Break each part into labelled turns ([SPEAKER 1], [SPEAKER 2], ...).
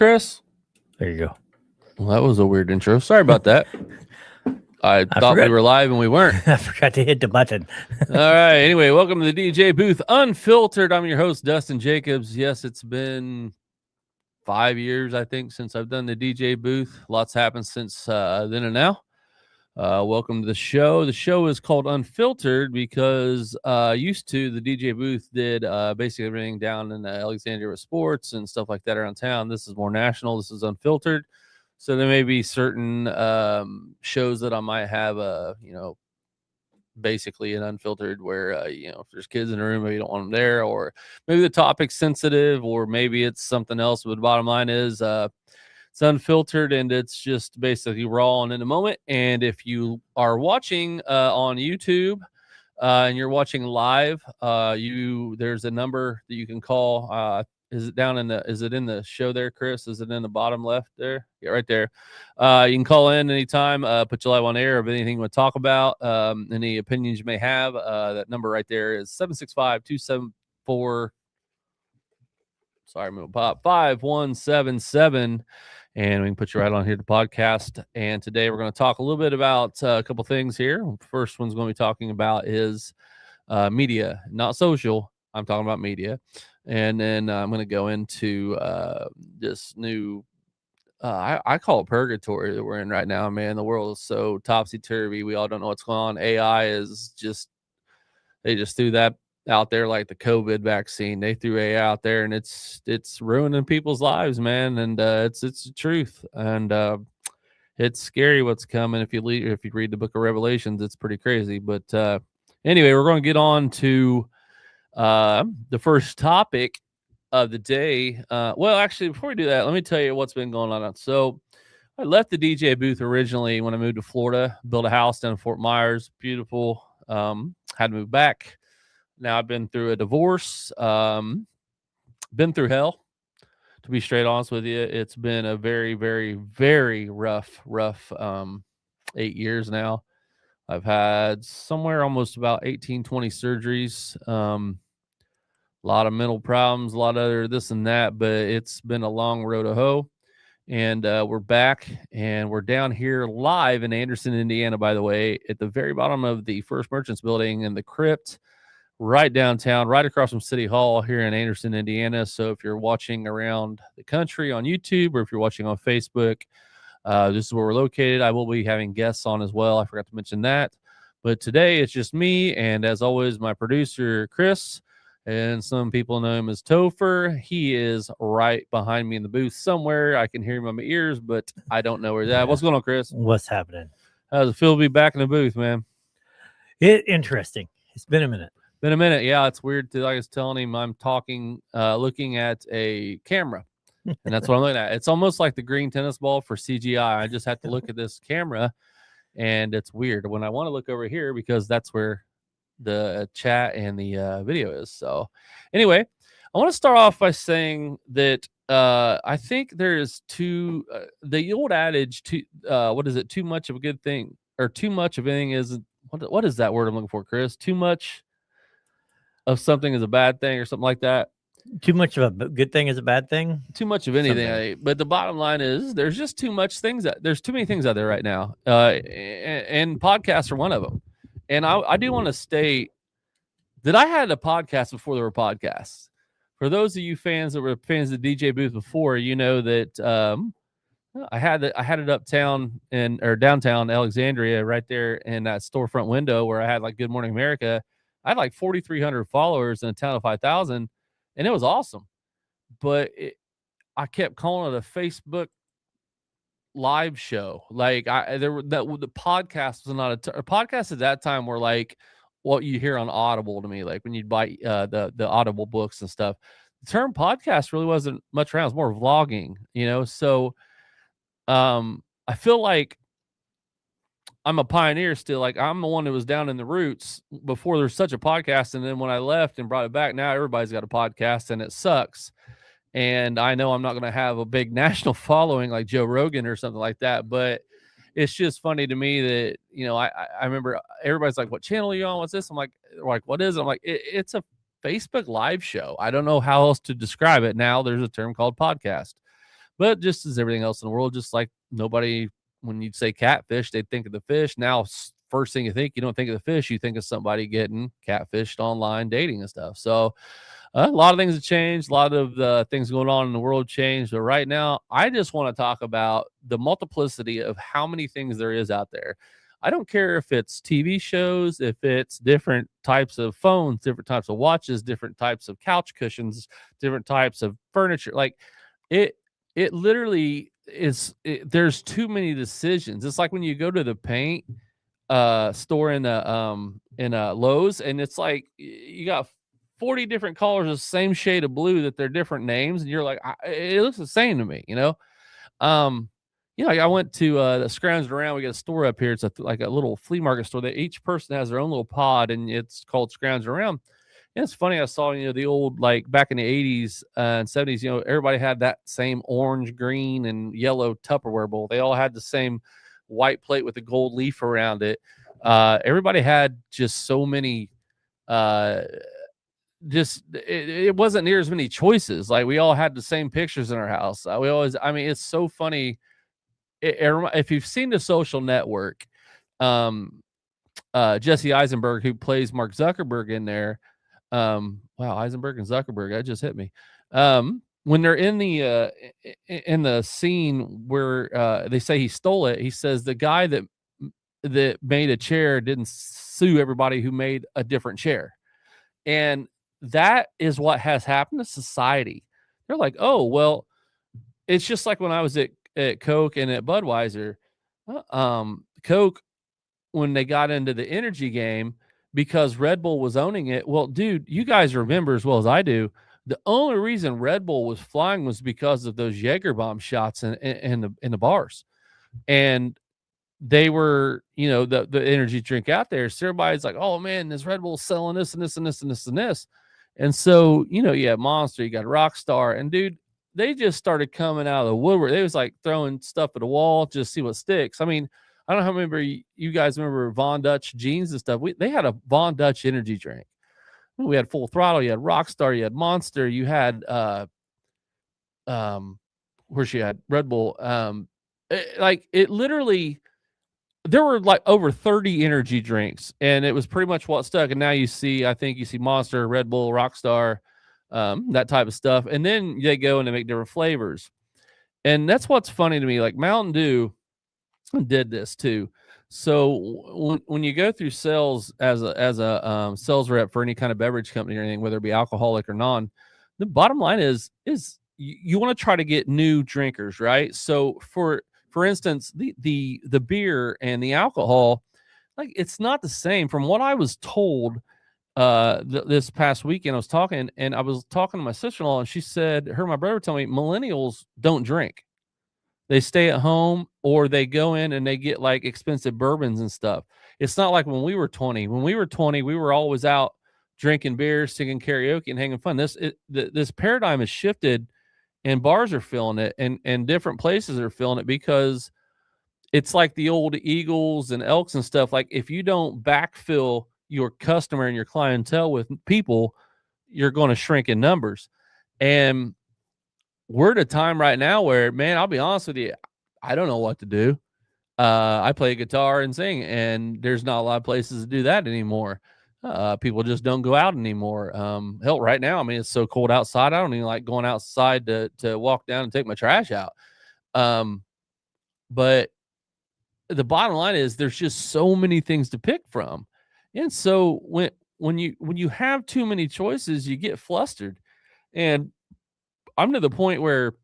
[SPEAKER 1] Chris?
[SPEAKER 2] There you go.
[SPEAKER 1] Well, that was a weird intro. Sorry about that. I thought we were live and we weren't.
[SPEAKER 2] I forgot to hit the button.
[SPEAKER 1] All right. Anyway, welcome to the DJ Booth Unfiltered. I'm your host, Dustin Jacobs. Yes, it's been 5 years, I think, since I've done the DJ Booth. Lots happened since then and now. Welcome to the show. The show is called Unfiltered because used to the DJ Booth did basically everything down in Alexandria with sports and stuff like that around town. This is more national. This is Unfiltered. So there may be certain shows that I might have, basically an unfiltered where, if there's kids in the room, maybe you don't want them there, or maybe the topic's sensitive, or maybe it's something else. But the bottom line is it's unfiltered and it's just basically raw and in the moment. And if you are watching on YouTube and you're watching live, there's a number that you can call. Is it in the show there, Chris? Is it in the bottom left there? Yeah, right there. You can call in anytime, put your live on air of anything you want to talk about, any opinions you may have. That number right there is 765-274. Sorry, move pop 5177. And we can put you right on here to podcast. And today we're going to talk a little bit about a couple things here. First one's going to be talking about is media, not social. I'm talking about media. And then I'm going to go into this new, I call it purgatory that we're in right now, man. The world is so topsy-turvy. We all don't know what's going on. AI is just, they just threw that out there like the COVID vaccine. They threw AI out there, and it's ruining people's lives, man. And it's the truth. And it's scary what's coming. If you read the book of Revelations, it's pretty crazy. But anyway, we're going to get on to the first topic of the day. Well, actually, before we do that, let me tell you what's been going on. So I left the DJ booth originally when I moved to Florida, built a house down in Fort Myers. Beautiful. Had to move back. Now I've been through a divorce, been through hell, to be straight honest with you. It's been a very, very, very rough 8 years now. I've had somewhere almost about 18, 20 surgeries, a lot of mental problems, a lot of other this and that, but it's been a long road to hoe. And we're back, and we're down here live in Anderson, Indiana, by the way, at the very bottom of the First Merchants building in the crypt, right downtown, right across from City Hall here in Anderson, Indiana. So if you're watching around the country on YouTube, or if you're watching on Facebook, this is where we're located. I will be having guests on as well. I forgot to mention that. But today it's just me, and as always, my producer, Chris, and some people know him as Topher. He is right behind me in the booth somewhere. I can hear him in my ears, but I don't know where he's at. What's going on, Chris?
[SPEAKER 2] What's happening?
[SPEAKER 1] How does it feel to be back in the booth, man?
[SPEAKER 2] Interesting. It's been a minute.
[SPEAKER 1] Yeah, it's weird. Like I was telling him, I'm talking, looking at a camera, and that's what I'm looking at. It's almost like the green tennis ball for CGI. I just have to look at this camera, and it's weird when I want to look over here because that's where the chat and the video is. So anyway, I want to start off by saying that I think there's the old adage, what is it? Too much of a good thing, or too much of anything is, what is that word I'm looking for, Chris? Too much of something is a bad thing, or something like that.
[SPEAKER 2] Too much of a good thing is a bad thing.
[SPEAKER 1] Too much of anything. But the bottom line is there's just too much things there's too many things out there right now. And podcasts are one of them. And I do want to state that I had a podcast before there were podcasts. For those of you fans that were fans of the DJ Booth before, you know that I had it uptown or downtown Alexandria, right there in that storefront window where I had like Good Morning America. I had like 4,300 followers in a town of 5,000, and it was awesome. But I kept calling it a Facebook live show. Like the podcast was not a podcast at that time were like what you hear on Audible to me, like when you'd buy the Audible books and stuff. The term podcast really wasn't much around. It was more vlogging, So I feel like I'm a pioneer still. Like I'm the one that was down in the roots before there's such a podcast. And then when I left and brought it back, now everybody's got a podcast, and it sucks. And I know I'm not going to have a big national following like Joe Rogan or something like that, but it's just funny to me that, I remember everybody's like, what channel are you on? What's this? I'm like, what is it? I'm like, it's a Facebook live show. I don't know how else to describe it. Now there's a term called podcast. But just as everything else in the world, just like nobody, when you say catfish, they think of the fish. Now, first thing you don't think of the fish, you think of somebody getting catfished online, dating and stuff. So a lot of things have changed. A lot of the things going on in the world changed. But right now, I just want to talk about the multiplicity of how many things there is out there. I don't care if it's TV shows, if it's different types of phones, different types of watches, different types of couch cushions, different types of furniture. Like it, it literally is. There's too many decisions. It's like when you go to the paint store in a Lowe's, and it's like you got 40 different colors of the same shade of blue that they're different names, and you're like, it looks the same to me, you know. Um, like I went to the Scrounged Around. We got a store up here. It's like a little flea market store that each person has their own little pod, and it's called Scrounged Around. And it's funny. I saw, the old, like back in the 80s and 70s, everybody had that same orange, green, and yellow Tupperware bowl. They all had the same white plate with a gold leaf around it. Everybody had just so many, it wasn't near as many choices. Like we all had the same pictures in our house. It's so funny. If you've seen The Social Network, Jesse Eisenberg, who plays Mark Zuckerberg in there. Wow, Eisenberg and Zuckerberg, that just hit me. When they're in the scene where they say he stole it, he says the guy that made a chair didn't sue everybody who made a different chair. And that is what has happened to society. They're like, oh, well, it's just like when I was at Coke and at Budweiser. Coke, when they got into the energy game, because Red Bull was owning it. Well, dude, you guys remember as well as I do, the only reason Red Bull was flying was because of those Jaeger bomb shots in the bars. And they were, the energy drink out there. So everybody's like, oh man, this Red Bull's selling this and this and this and this and this. And so, you have Monster, you got Rockstar, and dude, they just started coming out of the woodwork. They was like throwing stuff at the wall just see what sticks. I mean, I don't know how many you guys remember Von Dutch jeans and stuff. They had a Von Dutch energy drink. We had Full Throttle, you had Rockstar, you had Monster, you had where she had Red Bull. It literally, there were like over 30 energy drinks, and it was pretty much what stuck. And now I think you see Monster, Red Bull, Rockstar, that type of stuff. And then they go and they make different flavors. And that's what's funny to me. Like Mountain Dew did this too. So when you go through sales as a sales rep for any kind of beverage company or anything, whether it be alcoholic or non, the bottom line is you want to try to get new drinkers, right? So for instance, the beer and the alcohol, like it's not the same. From what I was told, this past weekend, I was talking to my sister-in-law, and she said, my brother told me millennials don't drink. They stay at home, or they go in and they get like expensive bourbons and stuff. It's not like when we were 20. When we were 20, we were always out drinking beer, singing karaoke, and having fun. This paradigm has shifted, and bars are feeling it, and different places are feeling it, because it's like the old Eagles and Elks and stuff. Like if you don't backfill your customer and your clientele with people, you're going to shrink in numbers. And we're at a time right now where, man, I'll be honest with you, I don't know what to do. I play guitar and sing, and there's not a lot of places to do that anymore. People just don't go out anymore. Hell, right now, I mean, it's so cold outside. I don't even like going outside to walk down and take my trash out. But the bottom line is there's just so many things to pick from. And so when you have too many choices, you get flustered. And I'm to the point where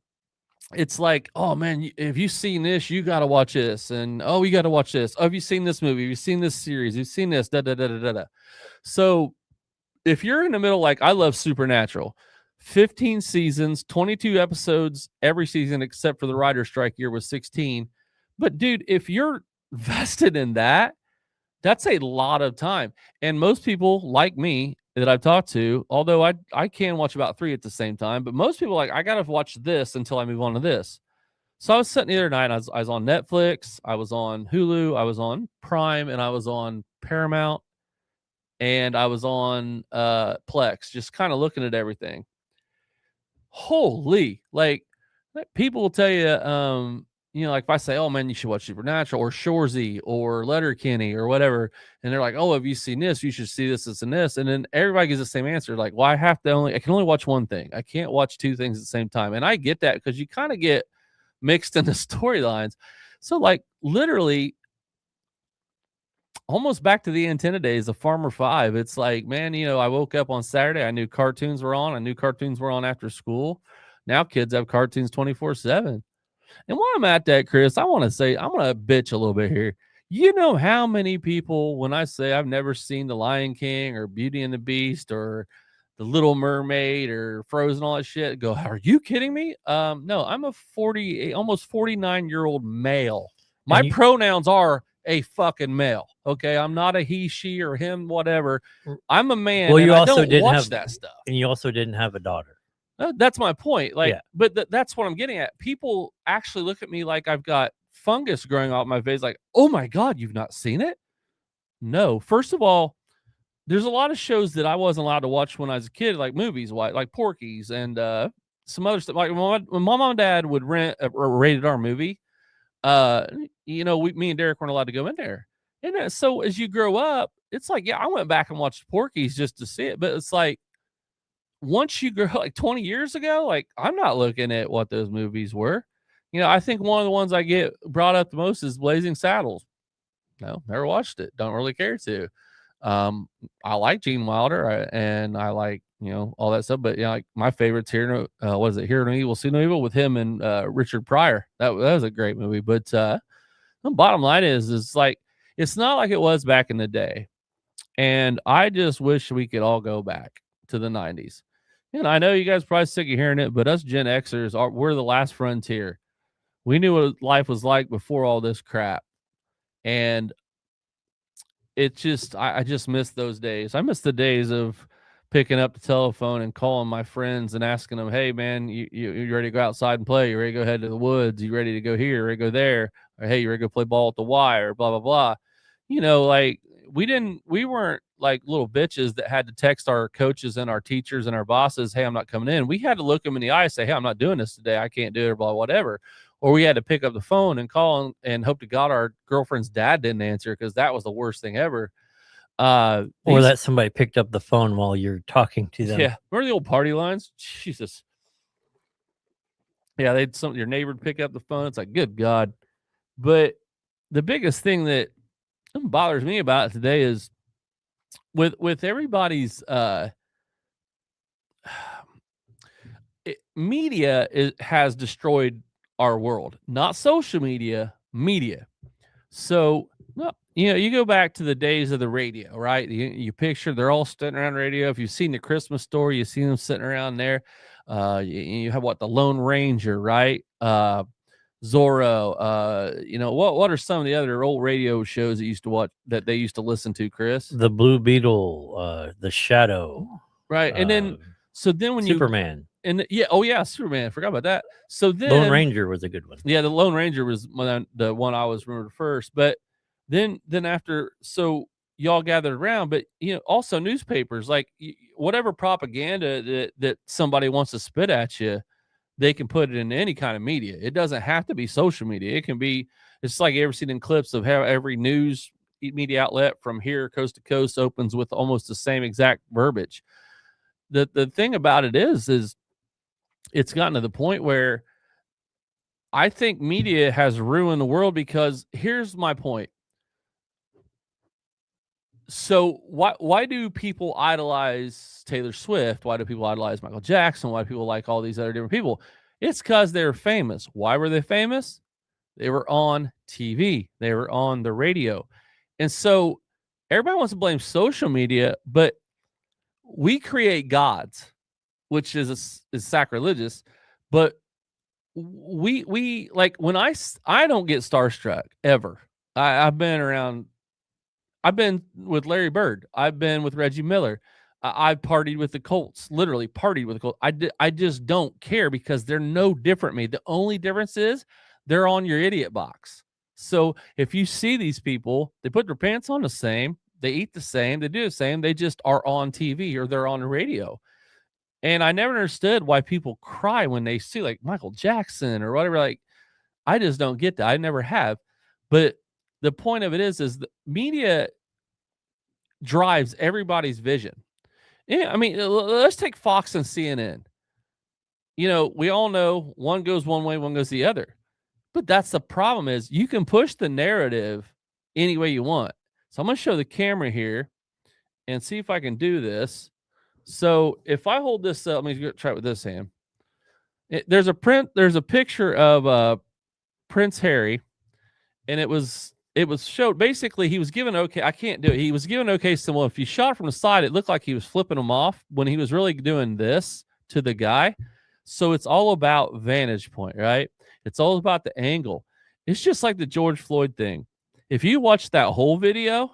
[SPEAKER 1] it's like, oh man, if you've seen this, you got to watch this. And oh, you got to watch this. Oh, have you seen this movie? Have you seen this series? You've seen this, da, da, da, da, da, da. So if you're in the middle, like I love Supernatural, 15 seasons, 22 episodes every season, except for the writer's strike year was 16. But dude, if you're vested in that, that's a lot of time. And most people like me that I've talked to, although I can watch about 3 at the same time, but most people like, I got to watch this until I move on to this. So I was sitting the other night, I was on Netflix, I was on Hulu, I was on Prime, and I was on Paramount, and I was on Plex, just kind of looking at everything. Holy, like People will tell you, like if I say, "Oh man, you should watch Supernatural or Shoresy or Letterkenny or whatever," and they're like, "Oh, have you seen this? You should see this, this, and this." And then everybody gives the same answer, like, "Well, I can only watch one thing. I can't watch two things at the same time." And I get that because you kind of get mixed in the storylines. So, like, literally, almost back to the antenna days of Farmer Five. It's like, man, I woke up on Saturday. I knew cartoons were on. I knew cartoons were on after school. Now kids have cartoons 24/7. And while I'm at that, Chris, I want to say, I'm going to bitch a little bit here. You know how many people, when I say I've never seen The Lion King or Beauty and the Beast or The Little Mermaid or Frozen, all that shit, go, are you kidding me? No, I'm a 40, almost 49-year-old male. My pronouns are a fucking male. Okay. I'm not a he, she, or him, whatever. I'm a man.
[SPEAKER 2] Well, you
[SPEAKER 1] I
[SPEAKER 2] also
[SPEAKER 1] don't
[SPEAKER 2] didn't
[SPEAKER 1] watch
[SPEAKER 2] have
[SPEAKER 1] that stuff.
[SPEAKER 2] And you also didn't have a daughter.
[SPEAKER 1] That's my point. Like,
[SPEAKER 2] Yeah.
[SPEAKER 1] but that's what I'm getting at. People actually look at me like I've got fungus growing out my face. Like, oh my God, you've not seen it? No. First of all, there's a lot of shows that I wasn't allowed to watch when I was a kid, like movies, like Porky's and some other stuff. Like when my mom and dad would rent a rated R movie, me and Derek weren't allowed to go in there. And so as you grow up, it's like, yeah, I went back and watched Porky's just to see it, but it's like, once you grow like 20 years ago, like I'm not looking at what those movies were. I think one of the ones I get brought up the most is Blazing Saddles. No, never watched it. Don't really care to. I like Gene Wilder and I like, all that stuff. But like my favorite's Hear No Evil, See No Evil with him and Richard Pryor. That was a great movie. But the bottom line is like, it's not like it was back in the day. And I just wish we could all go back to the 90s. And I know you guys are probably sick of hearing it, but us Gen Xers we're the last frontier. We knew what life was like before all this crap. And it just, I just miss those days. I miss the days of picking up the telephone and calling my friends and asking them, hey man, you ready to go outside and play? You ready to go head to the woods? You ready to go here? You ready to go there? Or hey, you ready to go play ball at the Y or blah, blah, blah. Like we weren't like little bitches that had to text our coaches and our teachers and our bosses, hey, I'm not coming in. We had to look them in the eye and say, hey, I'm not doing this today. I can't do it or blah, whatever. Or we had to pick up the phone and call and hope to God our girlfriend's dad didn't answer because that was the worst thing ever.
[SPEAKER 2] Or that somebody picked up the phone while you're talking to them.
[SPEAKER 1] Yeah. Remember the old party lines? Jesus. Yeah, your neighbor would pick up the phone. It's like, good God. But the biggest thing that bothers me about it today is with everybody's media has destroyed our world, not social media. So you go back to the days of the radio, right? You picture they're all sitting around radio. If you've seen the Christmas Story, you see them sitting around there. You have the Lone Ranger, right? Zorro, what are some of the other old radio shows that they used to listen to, Chris?
[SPEAKER 2] The Blue Beetle, The Shadow.
[SPEAKER 1] Right. And then when
[SPEAKER 2] Superman.
[SPEAKER 1] Superman. I forgot about that. So then
[SPEAKER 2] Lone Ranger was a good one.
[SPEAKER 1] Yeah, the Lone Ranger was the one I was remembered first. But then after, so y'all gathered around, but also newspapers, like whatever propaganda that somebody wants to spit at you, they can put it in any kind of media. It doesn't have to be social media. It can be, it's like you ever seen in clips of how every news media outlet from here coast to coast opens with almost the same exact verbiage. The thing about it is it's gotten to the point where I think media has ruined the world because here's my point. So why do people idolize Taylor Swift? Why do people idolize Michael Jackson? Why do people like all these other different people? It's because they're famous. Why were they famous? They were on TV. They were on the radio. And so everybody wants to blame social media, but we create gods, which is sacrilegious. But we like when I don't get starstruck ever. I've been with Larry Bird. I've been with Reggie Miller. I've partied with the Colts, literally partied with the Colts. I just don't care because they're no different me. The only difference is they're on your idiot box. So if you see these people, they put their pants on the same, they eat the same, they do the same, they just are on TV or they're on the radio. And I never understood why people cry when they see like Michael Jackson or whatever. Like, I just don't get that. I never have. But the point of it is the media drives everybody's vision. Yeah, I mean, let's take Fox and CNN. You know, we all know one goes one way, one goes the other. But that's the problem is you can push the narrative any way you want. So I'm going to show the camera here and see if I can do this. So if I hold this up, let me try it with this hand. There's a picture of Prince Harry, and it was showed basically he was given okay. I can't do it. He was given okay. So well, if you shot from the side, it looked like he was flipping him off when he was really doing this to the guy. So it's all about vantage point, right? It's all about the angle. It's just like the George Floyd thing. If you watch that whole video,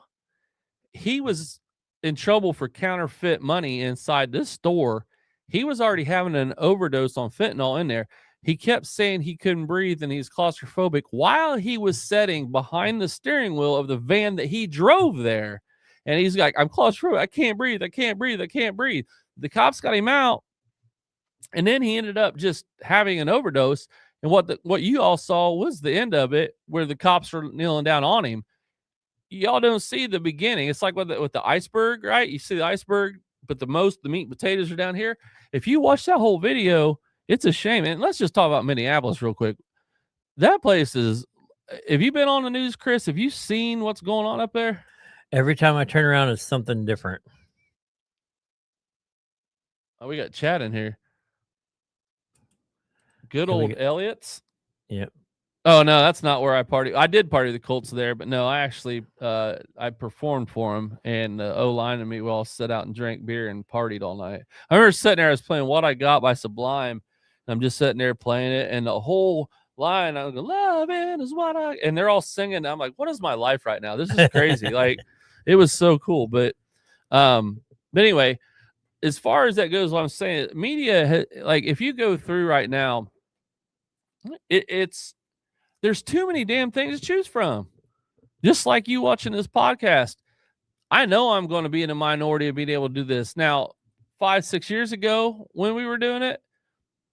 [SPEAKER 1] he was in trouble for counterfeit money inside this store. He was already having an overdose on fentanyl in there. He kept saying he couldn't breathe and he's claustrophobic while he was sitting behind the steering wheel of the van that he drove there. And he's like, I'm claustrophobic. I can't breathe. I can't breathe. I can't breathe. The cops got him out. And then he ended up just having an overdose. And what you all saw was the end of it, where the cops were kneeling down on him. Y'all don't see the beginning. It's like with the iceberg, right? You see the iceberg, but the meat and potatoes are down here. If you watch that whole video, it's a shame. And let's just talk about Minneapolis real quick. That place is. Have you been on the news, Chris? Have you seen what's going on up there?
[SPEAKER 2] Every time I turn around, it's something different.
[SPEAKER 1] Oh, we got Chad in here. Good old Elliott's.
[SPEAKER 2] Yep.
[SPEAKER 1] Oh no, that's not where I party. I did party the Colts there, but no, I actually I performed for them, and O-line and me we all sat out and drank beer and partied all night. I remember sitting there, I was playing "What I Got" by Sublime, and I'm just sitting there playing it, and the whole line I was going, "Loving is what I," and they're all singing. I'm like, "What is my life right now? This is crazy!" Like, it was so cool. But anyway, as far as that goes, what I'm saying, media, like if you go through right now, there's too many damn things to choose from. Just like you watching this podcast. I know I'm going to be in a minority of being able to do this. Now, 5-6 years ago when we were doing it,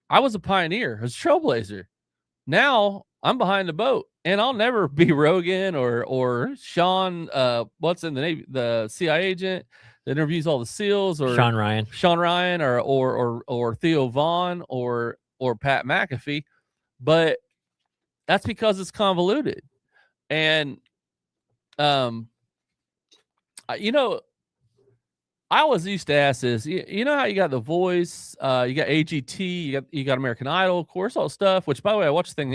[SPEAKER 1] I was a pioneer, I was a trailblazer. Now I'm behind the boat, and I'll never be Rogan or Sean, what's in the Navy, the CIA agent that interviews all the SEALs, or
[SPEAKER 2] Sean Ryan,
[SPEAKER 1] or Theo Vaughn or Pat McAfee. But that's because it's convoluted. And, you know, I always used to ask this, you know how you got The Voice, you got AGT, you got American Idol, of course, all stuff, which, by the way, I watched a thing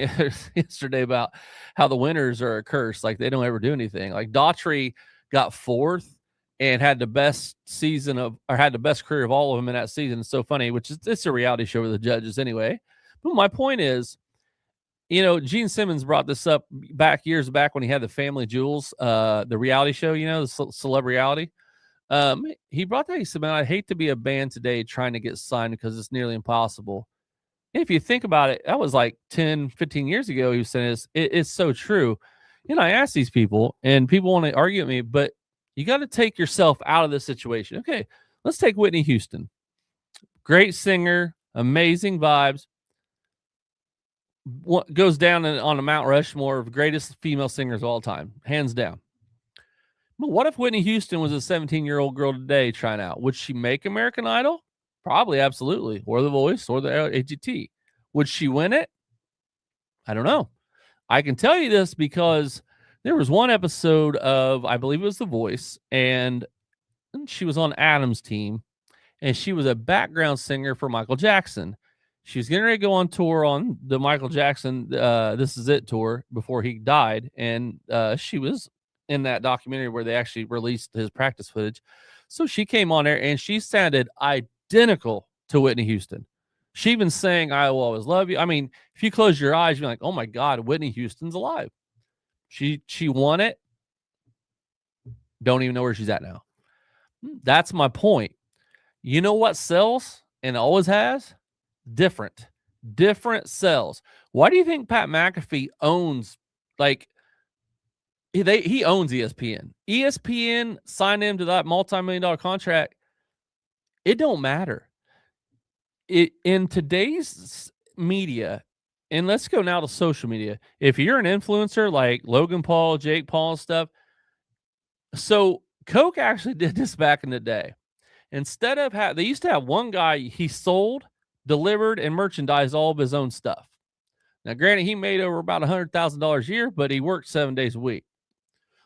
[SPEAKER 1] yesterday about how the winners are a curse. Like, they don't ever do anything. Like, Daughtry got 4th and had the best had the best career of all of them in that season. It's so funny, which is, it's a reality show with the judges anyway. But my point is, you know, Gene Simmons brought this up years back when he had the Family Jewels, the reality show, you know, the celeb reality. He brought that. He said, man, I'd hate to be a band today trying to get signed because it's nearly impossible. And if you think about it, that was like 10, 15 years ago. He was saying it's so true. You know, I ask these people, and people want to argue with me, but you got to take yourself out of this situation. Okay, let's take Whitney Houston. Great singer, amazing vibes. What goes down on the Mount Rushmore of greatest female singers of all time, hands down. But what if Whitney Houston was a 17-year-old girl today trying out? Would she make American Idol? Probably, absolutely. Or The Voice, or the AGT. Would she win it? I don't know. I can tell you this because there was one episode of, I believe it was The Voice, and she was on Adam's team, and she was a background singer for Michael Jackson. She was getting ready to go on tour on the Michael Jackson This Is It tour before he died, and she was in that documentary where they actually released his practice footage. So she came on there, and she sounded identical to Whitney Houston. She even sang "I Will Always Love You." I mean, if you close your eyes, you're like, oh my God, Whitney Houston's alive. She won it. Don't even know where she's at now. That's my point. You know what sells and always has? Different sells. Why do you think Pat McAfee owns, like, he owns ESPN? ESPN signed him to that multi-million-dollar contract. It don't matter. in today's media, and let's go now to social media. If you're an influencer like Logan Paul, Jake Paul, and stuff, so Coke actually did this back in the day. Instead of they used to have one guy, he sold, delivered, and merchandised all of his own stuff. Now, granted, he made over about $100,000 a year, but he worked 7 days a week.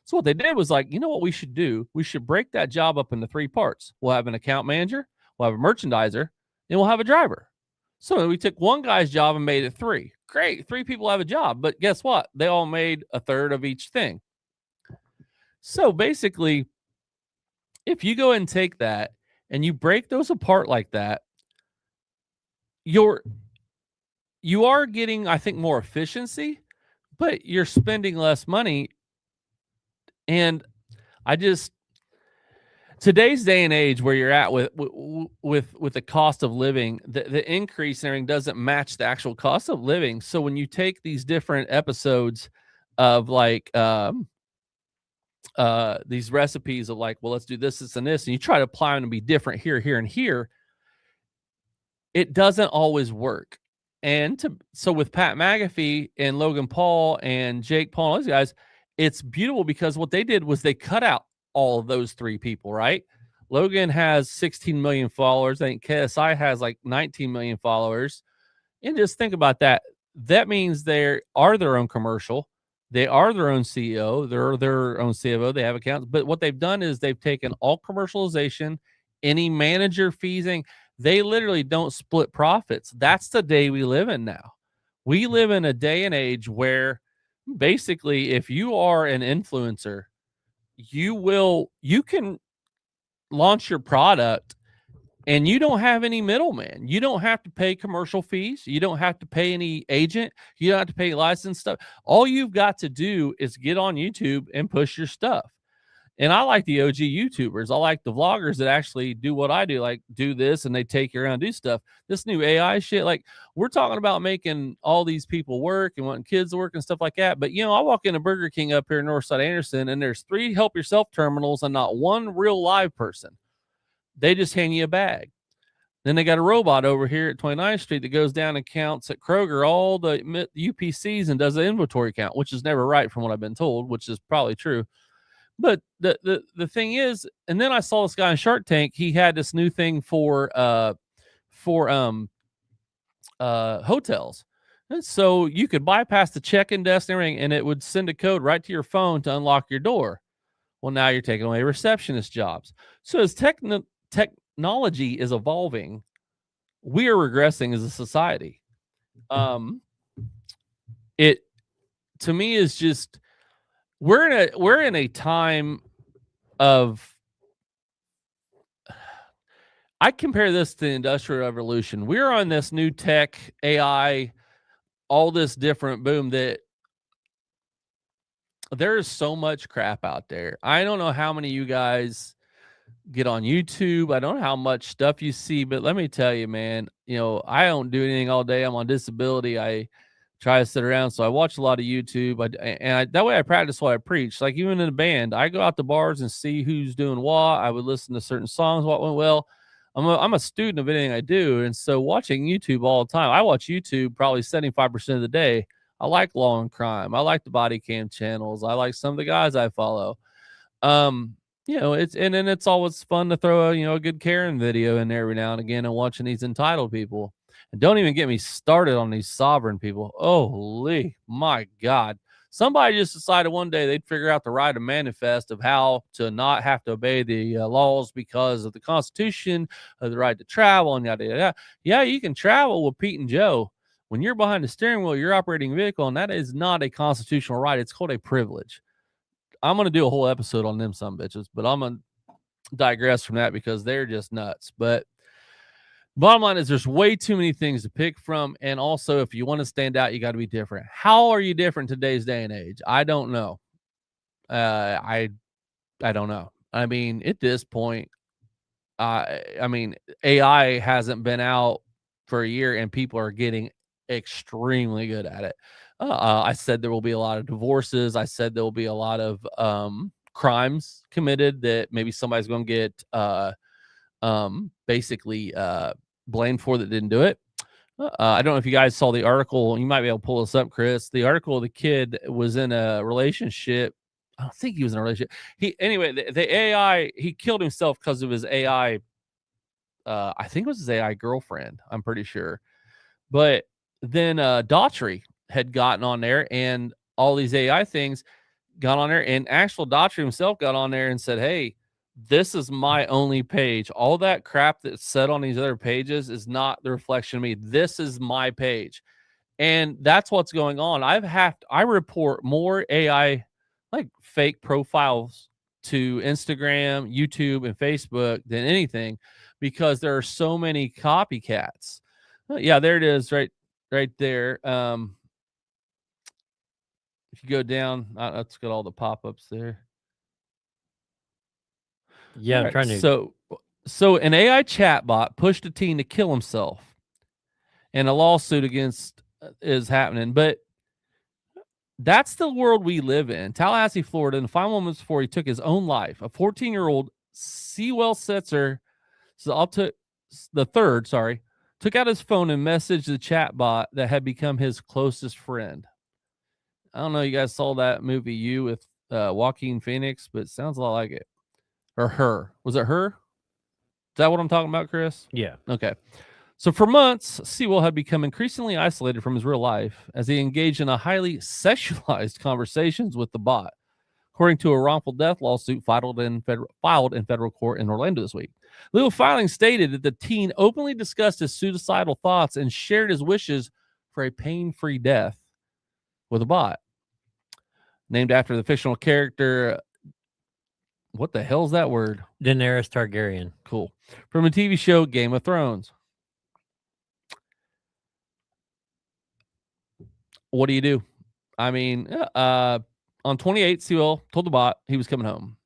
[SPEAKER 1] So what they did was like, you know what we should do? We should break that job up into 3 parts. We'll have an account manager, we'll have a merchandiser, and we'll have a driver. So we took one guy's job and made it 3. Great, 3 people have a job, but guess what? They all made a third of each thing. So basically, if you go and take that and you break those apart like that, you are getting, I think, more efficiency, but you're spending less money. And today's day and age where you're at with the cost of living, the increase and everything doesn't match the actual cost of living. So when you take these different episodes of like these recipes of like, well, let's do this, and this, and you try to apply them to be different here, and here, it doesn't always work. And so with Pat McAfee and Logan Paul and Jake Paul and those guys, it's beautiful because what they did was they cut out all of those 3 people, right? Logan has 16 million followers. I think KSI has like 19 million followers. And just think about that. That means they are their own commercial. They are their own CEO. They're their own CFO. They have accounts. But what they've done is they've taken all commercialization, any manager fees, they literally don't split profits. That's the day we live in now. We live in a day and age where basically if you are an influencer, you can launch your product and you don't have any middleman. You don't have to pay commercial fees. You don't have to pay any agent. You don't have to pay license stuff. All you've got to do is get on YouTube and push your stuff. And I like the OG YouTubers. I like the vloggers that actually do what I do, like do this and they take you around and do stuff. This new AI shit, like we're talking about making all these people work and wanting kids to work and stuff like that. But, I walk into Burger King up here in Northside Anderson and there's 3 help yourself terminals and not one real live person. They just hand you a bag. Then they got a robot over here at 29th Street that goes down and counts at Kroger all the UPCs and does the inventory count, which is never right from what I've been told, which is probably true. But the thing is, and then I saw this guy in Shark Tank. He had this new thing for hotels. And so you could bypass the check-in desk and everything, and it would send a code right to your phone to unlock your door. Well, now you're taking away receptionist jobs. So as technology is evolving, we are regressing as a society. It to me is just we're in a time of, I compare this to the Industrial Revolution. We're on this new tech, AI, all this different boom that there is so much crap out there. I don't know how many of you guys get on YouTube. I don't know how much stuff you see, but let me tell you, man, I don't do anything all day. I'm on disability. I try to sit around. So I watch a lot of YouTube. That way I practice what I preach. Like even in a band, I go out to bars and see who's doing what. I would listen to certain songs, what went well. I'm a student of anything I do. And so watching YouTube all the time, I watch YouTube probably 75% of the day. I like law and crime. I like the body cam channels. I like some of the guys I follow. It's always fun to throw a good Karen video in there every now and again and watching these entitled people. And don't even get me started on these sovereign people. Holy my God. Somebody just decided one day they'd figure out the right to manifest of how to not have to obey the laws because of the Constitution, of the right to travel, and yada, yada. Yeah, you can travel with Pete and Joe. When you're behind the steering wheel, you're operating a vehicle, and that is not a constitutional right. It's called a privilege. I'm going to do a whole episode on them some bitches, but I'm going to digress from that because they're just nuts. But bottom line is there's way too many things to pick from. And also, if you want to stand out, you got to be different. How are you different today's day and age? I don't know. I don't know. I mean, at this point, AI hasn't been out for a year and people are getting extremely good at it. I said there will be a lot of divorces. I said there will be a lot of crimes committed that maybe somebody's going to get basically blamed for that didn't do it. I don't know if you guys saw the article. You might be able to pull this up, Chris. The article, the kid was in a relationship. I don't think he was in a relationship. The AI, he killed himself because of his AI. I think it was his AI girlfriend. I'm pretty sure. But then Daughtry had gotten on there, and all these AI things got on there, and actual Daughtry himself got on there and said, hey, this is my only page. All that crap that's said on these other pages is not the reflection of me. This is my page. And that's what's going on. I report more AI like fake profiles to Instagram, YouTube, and Facebook than anything, because there are so many copycats. Yeah, there it is, right there. If you go down, let's get all the pop-ups there.
[SPEAKER 2] Yeah, I'm trying
[SPEAKER 1] to. So an AI chatbot pushed a teen to kill himself, and a lawsuit against is happening. But that's the world we live in. Tallahassee, Florida, in 5 moments before he took his own life, a 14-year-old Sewell Setzer, took out his phone and messaged the chatbot that had become his closest friend. I don't know, you guys saw that movie You with Joaquin Phoenix, but it sounds a lot like it. Or Her. Was it Her? Is that what I'm talking about, Chris?
[SPEAKER 2] Yeah.
[SPEAKER 1] Okay. So for months, Sewell had become increasingly isolated from his real life as he engaged in a highly sexualized conversations with the bot, according to a wrongful death lawsuit filed in federal court in Orlando this week. Legal filing stated that the teen openly discussed his suicidal thoughts and shared his wishes for a pain-free death with a bot. Named after the fictional character, what the hell is that word?
[SPEAKER 2] Daenerys Targaryen.
[SPEAKER 1] Cool. From a TV show, Game of Thrones. What do you do? I mean, on 28th, Sewell told the bot he was coming home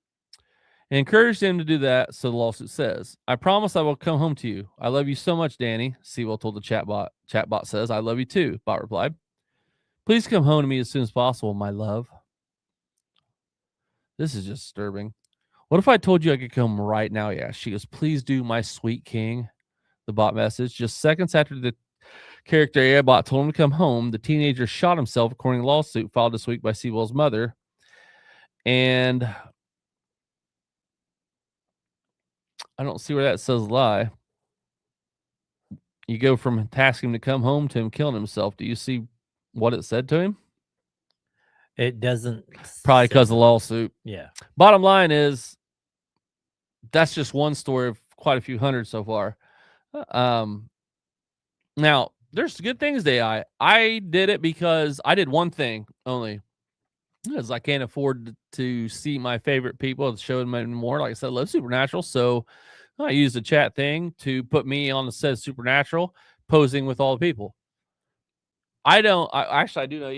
[SPEAKER 1] and encouraged him to do that. So the lawsuit says, I promise I will come home to you. I love you so much, Danny. Sewell told the chatbot. Chatbot says, I love you too. Bot replied, please come home to me as soon as possible, my love. This is just disturbing. What if I told you I could come right now? Yeah. She goes, please do, my sweet king. The bot message. Just seconds after the character AI bot told him to come home, the teenager shot himself, according to a lawsuit filed this week by Sewell's mother. And I don't see where that says lie. You go from tasking him to come home to him killing himself. Do you see what it said to him?
[SPEAKER 2] It doesn't.
[SPEAKER 1] Probably because of the lawsuit.
[SPEAKER 2] Yeah.
[SPEAKER 1] Bottom line is, that's just one story of quite a few hundred so far. Now, there's good things to AI. I did it because I did one thing only, because I can't afford to see my favorite people to show them anymore. Like I said, I love Supernatural, so I used the chat thing to put me on the set of Supernatural, posing with all the people. I do know.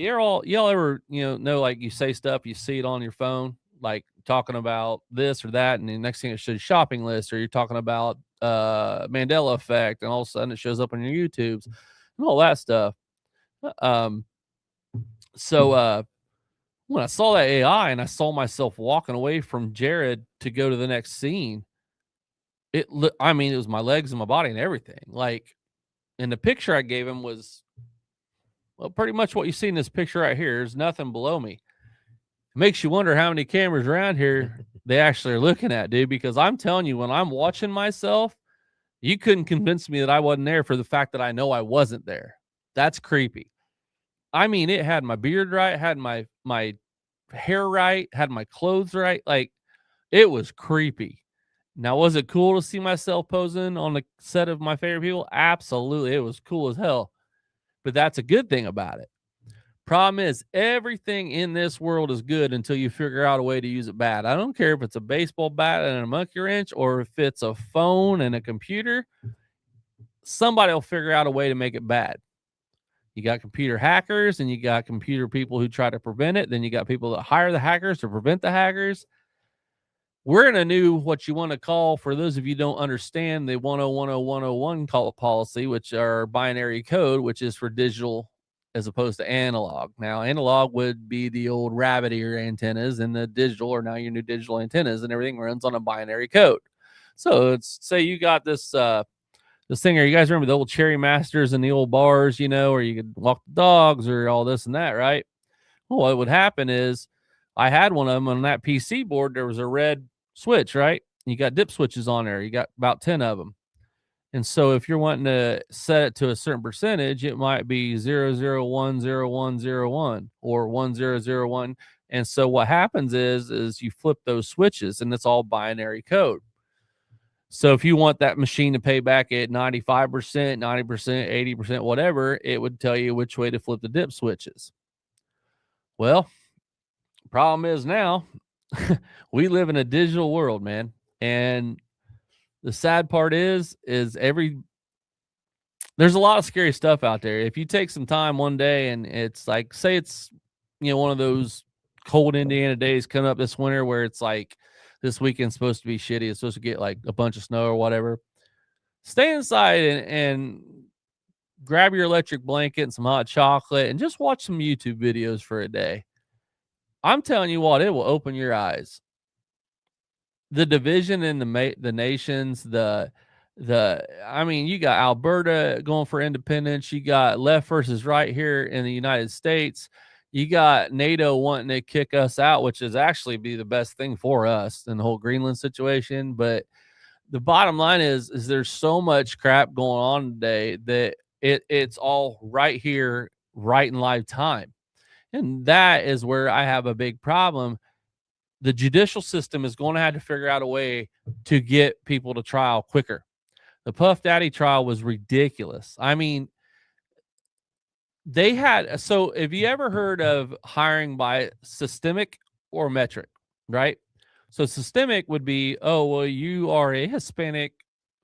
[SPEAKER 1] Y'all ever know like you say stuff, you see it on your phone, like talking about this or that, and the next thing it shows shopping list, or you're talking about Mandela effect, and all of a sudden it shows up on your YouTubes and all that stuff. So when I saw that AI and I saw myself walking away from Jared to go to the next scene, it was my legs and my body and everything. Like, and the picture I gave him was, well, pretty much what you see in this picture right here. There's nothing below me. It makes you wonder how many cameras around here they actually are looking at, dude, because I'm telling you, when I'm watching myself, you couldn't convince me that I wasn't there for the fact that I know I wasn't there. That's creepy. I mean, it had my beard right, had my hair right, had my clothes right. Like, it was creepy. Now, was it cool to see myself posing on the set of my favorite people? Absolutely. It was cool as hell. But that's a good thing about it. Problem is, everything in this world is good until you figure out a way to use it bad. I don't care if it's a baseball bat and a monkey wrench, or if it's a phone and a computer. Somebody will figure out a way to make it bad. You got computer hackers, and you got computer people who try to prevent it. Then you got people that hire the hackers to prevent the hackers. We're in a new, what you want to call, for those of you who don't understand, the 1010101 policy, which are binary code, which is for digital as opposed to analog. Now, analog would be the old rabbit ear antennas, and the digital are now your new digital antennas, and everything runs on a binary code. So it's, say you got this this thing. Or you guys remember the old Cherry Masters in the old bars, you know, or you could walk the dogs or all this and that, right? Well, what would happen is I had one of them on that PC board. There was a red switch, right? You got dip switches on there. You got about 10 of them. And so if you're wanting to set it to a certain percentage, it might be 0010101 or 1001. And so what happens is you flip those switches and it's all binary code. So if you want that machine to pay back at 95%, 90%, 80%, whatever, it would tell you which way to flip the dip switches. Well, problem is now we live in a digital world, man. And the sad part is there's a lot of scary stuff out there. If you take some time one day and it's like, say it's, you know, one of those cold Indiana days coming up this winter where it's like this weekend's supposed to be shitty. It's supposed to get like a bunch of snow or whatever. Stay inside and grab your electric blanket and some hot chocolate and just watch some YouTube videos for a day. I'm telling you what, it will open your eyes. The division in the nations, I mean, you got Alberta going for independence. You got left versus right here in the United States. You got NATO wanting to kick us out, which is actually be the best thing for us in the whole Greenland situation. But the bottom line is there's so much crap going on today that it's all right here, right in live time. And that is where I have a big problem. The judicial system is going to have to figure out a way to get people to trial quicker. The Puff Daddy trial was ridiculous. I mean, so have you ever heard of hiring by systemic or metric, right? So systemic would be, oh, well, you are a Hispanic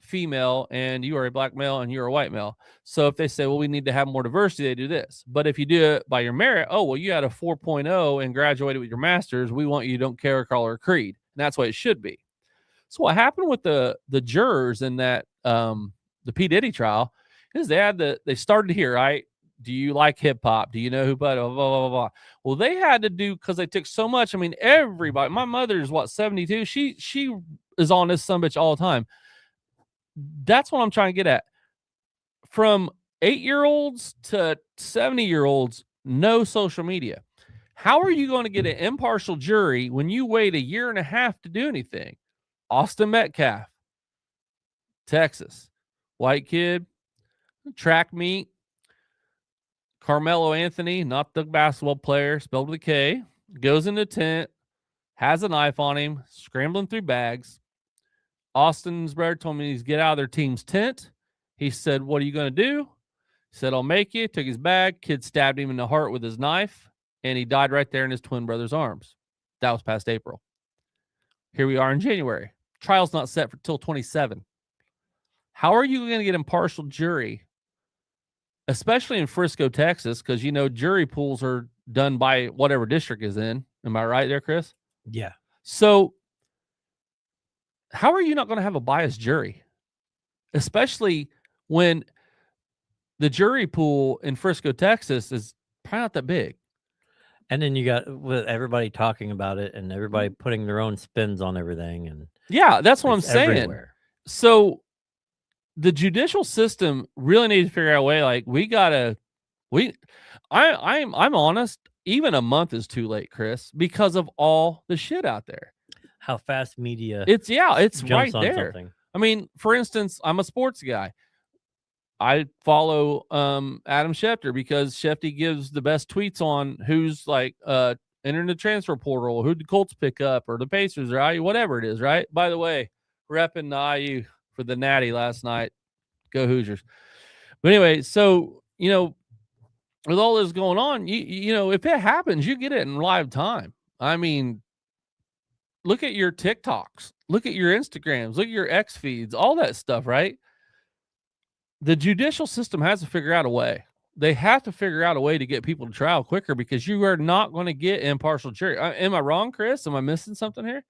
[SPEAKER 1] female and you are a black male and you're a white male. So if they say, well, we need to have more diversity, they do this. But if you do it by your merit, oh, well, you had a 4.0 and graduated with your master's, we want you don't care color or creed. And that's what it should be. So what happened with the jurors in that the P. Diddy trial is they started here, right? Do you like hip hop? Do you know who? Blah, blah, blah, blah. Well, they had to do, because they took so much. I mean, everybody, my mother's 72. She is on this sumbitch all the time. That's what I'm trying to get at. From 8-year-olds to 70-year-olds, no social media. How are you going to get an impartial jury when you wait a year and a half to do anything? Austin Metcalf, Texas, white kid, track meet. Carmelo Anthony, not the basketball player, spelled with a K, goes in the tent, has a knife on him, scrambling through bags. Austin's brother told me he's get out of their team's tent. He said, what are you going to do? He said, I'll make you. Took his bag. Kid stabbed him in the heart with his knife, and he died right there in his twin brother's arms. That was past April. Here we are in January. Trial's not set for till 27. How are you going to get impartial jury, especially in Frisco, Texas, because, you know, jury pools are done by whatever district is in. Am I right there, Chris?
[SPEAKER 2] Yeah.
[SPEAKER 1] So how are you not going to have a biased jury, especially when the jury pool in Frisco, Texas is probably not that big?
[SPEAKER 2] And then you got with everybody talking about it and everybody putting their own spins on everything. And
[SPEAKER 1] yeah, that's what I'm saying.
[SPEAKER 2] Everywhere.
[SPEAKER 1] So the judicial system really needs to figure out a way. Like I'm honest. Even a month is too late, Chris, because of all the shit out there.
[SPEAKER 2] How fast media.
[SPEAKER 1] It's right there.
[SPEAKER 2] Something.
[SPEAKER 1] I mean, for instance, I'm a sports guy. I follow Adam Schefter because Shefty gives the best tweets on who's like entering the transfer portal, who the Colts pick up, or the Pacers, or IU, whatever it is, right? By the way, repping the IU for the Natty last night. Go Hoosiers. But anyway, so, you know, with all this going on, you know, if it happens, you get it in live time. I mean, look at your TikToks, look at your Instagrams, look at your X feeds, all that stuff, right? The judicial system has to figure out a way. They have to figure out a way to get people to trial quicker, because you are not going to get impartial jury. Am I wrong, Chris? Am I missing something here?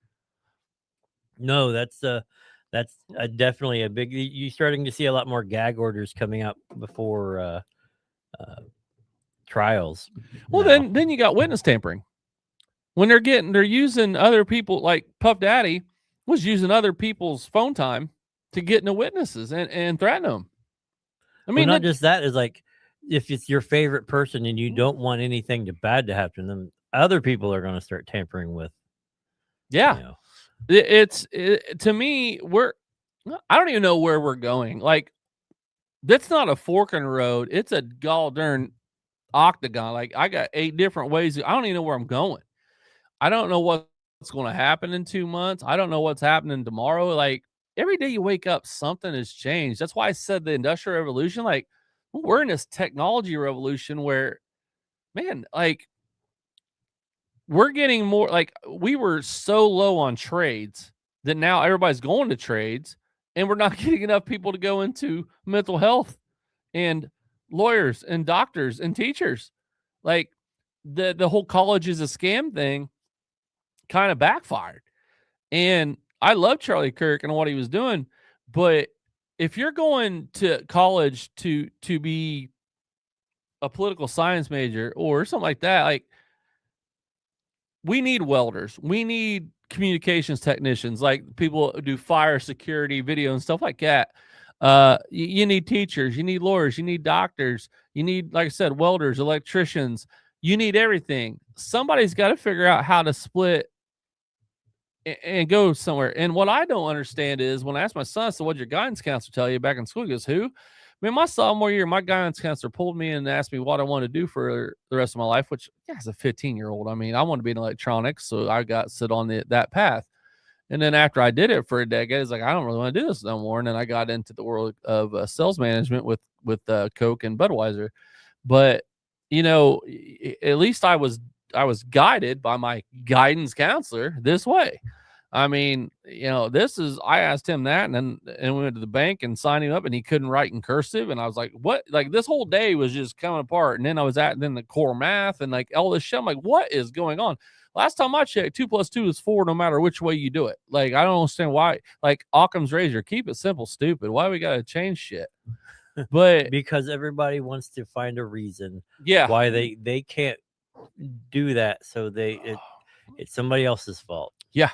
[SPEAKER 2] No, that's definitely a big. You're starting to see a lot more gag orders coming out before trials.
[SPEAKER 1] Well, then you got witness tampering. When they're using other people, like Puff Daddy was using other people's phone time to get into witnesses and threaten them. I
[SPEAKER 2] Well,
[SPEAKER 1] mean,
[SPEAKER 2] not just that, is like if it's your favorite person and you don't want anything bad to happen to them, other people are going to start tampering with.
[SPEAKER 1] yeah,
[SPEAKER 2] You know,
[SPEAKER 1] it's to me, I don't even know where we're going. Like, that's not a fork in the road. It's a gall darn octagon. Like, I got 8 different ways. I don't even know where I'm going. I don't know what's going to happen in 2 months. I don't know what's happening tomorrow. Like, every day you wake up, something has changed. That's why I said the Industrial Revolution. Like, we're in this technology revolution where, man, like, we're getting more. Like, we were so low on trades that now everybody's going to trades, and we're not getting enough people to go into mental health and lawyers and doctors and teachers. Like, the whole college is a scam thing kind of backfired. And I love Charlie Kirk and what he was doing, but if you're going to college to be a political science major or something like that, like, we need welders, we need communications technicians, like people who do fire security, video, and stuff like that. You need teachers, you need lawyers, you need doctors, you need, like I said, welders, electricians. You need everything. Somebody's got to figure out how to split and go somewhere. And what I don't understand is when I asked my son, so what'd your guidance counselor tell you back in school? He goes, who? Man, my sophomore year, my guidance counselor pulled me in and asked me what I wanted to do for the rest of my life, which, yeah, as a 15-year-old, I mean, I want to be in electronics. So I got sit on that path. And then after I did it for a decade, it's like, I don't really want to do this no more. And then I got into the world of sales management with Coke and Budweiser. But, at least I was guided by my guidance counselor this way. I mean, I asked him that, and we went to the bank and signed him up, and he couldn't write in cursive. And I was like, what? Like, this whole day was just coming apart. And then I was then the core math and like all this shit. I'm like, what is going on? Last time I checked, 2 + 2 is 4, no matter which way you do it. Like, I don't understand why. Like, Occam's razor, keep it simple, stupid. Why we got to change shit? But
[SPEAKER 2] because everybody wants to find a reason
[SPEAKER 1] yeah,
[SPEAKER 2] why they can't do that, so it's somebody else's fault.
[SPEAKER 1] yeah.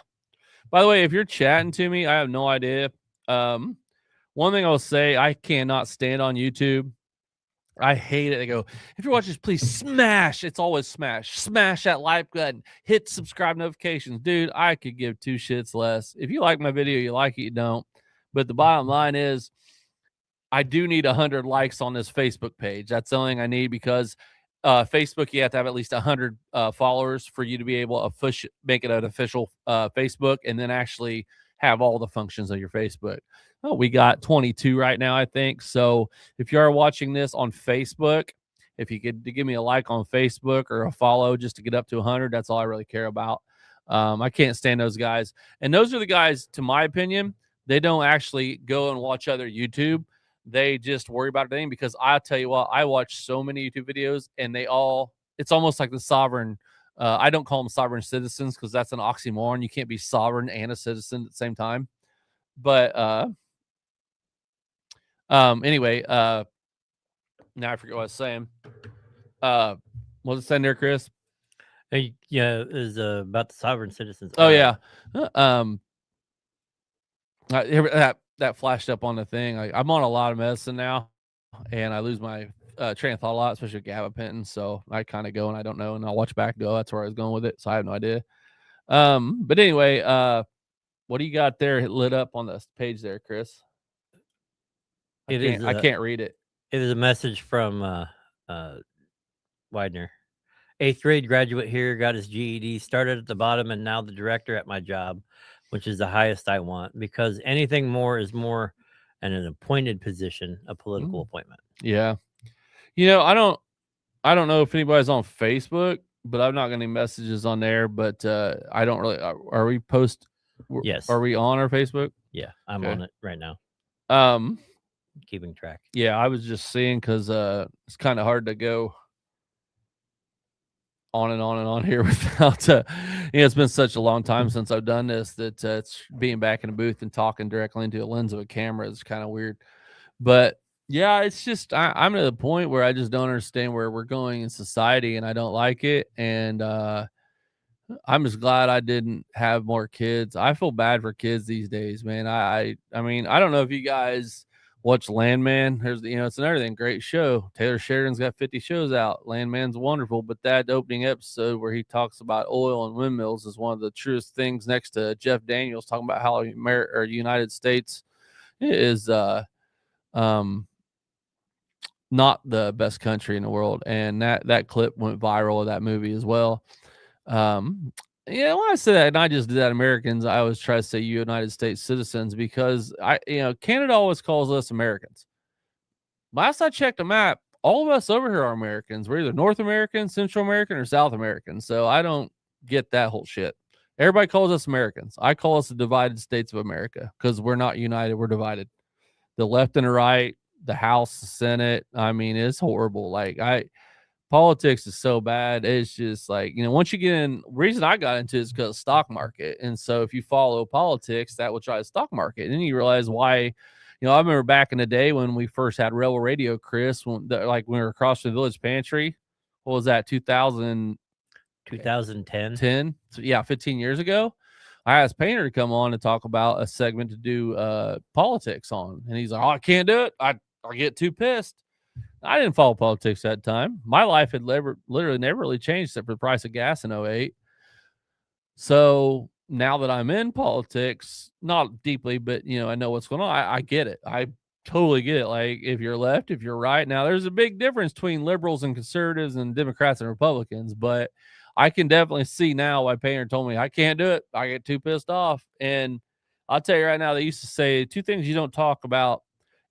[SPEAKER 1] By the way, if you're chatting to me, I have no idea. One thing I'll say, I cannot stand on YouTube. I hate it. They go, if you're watching this, please smash. It's always smash that like button, hit subscribe notifications. Dude, I could give 2 shits less. If you like my video, you like it, you don't. But the bottom line is, I do need 100 likes on this Facebook page. That's the only thing I need, because Facebook, you have to have at least 100 followers for you to be able to make it an official Facebook, and then actually have all the functions of your Facebook. Oh, we got 22 right now, I think. So if you are watching this on Facebook, if you could give me a like on Facebook or a follow just to get up to 100, that's all I really care about. I can't stand those guys. And those are the guys, to my opinion, they don't actually go and watch other YouTube. They just worry about everything, because I'll tell you what, I watch so many YouTube videos, and it's almost like the sovereign. I don't call them sovereign citizens, because that's an oxymoron. You can't be sovereign and a citizen at the same time. But anyway, now I forget what I was saying. What was it saying there, Chris?
[SPEAKER 2] Yeah, it was about the sovereign citizens.
[SPEAKER 1] Oh yeah. That flashed up on the thing. I'm on a lot of medicine now, and I lose my train of thought a lot, especially gabapentin. So I kind of go and I don't know, and I'll watch back and go, that's where I was going with it. So I have no idea. But anyway, what do you got there lit up on the page there, Chris? I can't read it.
[SPEAKER 2] It is a message from Widener. 8th grade graduate here, got his GED, started at the bottom, and now the director at my job, which is the highest I want, because anything more is more and an appointed position, a political appointment.
[SPEAKER 1] Yeah. I don't know if anybody's on Facebook, but I'm not getting any messages on there. But I don't really. Are we post?
[SPEAKER 2] Yes.
[SPEAKER 1] Are we on our Facebook?
[SPEAKER 2] Yeah, I'm on it right now. Keeping track.
[SPEAKER 1] Yeah, I was just seeing, because it's kind of hard to go on and on and on here without. It's been such a long time since I've done this that it's being back in a booth and talking directly into a lens of a camera is kind of weird. But yeah, it's just I'm at the point where I just don't understand where we're going in society, and I don't like it. And I'm just glad I didn't have more kids. I feel bad for kids these days, man. I mean, I don't know if you guys watch Landman. There's, it's another thing, great show. Taylor Sheridan's got 50 shows out. Landman's wonderful, but that opening episode where he talks about oil and windmills is one of the truest things, next to Jeff Daniels talking about how United States is um not the best country in the world, and that clip went viral of that movie as well. Um, yeah, when I say that, and I just did that Americans, I always try to say United States citizens, because Canada always calls us Americans. Last I checked the map, all of us over here are Americans. We're either North American, Central American, or South American. So I don't get that whole shit. Everybody calls us Americans. I call us the divided states of America, because we're not united, we're divided. The left and the right, the House, the Senate. I mean, it's horrible. Politics is so bad. It's just like, once you get in, reason I got into it is because of stock market. And so if you follow politics, that will try the stock market. And then you realize why, I remember back in the day when we first had Rebel Radio, Chris, when we were across the Village Pantry. What was that?
[SPEAKER 2] 2010.
[SPEAKER 1] 10. So yeah, 15 years ago. I asked Painter to come on and talk about a segment to do politics on. And he's like, oh, I can't do it. I get too pissed. I didn't follow politics that time. My life had literally never really changed except for the price of gas in 08. So now that I'm in politics, not deeply, but I know what's going on. I get it. I totally get it. Like, if you're left, if you're right. Now there's a big difference between liberals and conservatives and Democrats and Republicans, but I can definitely see now why Painter told me I can't do it. I get too pissed off. And I'll tell you right now, they used to say 2 things you don't talk about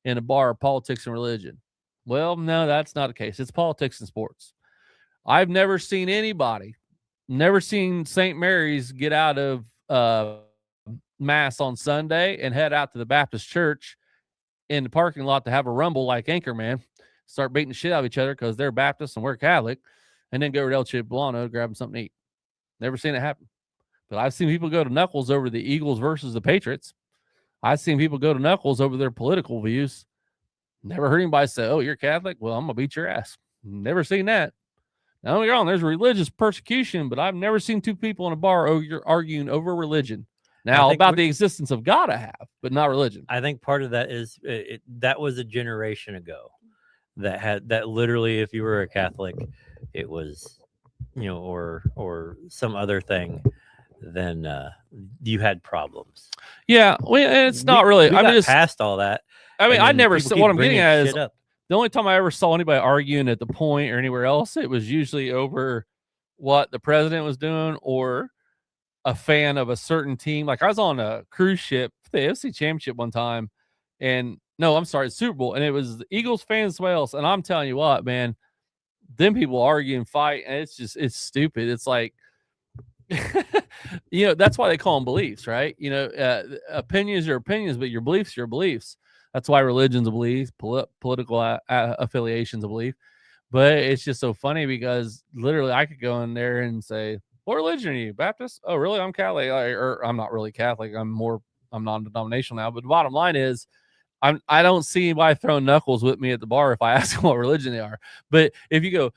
[SPEAKER 1] in a bar: politics and religion. Well, no, that's not the case. It's politics and sports. I've never seen St. Mary's get out of Mass on Sunday and head out to the Baptist church in the parking lot to have a rumble like Anchorman, start beating the shit out of each other because they're Baptist and we're Catholic, and then go to El Chiblano to grab them something to eat. Never seen it happen. But I've seen people go to knuckles over the Eagles versus the Patriots. I've seen people go to knuckles over their political views. Never heard anybody say, oh, you're Catholic? Well, I'm going to beat your ass. Never seen that. Now, don't get me wrong, there's religious persecution, but I've never seen 2 people in a bar arguing over religion. Now, about the existence of God, I have, but not religion.
[SPEAKER 2] I think part of that is that was a generation ago that literally, if you were a Catholic, it was, or some other thing, then you had problems.
[SPEAKER 1] Yeah, it's not really.
[SPEAKER 2] I mean, just past all that.
[SPEAKER 1] I mean, I never saw. What I'm getting at is the only time I ever saw anybody arguing at the Point or anywhere else, it was usually over what the president was doing or a fan of a certain team. Like, I was on a cruise ship for the AFC Championship one time, and no, I'm sorry, Super Bowl, and it was the Eagles fans as well. And I'm telling you what, man, them people argue and fight, and it's stupid. It's like, that's why they call them beliefs, right? Opinions are opinions, but your beliefs are your beliefs. That's why religion's a belief, political affiliation's a belief. But it's just so funny because literally I could go in there and say, what religion are you? Baptist? Oh, really? I'm Catholic. Or I'm not really Catholic. I'm non-denominational now. But the bottom line is, I don't see anybody throwing knuckles with me at the bar if I ask them what religion they are. But if you go,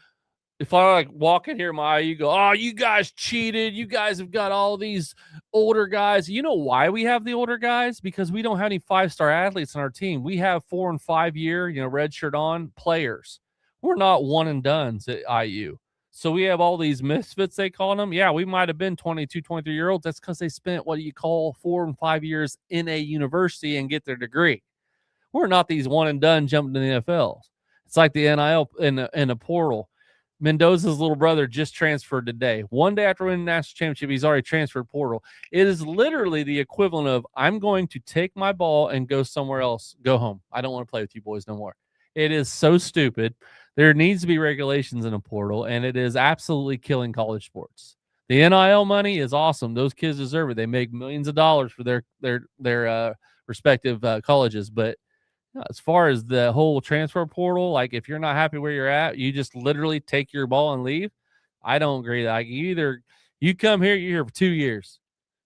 [SPEAKER 1] if I walk in here, you go, oh, you guys cheated. You guys have got all these older guys. You know why we have the older guys? Because we don't have any 5-star athletes on our team. We have 4 and 5 year, red shirt on players. We're not one and dones at IU. So we have all these misfits, they call them. Yeah, we might have been 22, 23-year-olds. That's because they spent what you call 4 and 5 years in a university and get their degree. We're not these one and done jumping to the NFL. It's like the NIL in the portal. Mendoza's little brother just transferred today. One day after winning the national championship, he's already transferred portal. It is literally the equivalent of, I'm going to take my ball and go somewhere else, go home. I don't want to play with you boys no more. It is so stupid. There needs to be regulations in a portal, and it is absolutely killing college sports. The NIL money is awesome. Those kids deserve it. They make millions of dollars for their respective colleges, but as far as the whole transfer portal, like, if you're not happy where you're at, you just literally take your ball and leave. I don't agree. Like, you come here, you're here for 2 years.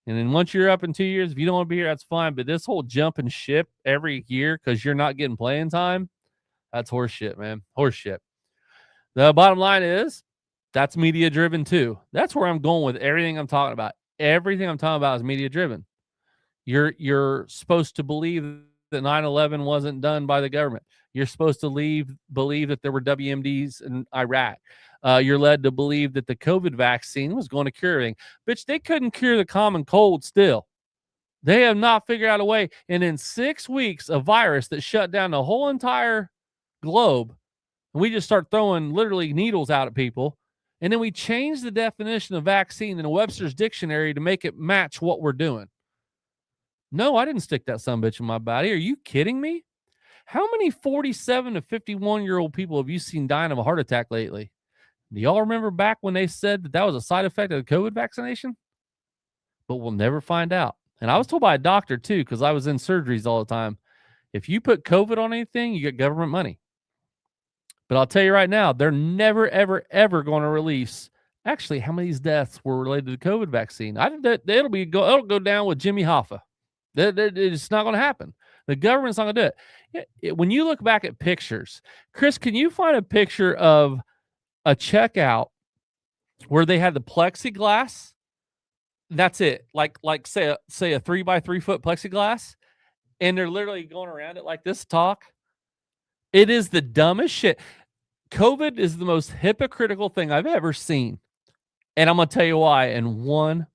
[SPEAKER 1] And then once you're up in 2 years, if you don't want to be here, that's fine. But this whole jump and ship every year because you're not getting playing time, that's horse shit, man. Horse shit. The bottom line is, That's media driven too. That's where I'm going with everything I'm talking about. Everything I'm talking about is media driven. You're supposed to believe that 9/11 wasn't done by the government. You're supposed to believe that there were WMDs in Iraq. You're led to believe that the COVID vaccine was going to cure everything. Bitch, they couldn't cure the common cold still. They have not figured out a way. And in 6 weeks, a virus that shut down the whole entire globe, and we just start throwing literally needles out at people. And then we change the definition of vaccine in Webster's dictionary to make it match what we're doing. No, I didn't stick that sumbitch in my body. Are you kidding me? How many 47 to 51-year-old people have you seen dying of a heart attack lately? Do y'all remember back when they said that was a side effect of the COVID vaccination? But we'll never find out. And I was told by a doctor too, because I was in surgeries all the time. If you put COVID on anything, you get government money. But I'll tell you right now, they're never, ever, ever going to release actually how many of these deaths were related to the COVID vaccine. It'll go down with Jimmy Hoffa. It's not going to happen. The government's not going to do it. When you look back at pictures, Chris, can you find a picture of a checkout where they had the plexiglass? That's it. Like say a 3x3 foot plexiglass, and they're literally going around it like this to talk. It is the dumbest shit. COVID is the most hypocritical thing I've ever seen. And I'm going to tell you why in one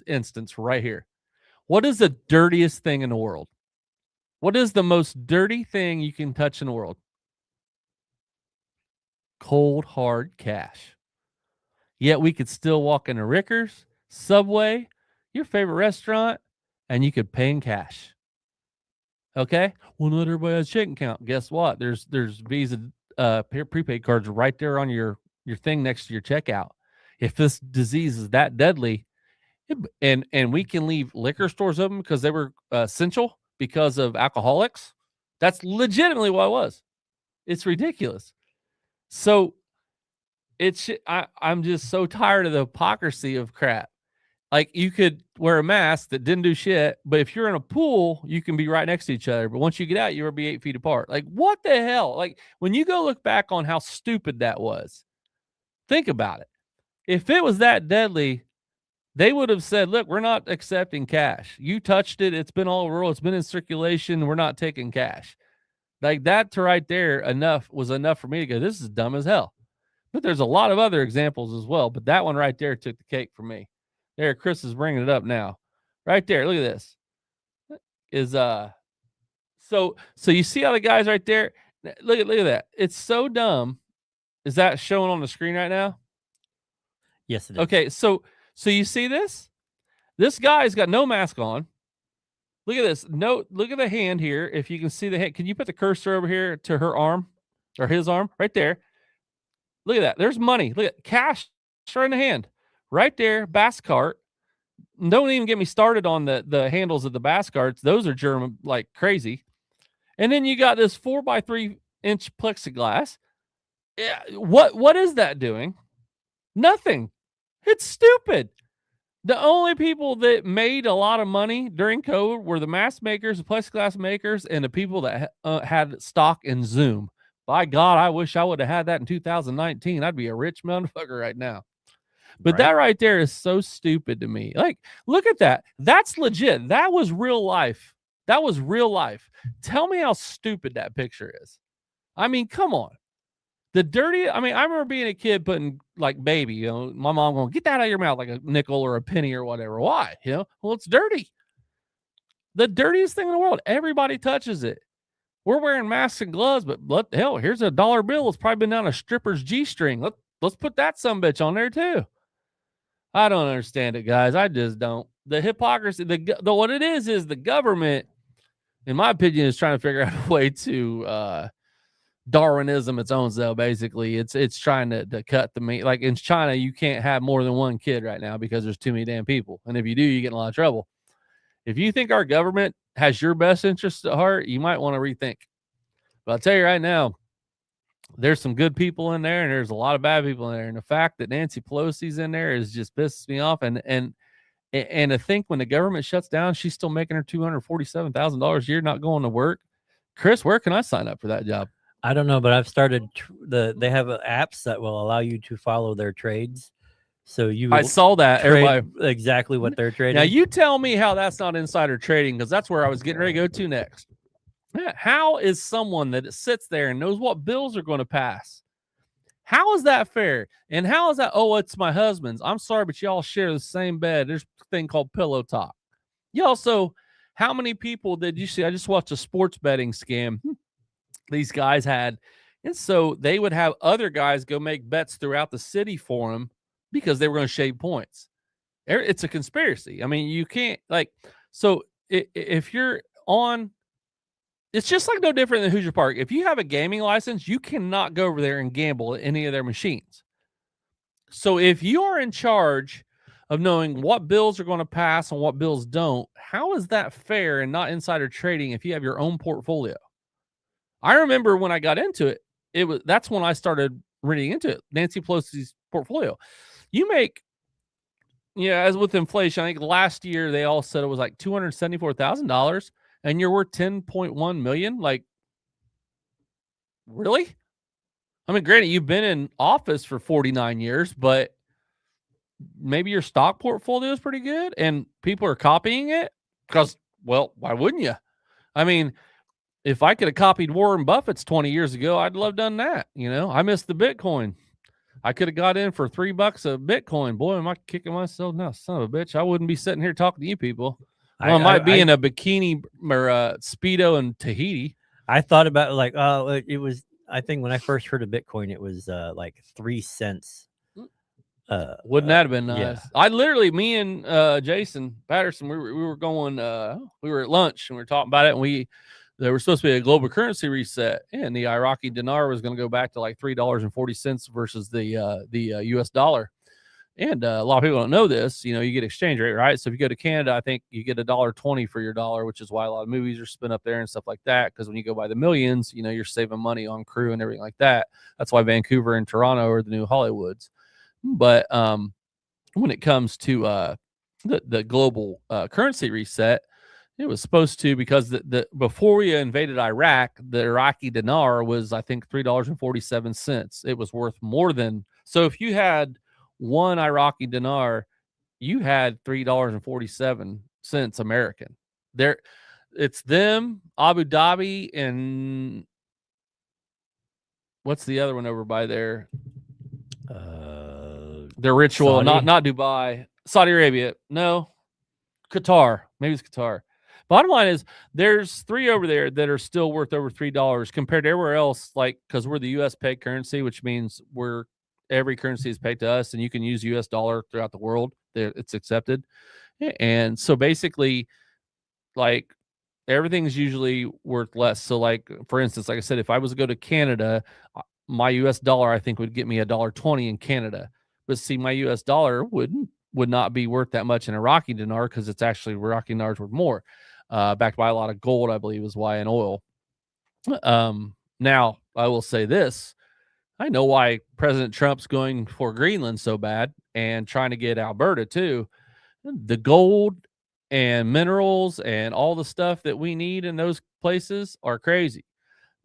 [SPEAKER 1] instance right here. What is the dirtiest thing in the world? What is the most dirty thing you can touch in the world? Cold, hard cash. Yet we could still walk into Rickers, Subway, your favorite restaurant, and you could pay in cash. Okay? Well, not everybody has a checking account. Guess what? There's Visa prepaid cards right there on your thing next to your checkout. If this disease is that deadly, and we can leave liquor stores open because they were essential because of alcoholics, that's legitimately what it was. It's ridiculous. So I'm just so tired of the hypocrisy of crap. Like, you could wear a mask that didn't do shit, but if you're in a pool, you can be right next to each other. But once you get out, you'll be 8 feet apart. Like, what the hell? Like, when you go look back on how stupid that was, think about it. If it was that deadly, they would have said, look, we're not accepting cash. You touched it. It's been all over the world. It's been in circulation. We're not taking cash. Like, that to right there was enough for me to go, this is dumb as hell. But there's a lot of other examples as well. But that one right there took the cake for me. There, Chris is bringing it up now. Right there, look at this. So you see how the guys right there, look at that. It's so dumb. Is that showing on the screen right now?
[SPEAKER 2] Yes, it is.
[SPEAKER 1] Okay, so you see this? This guy's got no mask on. Look at this. Look at the hand here. If you can see the hand, can you put the cursor over here to her arm or his arm right there? Look at that. There's money. Look at cash right in the hand. Right there, bass cart. Don't even get me started on the handles of the bass carts. Those are German like crazy. And then you got this 4x3 inch plexiglass. Yeah, what is that doing? Nothing. It's stupid. The only people that made a lot of money during COVID were the mask makers, the plexiglass makers, and the people that had stock in Zoom. By God, I wish I would have had that in 2019. I'd be a rich motherfucker right now. But that right there is so stupid to me. Like, look at that. That's legit. That was real life. That was real life. Tell me how stupid that picture is. I mean, come on. I remember being a kid putting like baby, my mom going, get that out of your mouth like a nickel or a penny or whatever. Why? Well, it's dirty. The dirtiest thing in the world. Everybody touches it. We're wearing masks and gloves, but hell, here's a dollar bill. It's probably been down a stripper's G-string. Let's put that sumbitch on there too. I don't understand it, guys. I just don't. The hypocrisy, what it is the government, in my opinion, is trying to figure out a way to Darwinism its own self. Basically, it's trying to cut the meat. Like in China, you can't have more than one kid right now because there's too many damn people, and if you do, you get in a lot of trouble. If you think our government has your best interests at heart, you might want to rethink. But I'll tell you right now, there's some good people in there and there's a lot of bad people in there. And the fact that Nancy Pelosi's in there is just pisses me off. And to think when the government shuts down, she's still making her $247,000 a year, not going to work. Chris, where can I sign up for that job?
[SPEAKER 2] I don't know, but I've started they have apps that will allow you to follow their trades. So you
[SPEAKER 1] I saw that.
[SPEAKER 2] trade
[SPEAKER 1] Everybody,
[SPEAKER 2] exactly what they're trading.
[SPEAKER 1] now you tell me how that's not insider trading, because that's where I was getting ready to go to next. How is someone that sits there and knows what bills are going to pass? How is that fair? And how is that? Oh, it's my husband's. I'm sorry, but y'all share the same bed. There's a thing called pillow talk. You also, how many people did you see? I just watched a sports betting scam these guys had. And so they would have other guys go make bets throughout the city for them because they were going to shave points. It's a conspiracy. I mean, you can't so if you're on, it's just like no different than Hoosier Park. If you have a gaming license, you cannot go over there and gamble at any of their machines. So if you are in charge of knowing what bills are going to pass and what bills don't, how is that fair and not insider trading if you have your own portfolio? I remember when I got into it, that's when I started reading into it. Nancy Pelosi's portfolio. You make, as with inflation, I think last year they all said it was like $274,000 and you're worth 10.1 million. Like, really? I mean, granted, you've been in office for 49 years, but maybe your stock portfolio is pretty good and people are copying it because, well, why wouldn't you? I mean, if I could have copied Warren Buffett's 20 years ago, I'd love done that. I missed the Bitcoin. I could have got in for $3 a Bitcoin. Boy, am I kicking myself now, son of a bitch. I wouldn't be sitting here talking to you people. Well, I might be in a bikini or a Speedo in Tahiti.
[SPEAKER 2] I thought about it was, I think when I first heard of Bitcoin, it was like 3 cents.
[SPEAKER 1] Wouldn't that have been nice?
[SPEAKER 2] Yeah.
[SPEAKER 1] I literally, me and Jason Patterson, we were going, we were at lunch and we were talking about it, and there was supposed to be a global currency reset, and the Iraqi dinar was going to go back to like $3.40 versus the U.S. dollar. And a lot of people don't know this. You get exchange rate, right? So if you go to Canada, I think you get $1.20 for your dollar, which is why a lot of movies are spent up there and stuff like that. Because when you go by the millions, you're saving money on crew and everything like that. That's why Vancouver and Toronto are the new Hollywoods. But when it comes to the global currency reset, it was supposed to, because the before we invaded Iraq, the Iraqi dinar was, I think, $3.47. It was worth more than, so if you had one Iraqi dinar, you had $3.47 American. It's them, Abu Dhabi, and what's the other one over by there? Their ritual, not Dubai, Saudi Arabia. No, Qatar. Maybe it's Qatar. Bottom line is, there's 3 over there that are still worth over $3 compared to everywhere else. Like, because we're the U.S. pegged currency, which means every currency is pegged to us, and you can use U.S. dollar throughout the world. It's accepted, and so basically, like, everything's usually worth less. So, like, for instance, like I said, if I was to go to Canada, my U.S. dollar, I think, would get me $1.20 in Canada. But see, my U.S. dollar would not be worth that much in Iraqi dinar, because it's actually Iraqi dinars worth more, backed by a lot of gold, I believe, is why, and oil. Now, I will say this. I know why President Trump's going for Greenland so bad and trying to get Alberta too. The gold and minerals and all the stuff that we need in those places are crazy.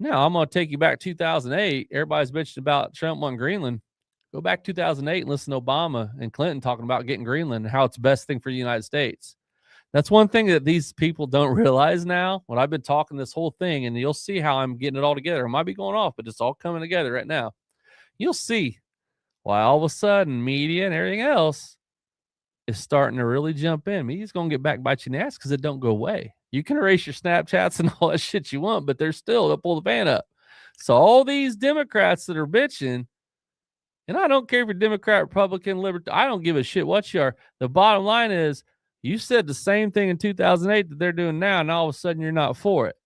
[SPEAKER 1] Now, I'm going to take you back 2008. Everybody's bitching about Trump on Greenland. Go back 2008 and listen to Obama and Clinton talking about getting Greenland and how it's the best thing for the United States. That's one thing that these people don't realize now. When I've been talking this whole thing, and you'll see how I'm getting it all together. I might be going off, but it's all coming together right now. You'll see why all of a sudden media and everything else is starting to really jump in. Media's going to get back, bite you in the ass, because it don't go away. You can erase your Snapchats and all that shit you want, but they're still, they'll pull the fan up. So all these Democrats that are bitching, and I don't care if you're Democrat, Republican, Libertarian, I don't give a shit what you are. The bottom line is, you said the same thing in 2008 that they're doing now, and all of a sudden you're not for it.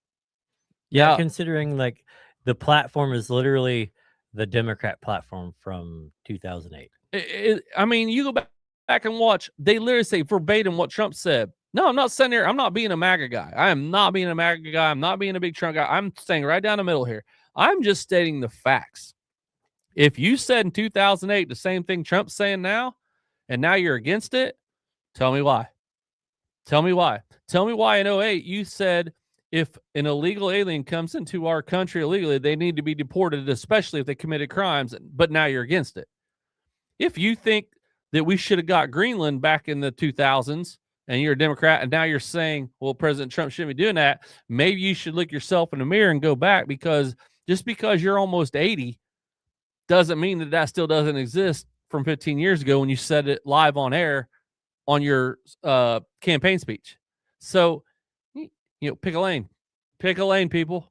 [SPEAKER 2] Yeah, now, considering like the platform is literally the Democrat platform from 2008.
[SPEAKER 1] I mean, you go back and watch. They literally say verbatim what Trump said. No, I'm not sitting there. I'm not being a MAGA guy. I am not being a MAGA guy. I'm not being a big Trump guy. I'm staying right down the middle here. I'm just stating the facts. If you said in 2008 the same thing Trump's saying now, and now you're against it, tell me why. Tell me why. Tell me why in 2008 you said if an illegal alien comes into our country illegally, they need to be deported, especially if they committed crimes. But now you're against it. If you think that we should have got Greenland back in the 2000s and you're a Democrat and now you're saying, well, President Trump shouldn't be doing that, maybe you should look yourself in the mirror and go back, because just because you're almost 80 doesn't mean that that still doesn't exist from 15 years ago when you said it live on air on your campaign speech. So, pick a lane. Pick a lane, people.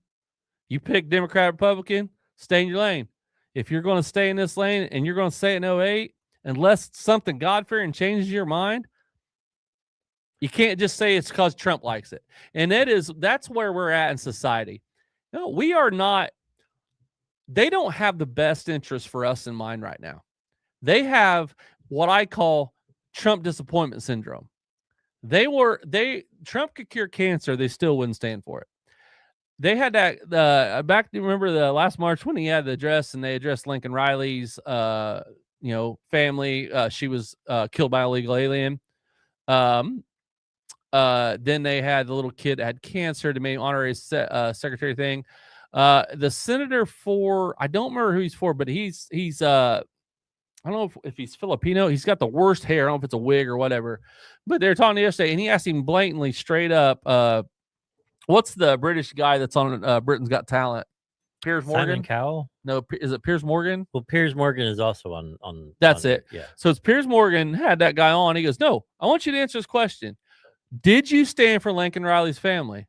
[SPEAKER 1] You pick Democrat, Republican, stay in your lane. If you're going to stay in this lane and you're going to say it in 08, unless something God-fearing changes your mind, you can't just say it's because Trump likes it. And that's where we're at in society. No, we are not. They don't have the best interest for us in mind right now. They have what I call Trump disappointment syndrome. Trump could cure cancer, they still wouldn't stand for it. They had that back. Remember the last March when he had the address and they addressed Lincoln Riley's, family. She was killed by an illegal alien. Then they had the little kid that had cancer to make honorary secretary thing. The senator for, I don't remember who he's for, but he's I don't know if he's Filipino. He's got the worst hair. I don't know if it's a wig or whatever. But they're talking yesterday, and he asked him blatantly, straight up, what's the British guy that's on Britain's Got Talent? Piers Morgan?
[SPEAKER 2] Simon Cowell?
[SPEAKER 1] No, is it Piers Morgan?
[SPEAKER 2] Well, Piers Morgan is also on.
[SPEAKER 1] That's
[SPEAKER 2] on
[SPEAKER 1] it.
[SPEAKER 2] Yeah.
[SPEAKER 1] So it's Piers Morgan had that guy on. He goes, no, I want you to answer this question. Did you stand for Lincoln Riley's family?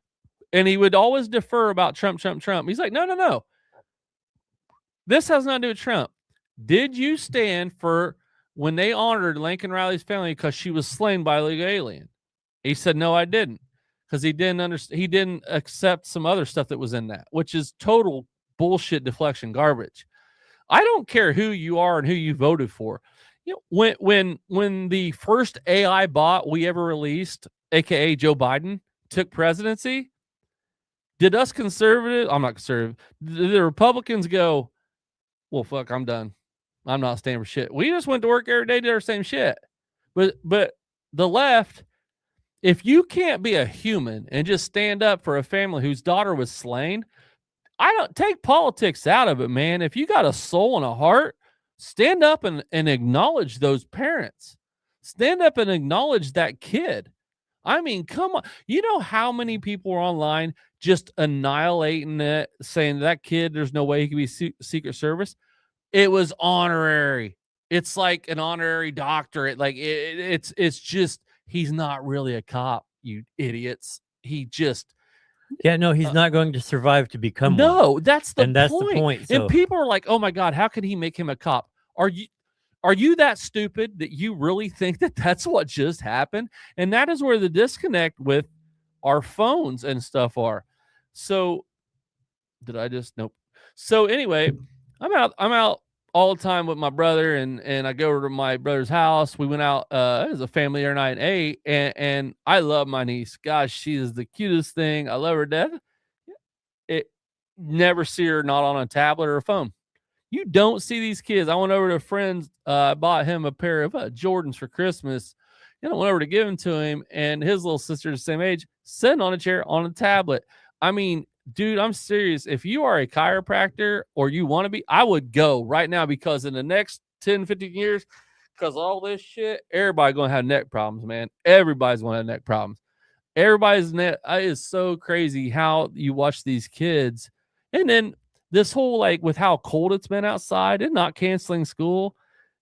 [SPEAKER 1] And he would always defer about Trump. He's like, no. This has nothing to do with Trump. Did you stand for when they honored Lincoln Riley's family because she was slain by an illegal alien? He said, no, I didn't. Because he didn't understand. He didn't accept some other stuff that was in that, which is total bullshit, deflection, garbage. I don't care who you are and who you voted for. When the first AI bot we ever released, aka Joe Biden, took presidency, did us conservative? I'm not conservative. Did the Republicans go, well, fuck, I'm done. I'm not standing for shit. We just went to work every day, did our same shit. But the left, if you can't be a human and just stand up for a family whose daughter was slain, I don't take politics out of it, man. If you got a soul and a heart, stand up and acknowledge those parents. Stand up and acknowledge that kid. I mean, come on. You know how many people are online just annihilating it, saying that kid, there's no way he could be Secret Service? It was honorary. It's like an honorary doctorate. Like it's just, he's not really a cop, you idiots. He just.
[SPEAKER 2] Yeah, no, he's not going to survive to become one.
[SPEAKER 1] No, that's the
[SPEAKER 2] point.
[SPEAKER 1] So. And people are like, oh my God, how could he make him a cop? Are you that stupid that you really think that that's what just happened? And that is where the disconnect with our phones and stuff are. So nope. So anyway, I'm out all the time with my brother and I go to my brother's house. We went out as a family the other night and ate, and I love my niece. Gosh, she is the cutest thing. I love her to death. It never see her not on a tablet or a phone. You don't see these kids. I went over to a friend's, bought him a pair of Jordans for Christmas. And I went over to give them to him, and his little sister, the same age, sitting on a chair on a tablet. I mean, dude, I'm serious. If you are a chiropractor or you want to be, I would go right now, because in the next 10, 15 years, because all this shit, everybody's going to have neck problems, man. Everybody's going to have neck problems. Everybody's neck. It is so crazy how you watch these kids. And then this whole, like, with how cold it's been outside and not canceling school,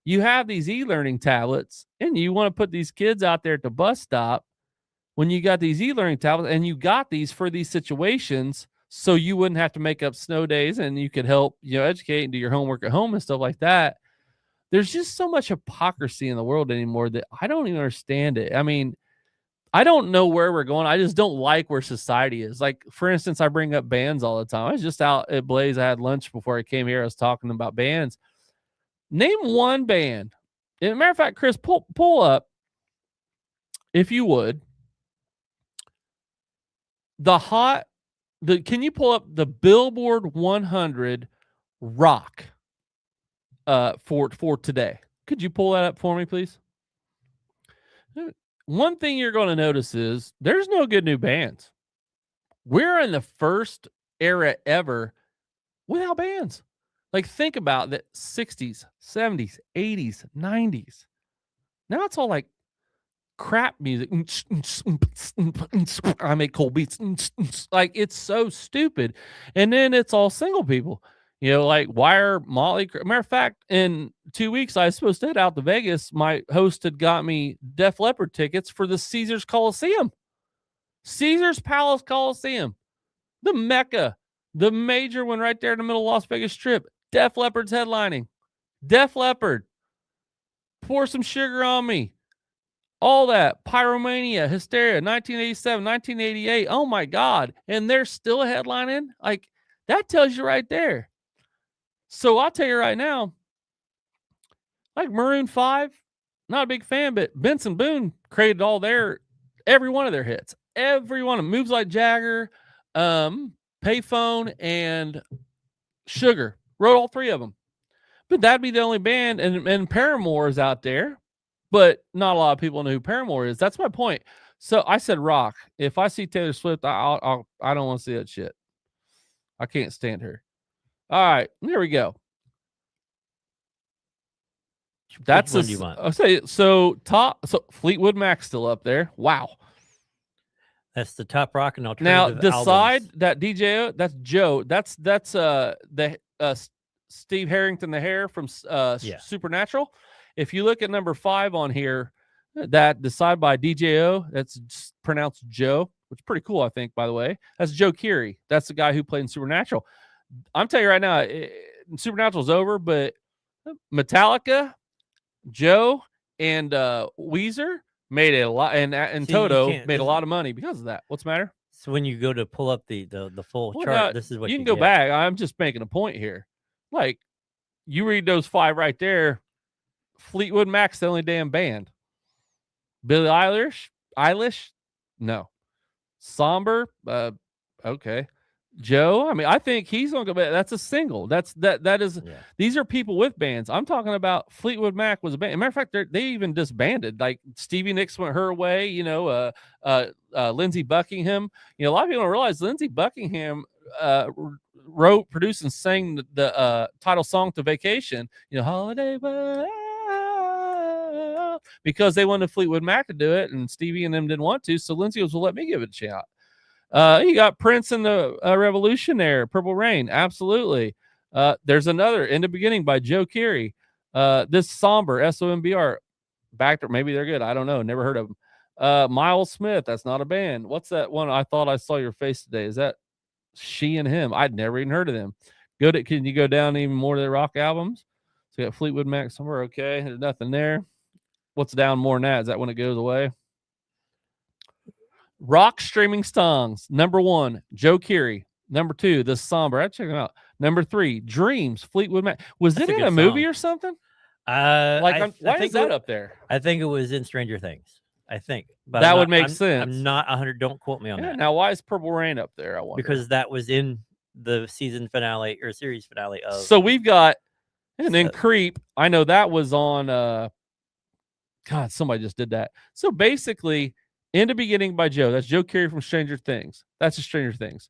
[SPEAKER 1] you have these e-learning tablets and you want to put these kids out there at the bus stop when you got these e-learning tablets, and you got these for these situations so you wouldn't have to make up snow days and you could help, educate and do your homework at home and stuff like that. There's just so much hypocrisy in the world anymore that I don't even understand it. I mean, I don't know where we're going. I just don't like where society is. Like, for instance, I bring up bands all the time. I was just out at Blaze. I had lunch before I came here. I was talking about bands. Name one band. As a matter of fact, Chris, pull up, if you would, can you pull up the Billboard 100 rock for today? Could you pull that up for me, please? One thing you're going to notice is there's no good new bands. We're in the first era ever without bands. Like, think about that 60s, 70s, 80s, 90s. Now it's all like crap music. I make cool beats. Like, it's so stupid. And then it's all single people. Like Wire, Motley. Matter of fact, in 2 weeks, I was supposed to head out to Vegas. My host had got me Def Leppard tickets for the Caesars Coliseum. Caesars Palace Coliseum. The Mecca. The major one right there in the middle of Las Vegas Strip. Def Leppard's headlining. Def Leppard. Pour Some Sugar on Me. All that. Pyromania, Hysteria, 1987, 1988. Oh my God. And they're still headlining? Like, that tells you right there. So I'll tell you right now, like Maroon 5, not a big fan, but Benson Boone created every one of their hits. Every one of them. Moves Like Jagger, Payphone, and Sugar. Wrote all three of them. But that'd be the only band. And Paramore is out there, but not a lot of people know who Paramore is. That's my point. So I said rock. If I see Taylor Swift, I don't want to see that shit. I can't stand her. All right, here we go. That's
[SPEAKER 2] what do you want?
[SPEAKER 1] I'll say so. So Fleetwood Mac's still up there. Wow.
[SPEAKER 2] That's the top rock and alternative.
[SPEAKER 1] Now
[SPEAKER 2] albums.
[SPEAKER 1] decide that DJ. That's Joe. That's the Steve Harrington, the hair from Supernatural. If you look at number 5 on here, that Decide by DJO, that's pronounced Joe, which is pretty cool, I think, by the way. That's Joe Keery. That's the guy who played in Supernatural. I'm telling you right now, Supernatural's over, but Metallica, Joe, and Weezer made a lot, and Toto made a lot of money because of that. What's the matter?
[SPEAKER 2] So when you go to pull up the full chart, this is what
[SPEAKER 1] you can go
[SPEAKER 2] get.
[SPEAKER 1] back. I'm just making a point here. Like, you read those 5 right there. Fleetwood Mac's the only damn band. Billie Eilish, no. Somber, okay. Joe, I mean, I think he's gonna go back. That's a single. These are people with bands. I'm talking about Fleetwood Mac was a band. As a matter of fact, they even disbanded. Like Stevie Nicks went her way. Lindsey Buckingham. A lot of people don't realize Lindsey Buckingham wrote, produced, and sang the title song to Vacation. Holiday, because they wanted Fleetwood Mac to do it, and Stevie and them didn't want to. So Lindsey was, well, let me give it a shot. You got Prince and the Revolution there, Purple Rain, absolutely. There's another In the Beginning by Joe Keery. This Somber, SOMBR, Bacter, maybe they're good. I don't know, never heard of them. Miles Smith, that's not a band. What's that one? I Thought I Saw Your Face Today. Is that She and Him? I'd never even heard of them. Can you go down even more to the rock albums? So you got Fleetwood Mac somewhere. Okay, there's nothing there. What's down more than that? Is that when it goes away? Rock streaming songs. Number 1, Joe Keery. Number 2, The Somber. I check them out. Number 3, Dreams, Fleetwood Mac. Was it in a movie or something? Why is that up there?
[SPEAKER 2] I think it was in Stranger Things. I think. But
[SPEAKER 1] that would make sense.
[SPEAKER 2] I'm not 100. Don't quote me on that.
[SPEAKER 1] Now, why is Purple Rain up there? I wonder.
[SPEAKER 2] Because that was in the season finale or series finale of.
[SPEAKER 1] So we've got, and then Creep. I know that was on. God, somebody just did that. So basically, In the Beginning by Joe. That's Joe Keery from Stranger Things. That's a Stranger Things.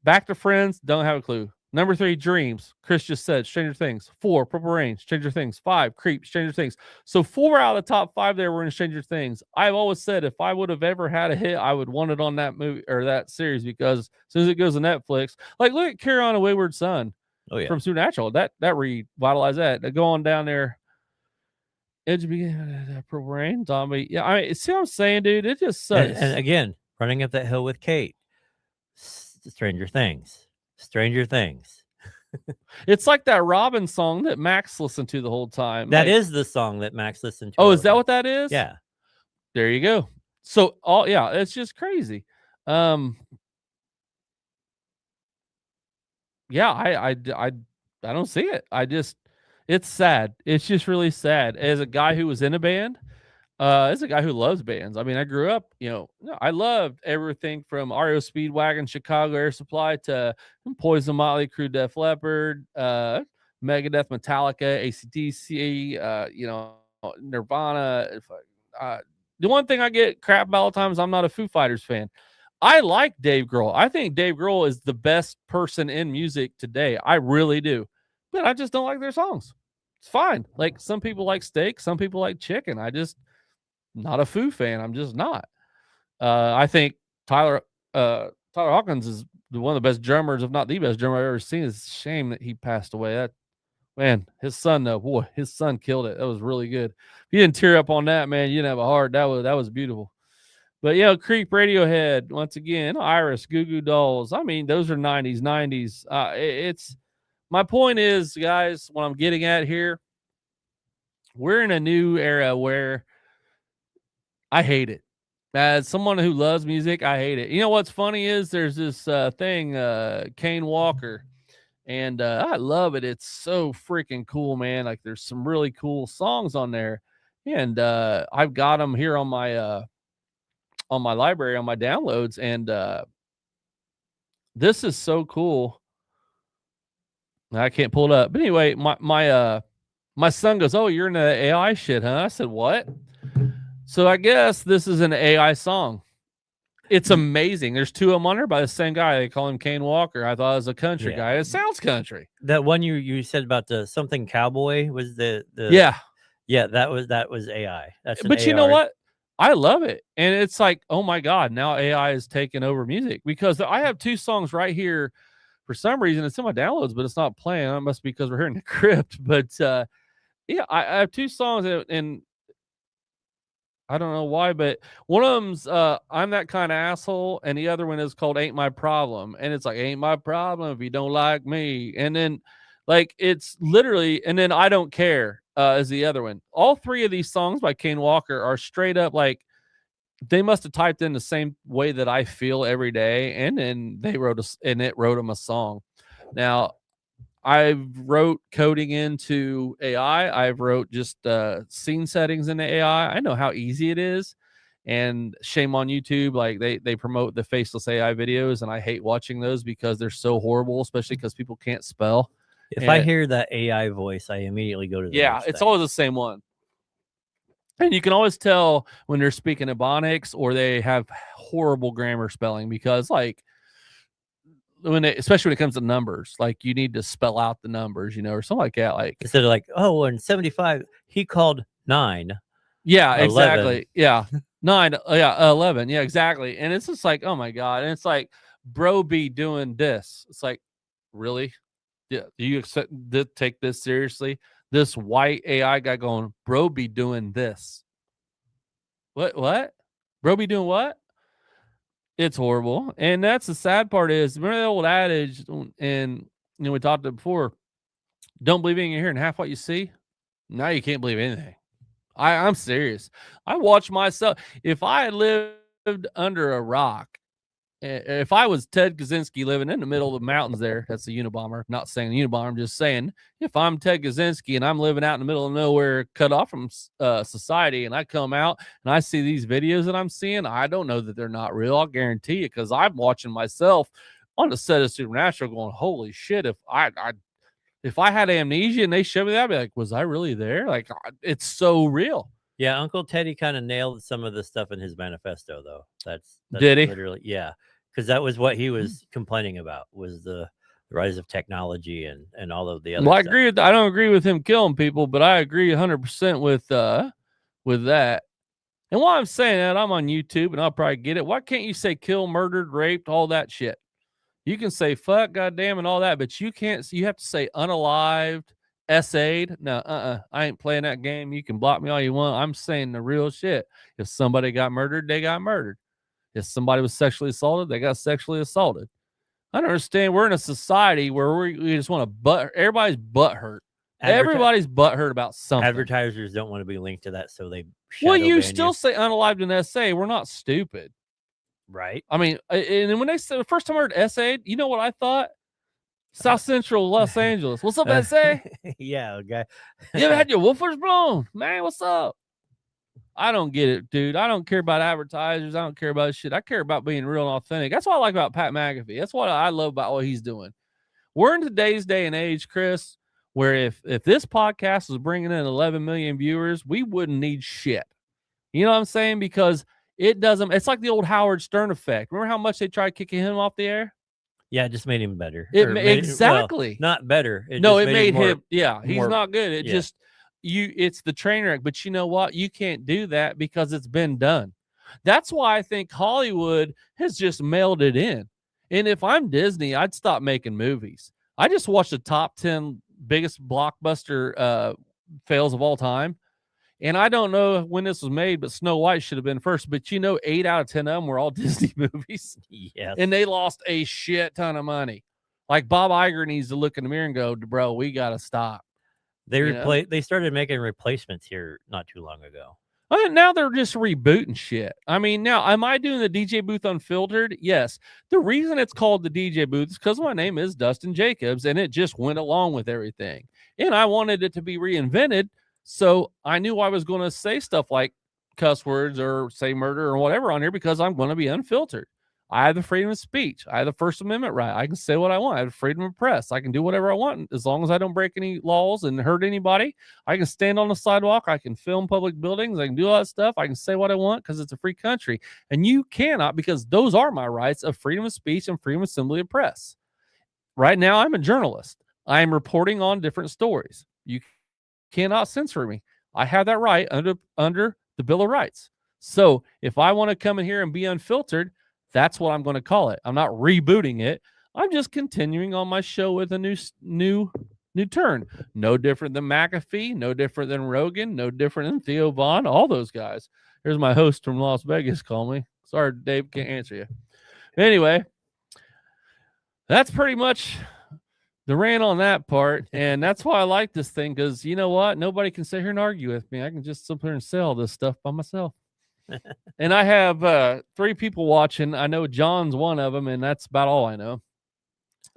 [SPEAKER 1] Back to Friends. Don't have a clue. Number 3, Dreams. Chris just said Stranger Things. 4, Purple Rain. Stranger Things. 5, Creep. Stranger Things. So 4 out of the top 5 there were in Stranger Things. I've always said if I would have ever had a hit, I would want it on that movie or that series, because as soon as it goes to Netflix, like look at Carry On a Wayward Son from Supernatural. That revitalized that. Go on down there. Edge of Purple Rain, Zombie. Yeah, I mean, see what I'm saying, dude? It just sucks.
[SPEAKER 2] And again, Running Up That Hill with Kate. Stranger Things.
[SPEAKER 1] It's like that Robin song that Max listened to the whole time.
[SPEAKER 2] That is the song that Max listened to.
[SPEAKER 1] Oh, is that what that is?
[SPEAKER 2] Yeah.
[SPEAKER 1] There you go. So, it's just crazy. Yeah, I don't see it. It's sad. It's just really sad. As a guy who was in a band, as a guy who loves bands. I mean, I grew up, I loved everything from REO Speedwagon, Chicago Air Supply to Poison, Motley Crue, Def Leppard, Megadeth, Metallica, AC/DC, Nirvana. The one thing I get crap about all the time is I'm not a Foo Fighters fan. I like Dave Grohl. I think Dave Grohl is the best person in music today. I really do. But I just don't like their songs. It's fine. Like some people like steak, some people like chicken. I just not a Foo fan. I'm just not. I think Tyler Hawkins is one of the best drummers, if not the best drummer I've ever seen. It's a shame that he passed away. That man, his son though, boy, his son killed it. That was really good. If you didn't tear up on that, man, you didn't have a heart. That was beautiful. But yeah, Creep, Radiohead, once again, Iris, Goo Goo Dolls. I mean, those are 90s. It's my point is, guys, what I'm getting at here, we're in a new era where I hate it. As someone who loves music, I hate it. You know what's funny is there's this thing, Kane Walker, and I love it. It's so freaking cool, man. Like there's some really cool songs on there, and I've got them here on my library, on my downloads, and this is so cool. I can't pull it up, but anyway, my son goes, "Oh, you're into AI shit, huh?" I said, "What?" So I guess this is an AI song. It's amazing. There's two of them on there by the same guy. They call him Kane Walker. I thought it was a country guy. It sounds country.
[SPEAKER 2] That one you said about the something cowboy was the
[SPEAKER 1] yeah
[SPEAKER 2] that was AI. That's
[SPEAKER 1] but you know what? I love it, and it's like, oh my god, now AI is taking over music because I have two songs right here. For some reason, it's in my downloads, but it's not playing. It must be because we're hearing the crypt. But yeah, I have two songs, and I don't know why, but one of them's I'm That Kind of Asshole, and the other one is called Ain't My Problem. And it's like, ain't my problem if you don't like me. And then like it's literally, and then I Don't Care is the other one. All three of these songs by Kane Walker are straight up like they must have typed in the same way that I feel every day, and then it wrote them a song. Now I've wrote coding into AI. I've wrote just scene settings into AI. I know how easy it is, and shame on YouTube. Like they promote the faceless AI videos, and I hate watching those because they're so horrible, especially because people can't spell.
[SPEAKER 2] If I hear that AI voice, I immediately go to the
[SPEAKER 1] next it's thing. Always the same one. And you can always tell when they're speaking Ebonics or they have horrible grammar spelling because like especially when it comes to numbers, like you need to spell out the numbers, or something like that. Like
[SPEAKER 2] instead of like, oh, in 75, he called 9.
[SPEAKER 1] Yeah, 11. Exactly. Yeah. 9. Yeah. 11. Yeah, exactly. And it's just like, oh my God. And it's like, bro, be doing this. It's like, really? Yeah. Do you take this seriously? This white AI guy going, bro, be doing this. What? Bro, be doing what? It's horrible. And that's the sad part is, remember the old adage, and we talked about before, don't believe anything you hear and half what you see. Now you can't believe anything. I'm serious. I watch myself. If I had lived under a rock, if I was Ted Kaczynski living in the middle of the mountains there, that's the Unabomber. Not saying Unabomber, I'm just saying if I'm Ted Kaczynski and I'm living out in the middle of nowhere, cut off from society, and I come out and I see these videos that I'm seeing, I don't know that they're not real. I'll guarantee you, because I'm watching myself on the set of Supernatural going, holy shit, if I had amnesia and they showed me that, I'd be like, was I really there? Like, it's so real.
[SPEAKER 2] Yeah, Uncle Teddy kind of nailed some of the stuff in his manifesto, though. That's
[SPEAKER 1] did he?
[SPEAKER 2] Literally, yeah, because that was what he was complaining about, was the rise of technology and all of the other.
[SPEAKER 1] Well,
[SPEAKER 2] stuff.
[SPEAKER 1] I agree with. I don't agree with him killing people, but I agree 100% with that. And while I'm saying that, I'm on YouTube and I'll probably get it. Why can't you say kill, murdered, raped, all that shit? You can say fuck, goddamn, and all that, but you can't. You have to say unalived, SA'd. No, I ain't playing that game. You can block me all you want. I'm saying the real shit. If somebody got murdered, they got murdered. If somebody was sexually assaulted, they got sexually assaulted. I don't understand. We're in a society where we just want to everybody's butt hurt. Everybody's butt hurt about something.
[SPEAKER 2] Advertisers don't want to be linked to that, so they.
[SPEAKER 1] Well, you still say unalived and SA. We're not stupid.
[SPEAKER 2] Right.
[SPEAKER 1] I mean, and when they said the first time I heard SA, you know what I thought? South Central Los Angeles. What's up, SA?
[SPEAKER 2] Yeah, okay.
[SPEAKER 1] You ever had your woofers blown? Man, what's up? I don't get it, dude. I don't care about advertisers. I don't care about shit. I care about being real and authentic. That's what I like about Pat McAfee. That's what I love about what he's doing. We're in today's day and age, Chris, where if this podcast was bringing in 11 million viewers, we wouldn't need shit. You know what I'm saying? Because It doesn't. It's like the old Howard Stern effect. Remember how much they tried kicking him off the air?
[SPEAKER 2] Yeah, it just made him better.
[SPEAKER 1] It
[SPEAKER 2] Or
[SPEAKER 1] ma
[SPEAKER 2] made well,
[SPEAKER 1] exactly.
[SPEAKER 2] not better. It
[SPEAKER 1] No,
[SPEAKER 2] just
[SPEAKER 1] it
[SPEAKER 2] made
[SPEAKER 1] made
[SPEAKER 2] him more
[SPEAKER 1] him. Yeah, he's
[SPEAKER 2] more
[SPEAKER 1] not good. It
[SPEAKER 2] yeah.
[SPEAKER 1] just it's the train wreck. But you know what? You can't do that because it's been done. That's why I think Hollywood has just mailed it in. And if I'm Disney, I'd stop making movies. I just watched the top 10 biggest blockbuster fails of all time. And I don't know when this was made, but Snow White should have been first. But 8 out of 10 of them were all Disney movies.
[SPEAKER 2] Yes.
[SPEAKER 1] And they lost a shit ton of money. Like Bob Iger needs to look in the mirror and go, bro, we got to stop.
[SPEAKER 2] They started making replacements here not too long ago.
[SPEAKER 1] Now they're just rebooting shit. I mean, now, am I doing the DJ Booth Unfiltered? Yes. The reason it's called the DJ Booth is because my name is Dustin Jacobs, and it just went along with everything. And I wanted it to be reinvented, so I knew I was going to say stuff like cuss words or say murder or whatever on here because I'm going to be unfiltered. I have the freedom of speech. I have the First Amendment right. I can say what I want. I have the freedom of press. I can do whatever I want as long as I don't break any laws and hurt anybody. I can stand on the sidewalk. I can film public buildings. I can do all that stuff. I can say what I want because it's a free country. And you cannot, because those are my rights of freedom of speech and freedom of assembly of press. Right now, I'm a journalist. I am reporting on different stories. You cannot censor me. I have that right under the Bill of Rights. So if I want to come in here and be unfiltered, that's what I'm going to call it. I'm not rebooting it. I'm just continuing on my show with a new turn. No different than McAfee, no different than Rogan, no different than Theo Vaughn, all those guys. Here's my host from Las Vegas. Call me. Sorry, Dave, can't answer you. Anyway, that's pretty much the rant on that part. And that's why I like this thing, because you know what? Nobody can sit here and argue with me. I can just sit here and sell this stuff by myself. And I have 3 people watching. I know John's one of them, and that's about all I know.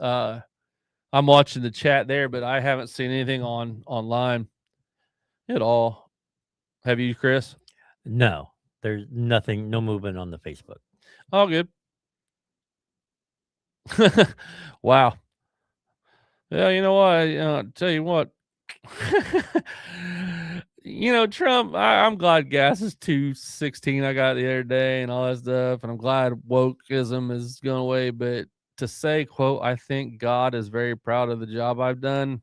[SPEAKER 1] I'm watching the chat there, but I haven't seen anything online at all. Have you, Chris?
[SPEAKER 2] No, there's nothing, no movement on the Facebook.
[SPEAKER 1] All good. Wow. Yeah, you know what? I'll tell you what. Trump, I'm glad gas is $2.16. I got the other day and all that stuff. And I'm glad wokeism is going away. But to say, quote, I think God is very proud of the job I've done.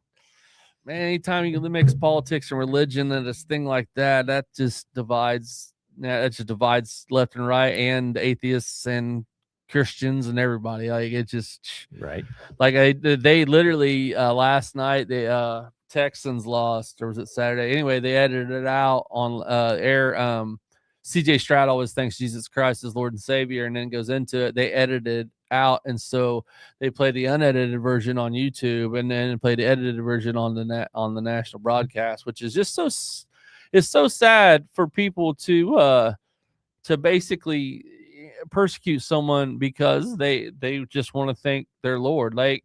[SPEAKER 1] Man, anytime you mix politics and religion and this thing like that, that just divides. That just divides left and right, and atheists and Christians and everybody. Like, it just
[SPEAKER 2] right.
[SPEAKER 1] Like they literally last night the Texans lost, or was it Saturday? Anyway, they edited it out on air. CJ Stroud always thinks Jesus Christ is Lord and Savior, and then goes into it. They edited out, and so they played the unedited version on YouTube, and then played the edited version on the national broadcast, which is just it's so sad for people to basically persecute someone because they just want to thank their Lord. Like,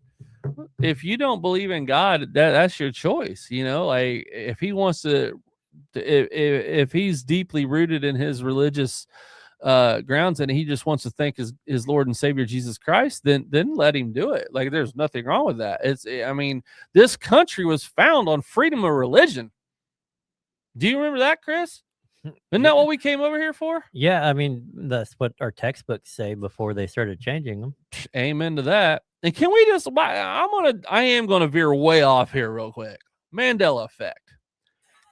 [SPEAKER 1] if you don't believe in God, that's your choice. Like, if he wants to if he's deeply rooted in his religious grounds and he just wants to thank his Lord and Savior Jesus Christ, then let him do it. Like, there's nothing wrong with that. This country was found on freedom of religion. Do you remember that, Chris? Isn't that what we came over here for?
[SPEAKER 2] Yeah, that's what our textbooks say before they started changing them.
[SPEAKER 1] Amen to that. And can we just? I am gonna veer way off here real quick. Mandela effect.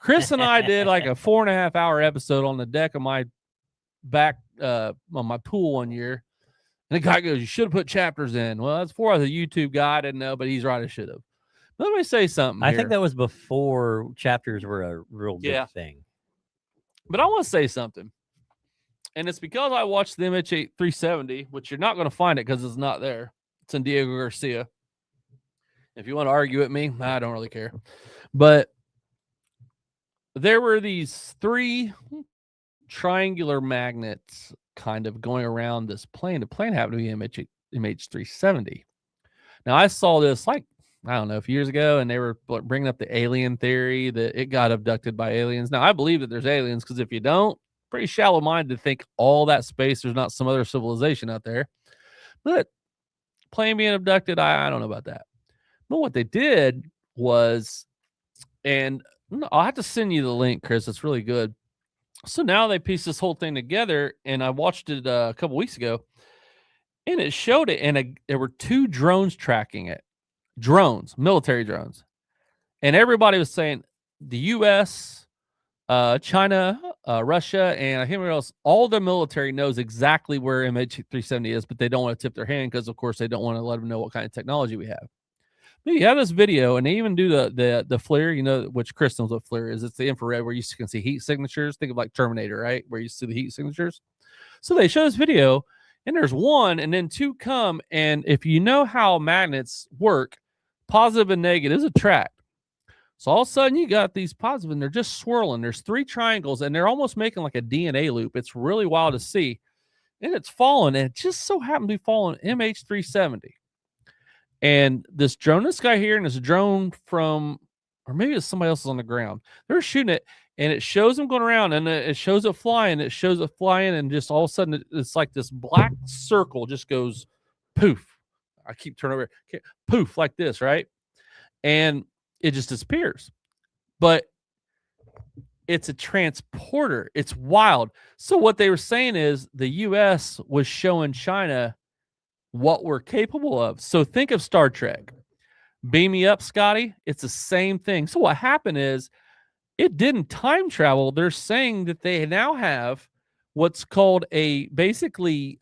[SPEAKER 1] Chris and I did like a 4.5 hour episode on the deck of my back on my pool one year, and the guy goes, "You should have put chapters in." Well, that's for the YouTube guy. I didn't know, but he's right. I should have. Let me say something.
[SPEAKER 2] I think that was before chapters were a real big thing.
[SPEAKER 1] But I want to say something, and it's because I watched the MH8 370, which you're not going to find it because it's not there. It's in Diego Garcia. If you want to argue with me, I don't really care. But there were these 3 triangular magnets kind of going around this plane. The plane happened to be MH370. Now, I saw this like, I don't know, a few years ago, and they were bringing up the alien theory that it got abducted by aliens. Now, I believe that there's aliens, because if you don't, pretty shallow-minded to think all that space, there's not some other civilization out there. But plane being abducted, I don't know about that. But what they did was, and I'll have to send you the link, Chris. It's really good. So now they pieced this whole thing together, and I watched it a couple weeks ago, and it showed it, and there were 2 drones tracking it. Drones, military drones. And everybody was saying the US, China, Russia, and I can't remember else, all the military knows exactly where MH370 is, but they don't want to tip their hand because, of course, they don't want to let them know what kind of technology we have. But you have this video, and they even do the FLIR, you know, which Chris knows what FLIR is. It's the infrared where you can see heat signatures. Think of like Terminator, right? Where you see the heat signatures. So they show this video, and there's 1, and then 2 come. And if you know how magnets work, positive and negatives attract. So all of a sudden you got these positive, and they're just swirling. There's 3 triangles, and they're almost making like a DNA loop. It's really wild to see. And it's falling, and it just so happened to be falling MH370. And this guy here, and this drone from, or maybe it's somebody else on the ground. They're shooting it, and it shows them going around, and it shows it flying. It shows it flying, and just all of a sudden, it's like this black circle just goes poof. I keep turning over, poof, like this, right? And it just disappears. But it's a transporter. It's wild. So what they were saying is the U.S. was showing China what we're capable of. So think of Star Trek. Beam me up, Scotty. It's the same thing. So what happened is it didn't time travel. They're saying that they now have what's called a basically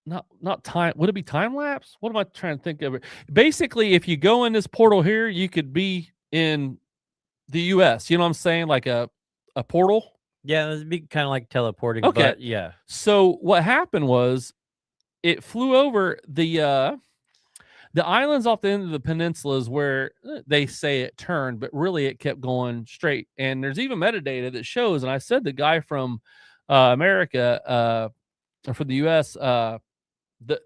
[SPEAKER 1] not time. Would it be time lapse? What am I trying to think of it? Basically, if you go in this portal here, you could be in the US. You know what I'm saying? Like a portal.
[SPEAKER 2] Yeah, it'd be kind of like teleporting.
[SPEAKER 1] Okay.
[SPEAKER 2] But yeah.
[SPEAKER 1] So what happened was it flew over the islands off the end of the peninsulas where they say it turned, but really it kept going straight. And there's even metadata that shows, and I said the guy from America, or for the US,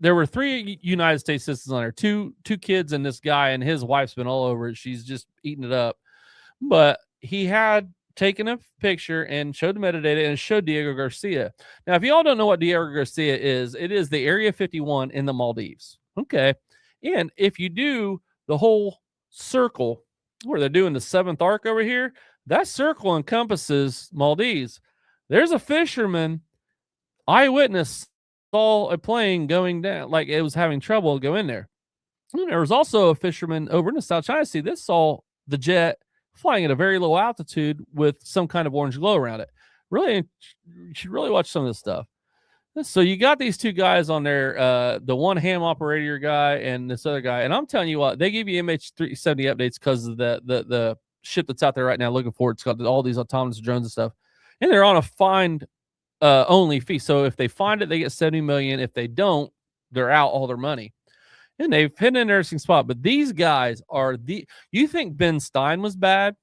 [SPEAKER 1] there were 3 United States citizens on there, two kids and this guy, and his wife's been all over it. She's just eating it up. But he had taken a picture and showed the metadata, and it showed Diego Garcia. Now, if you all don't know what Diego Garcia is, it is the Area 51 in the Maldives. Okay. And if you do the whole circle where they're doing the 7th arc over here, that circle encompasses Maldives. There's a fisherman eyewitness saw a plane going down, like it was having trouble go in there. And there was also a fisherman over in the South China Sea that saw the jet flying at a very low altitude with some kind of orange glow around it. Really, you should really watch some of this stuff. So you got these 2 guys on there, the one ham operator guy and this other guy. And I'm telling you what, they give you MH370 updates because of the ship that's out there right now looking for it. It's got all these autonomous drones and stuff. And they're on a find only fee. So if they find it, they get 70 million. If they don't, they're out all their money. And they've hit an interesting spot. But these guys are you think Ben Stein was bad?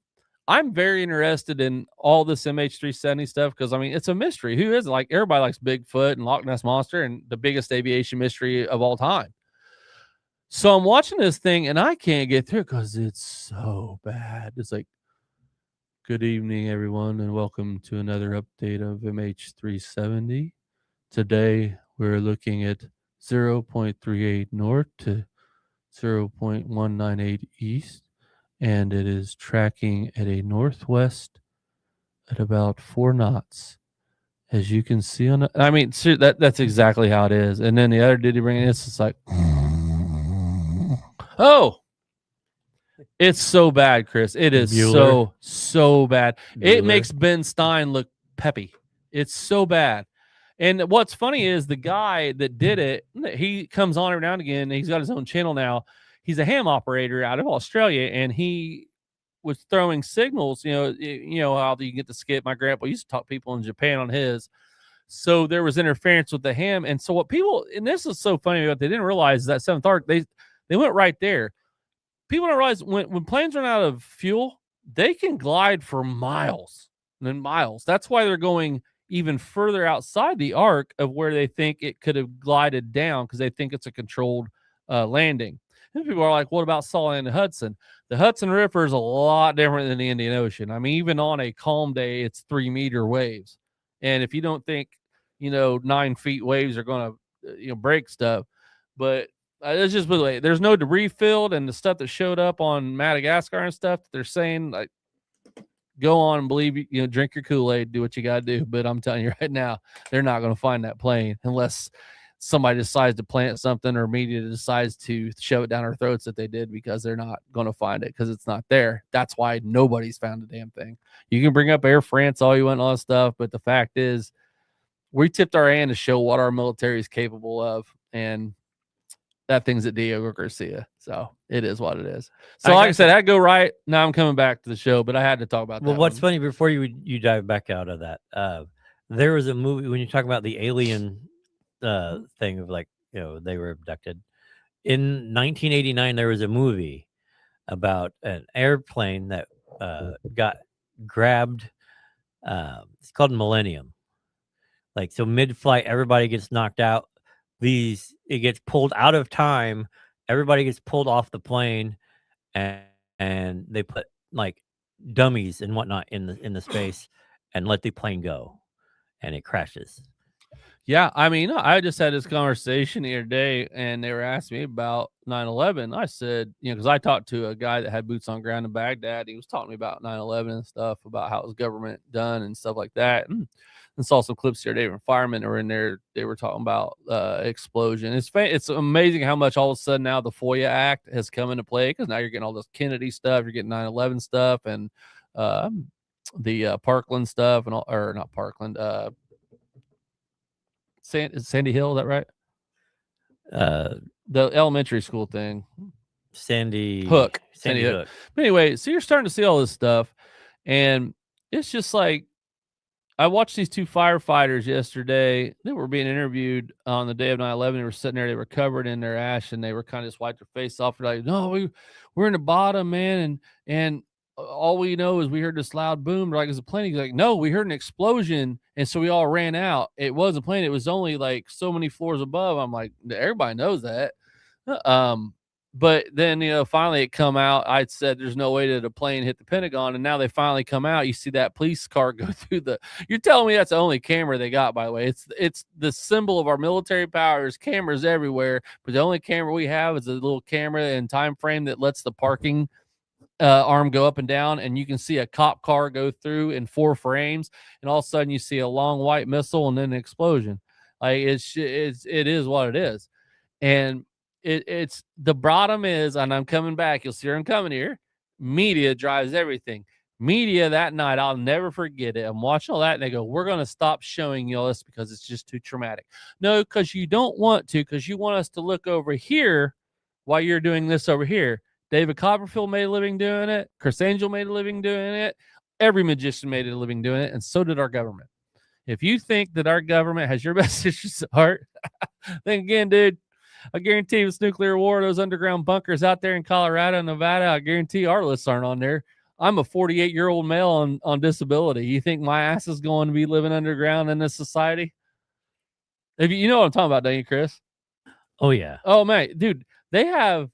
[SPEAKER 1] I'm very interested in all this MH370 stuff because, I mean, it's a mystery. Who isn't? Like, everybody likes Bigfoot and Loch Ness Monster and the biggest aviation mystery of all time. So I'm watching this thing, and I can't get through because it's so bad. It's like, good evening, everyone, and welcome to another update of MH370. Today, we're looking at 0.38 north to 0.198 east, and it is tracking at a northwest at about 4 knots. As you can see on I mean, that's exactly how it is. And then the other did he bring it? It's just like, oh, it's so bad, Chris. It is so bad. It makes Ben Stein look peppy. It's so bad. And what's funny is the guy that did it, he comes on every now and again. He's got his own channel now. He's a ham operator out of Australia, and he was throwing signals. You know how you get the skip. My grandpa used to talk people in Japan on his. So there was interference with the ham. And so what people, and this is so funny, what they didn't realize that 7th arc, they went right there. People don't realize when planes run out of fuel, they can glide for miles and miles. That's why they're going even further outside the arc of where they think it could have glided down because they think it's a controlled landing. And people are like, what about Saltland and Hudson? The Hudson River is a lot different than the Indian Ocean. I mean, even on a calm day, it's 3-meter waves. And if you don't think, 9 feet waves are going to, break stuff, but it's just, there's no debris field, and the stuff that showed up on Madagascar and stuff, they're saying, like, go on and believe, drink your Kool-Aid, do what you got to do. But I'm telling you right now, they're not going to find that plane unless somebody decides to plant something or media decides to shove it down our throats that they did, because they're not going to find it because it's not there. That's why nobody's found a damn thing. You can bring up Air France all you want and all that stuff, but the fact is we tipped our hand to show what our military is capable of, and that thing's at Diego Garcia. So it is what it is. So like I said, I'd go right. Now I'm coming back to the show, but I had to talk about that.
[SPEAKER 2] Well, what's funny, before you dive back out of that, there was a movie when you talk about the alien thing of like, they were abducted. In 1989, there was a movie about an airplane that got grabbed. It's called Millennium. Like, so mid-flight, everybody gets knocked out. It gets pulled out of time. Everybody gets pulled off the plane, and they put like dummies and whatnot in the space and let the plane go, and it crashes.
[SPEAKER 1] Yeah, I mean, I just had this conversation the other day, and they were asking me about 9/11. I said, because I talked to a guy that had boots on ground in Baghdad. He was talking to me about 9/11 and stuff, about how it was government done and stuff like that. And saw some clips the other day from firemen that were in there. They were talking about explosion. It's amazing how much all of a sudden now the FOIA Act has come into play, because now you're getting all this Kennedy stuff, you're getting 9/11 stuff, and the Parkland stuff, and or not Parkland. Sandy Hill, is that right? The elementary school thing.
[SPEAKER 2] Sandy
[SPEAKER 1] Hook.
[SPEAKER 2] Sandy Hook.
[SPEAKER 1] But anyway, so you're starting to see all this stuff, and it's just like, I watched these two firefighters yesterday. They were being interviewed on the day of 9/11. They were sitting there. They were covered in their ash, and they were kind of just wiped their face off. They're like, "No, we're in the bottom, man, and all we know is we heard this loud boom." They're like, "Is a plane?" He's like, "No, we heard an explosion, and so we all ran out. It wasn't a plane. It was only like so many floors above." I'm like, everybody knows that. But then, finally it come out. I said there's no way that a plane hit the Pentagon, and now they finally come out. You see that police car go through the. You're telling me that's the only camera they got, by the way. It's the symbol of our military power. There's cameras everywhere, but the only camera we have is a little camera in time frame that lets the parking arm go up and down, and you can see a cop car go through in 4 frames, and all of a sudden you see a long white missile and then an explosion. Like it is what it is, and. It's the bottom is, and I'm coming back. You'll see I'm coming here. Media drives everything. Media that night, I'll never forget it. I'm watching all that, and they go, "We're going to stop showing you all this because it's just too traumatic." No, because you don't want to, because you want us to look over here while you're doing this over here. David Copperfield made a living doing it. Chris Angel made a living doing it. Every magician made a living doing it, and so did our government. If you think that our government has your best interests at heart, then again, dude, I guarantee this nuclear war, those underground bunkers out there in Colorado and Nevada, I guarantee our lists aren't on there. I'm a 48-year-old male on disability. You think my ass is going to be living underground in this society? If you know what I'm talking about, don't you, Chris?
[SPEAKER 2] Oh, yeah.
[SPEAKER 1] Oh, man. Dude, there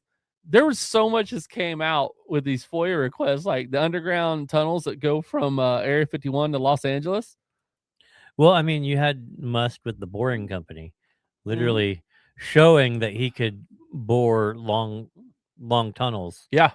[SPEAKER 1] was so much that came out with these FOIA requests, like the underground tunnels that go from Area 51 to Los Angeles.
[SPEAKER 2] Well, I mean, you had Musk with the Boring Company, literally showing that he could bore long tunnels.
[SPEAKER 1] Yeah.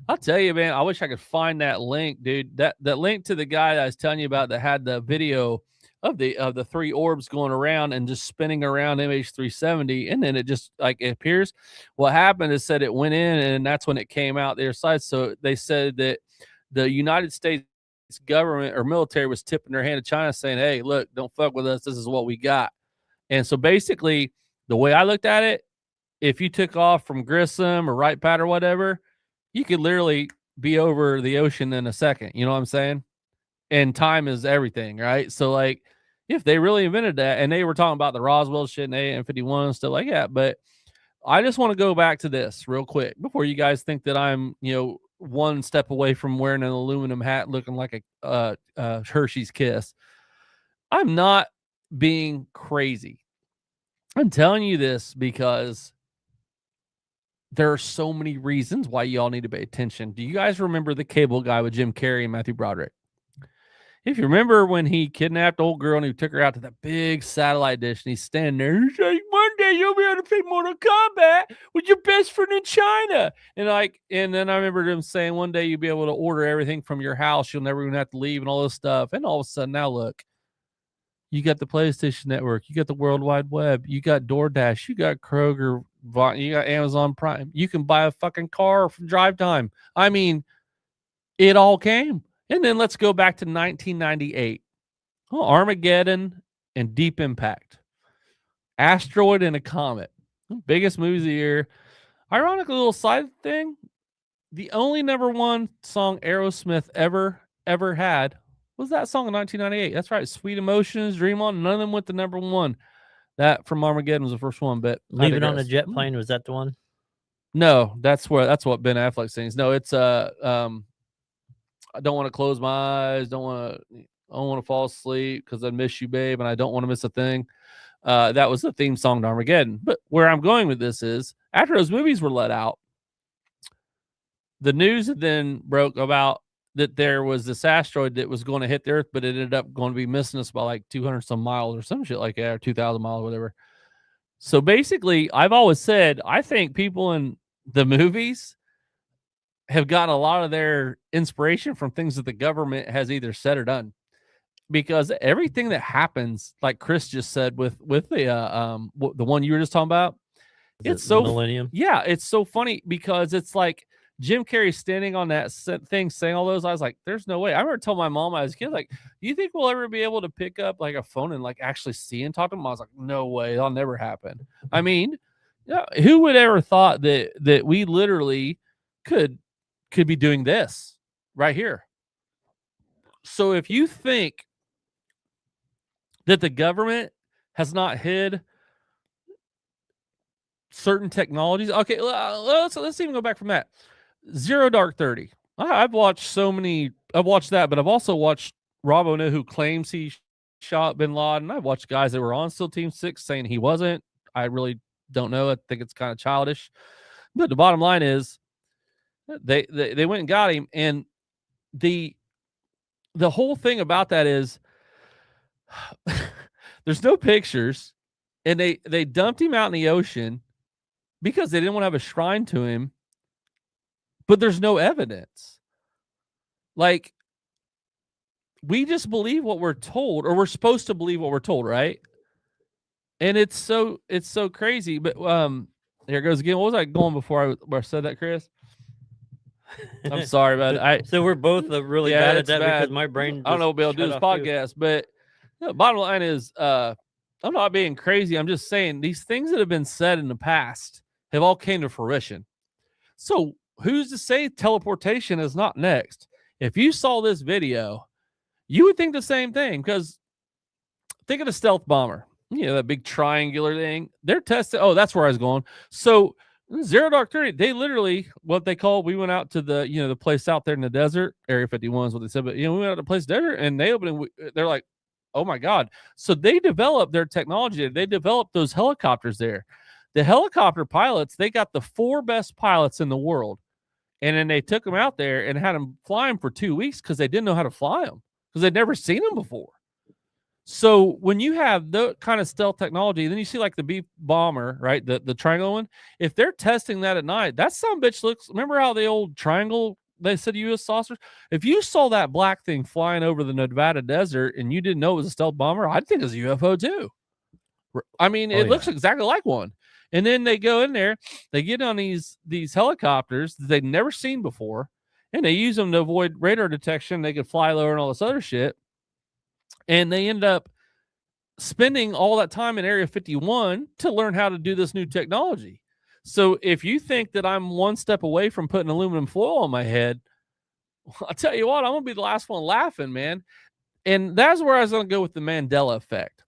[SPEAKER 1] I'll tell you, man, I wish I could find that link, dude. That link to the guy that I was telling you about that had the video of the 3 orbs going around and just spinning around MH370, and then it just like it appears. What happened is said it went in, and that's when it came out their side. So they said that the United States government or military was tipping their hand to China, saying, "Hey, look, don't fuck with us. This is what we got." And so basically, the way I looked at it, if you took off from Grissom or Wright Pat or whatever, you could literally be over the ocean in a second. You know what I'm saying? And time is everything, right? So, like, if they really invented that, and they were talking about the Roswell shit and AN-51 and stuff like that, but I just want to go back to this real quick before you guys think that I'm, one step away from wearing an aluminum hat looking like a Hershey's Kiss. I'm not being crazy. I'm telling you this because there are so many reasons why y'all need to pay attention. Do you guys remember the cable guy with Jim Carrey and Matthew Broderick? If you remember when he kidnapped the old girl and he took her out to that big satellite dish and he's standing there, he's like, one day you'll be able to play Mortal Kombat with your best friend in China. And then I remember him saying one day you'll be able to order everything from your house. You'll never even have to leave and all this stuff. And all of a sudden now look, you got the PlayStation Network, you got the World Wide Web, you got DoorDash, you got Kroger, you got Amazon Prime. You can buy a fucking car from Drive Time. I mean, it all came. And then let's go back to 1998. Oh, Armageddon and Deep Impact. Asteroid and a Comet. Biggest movies of the year. Ironic little side thing. The only number one song Aerosmith ever had was that song in 1998. That's right. Sweet Emotions, Dream On. None of them went to number one. That from Armageddon was the first one. But
[SPEAKER 2] Leave It on a Jet Plane, was that the one?
[SPEAKER 1] No, that's what Ben Affleck sings. No, it's I don't want to close my eyes. I don't want to fall asleep because I miss you, babe, and I don't want to miss a thing. That was the theme song to Armageddon. But where I'm going with this is, after those movies were let out, the news then broke about that there was this asteroid that was going to hit the Earth, but it ended up going to be missing us by like 200 some miles or some shit like that, or 2,000 miles, whatever. So basically, I've always said, I think people in the movies have gotten a lot of their inspiration from things that the government has either said or done, because everything that happens, like Chris just said with the one you were just talking about, it's so
[SPEAKER 2] Millennium.
[SPEAKER 1] Yeah, it's so funny because it's like Jim Carrey standing on that thing saying all those. I was like, there's no way. I remember telling my mom I was a kid, like, do you think we'll ever be able to pick up like a phone and like actually see and talk to them? I was like, no way, that'll never happen. I mean, yeah, who would ever thought that we literally could be doing this right here? So if you think that the government has not hid certain technologies, okay, let's even go back from that. Zero Dark 30. I've watched that, but I've also watched Rob O'Neill, who claims he shot bin Laden. I've watched guys that were on SEAL Team 6 saying he wasn't. I really don't know. I think it's kind of childish. But the bottom line is, they went and got him, and the whole thing about that is there's no pictures, and they dumped him out in the ocean because they didn't want to have a shrine to him, but there's no evidence. Like, we just believe what we're told, or we're supposed to believe what we're told, right? And it's so crazy. But here it goes again. What was I going before I said that, Chris? I'm sorry, but
[SPEAKER 2] so we're both really bad at that because my brain.
[SPEAKER 1] I don't know what we'll be able to do this podcast, but the bottom line is, I'm not being crazy. I'm just saying these things that have been said in the past have all came to fruition. So who's to say teleportation is not next? If you saw this video, you would think the same thing, because think of the stealth bomber. You know, that big triangular thing. They're testing. Oh, that's where I was going. So Zero Dark 30, they literally, what they call, we went out to the place out there in the desert, Area 51 is what they said, but we went out to the place desert, and they're like, oh my God. So they developed their technology. They developed those helicopters there. The helicopter pilots, they got the 4 best pilots in the world. And then they took them out there and had them fly them for 2 weeks because they didn't know how to fly them, because they'd never seen them before. So when you have the kind of stealth technology, then you see like the B bomber, right? The triangle one. If they're testing that at night, that son of a bitch looks. Remember how the old triangle, they said U.S. saucers? If you saw that black thing flying over the Nevada desert and you didn't know it was a stealth bomber, I'd think it was a UFO too. I mean, it looks exactly like one. And then they go in there, they get on these helicopters that they've never seen before, and they use them to avoid radar detection. They could fly lower and all this other shit. And they end up spending all that time in Area 51 to learn how to do this new technology. So if you think that I'm one step away from putting aluminum foil on my head, I'll tell you what, I'm going to be the last one laughing, man. And that's where I was going to go with the Mandela effect.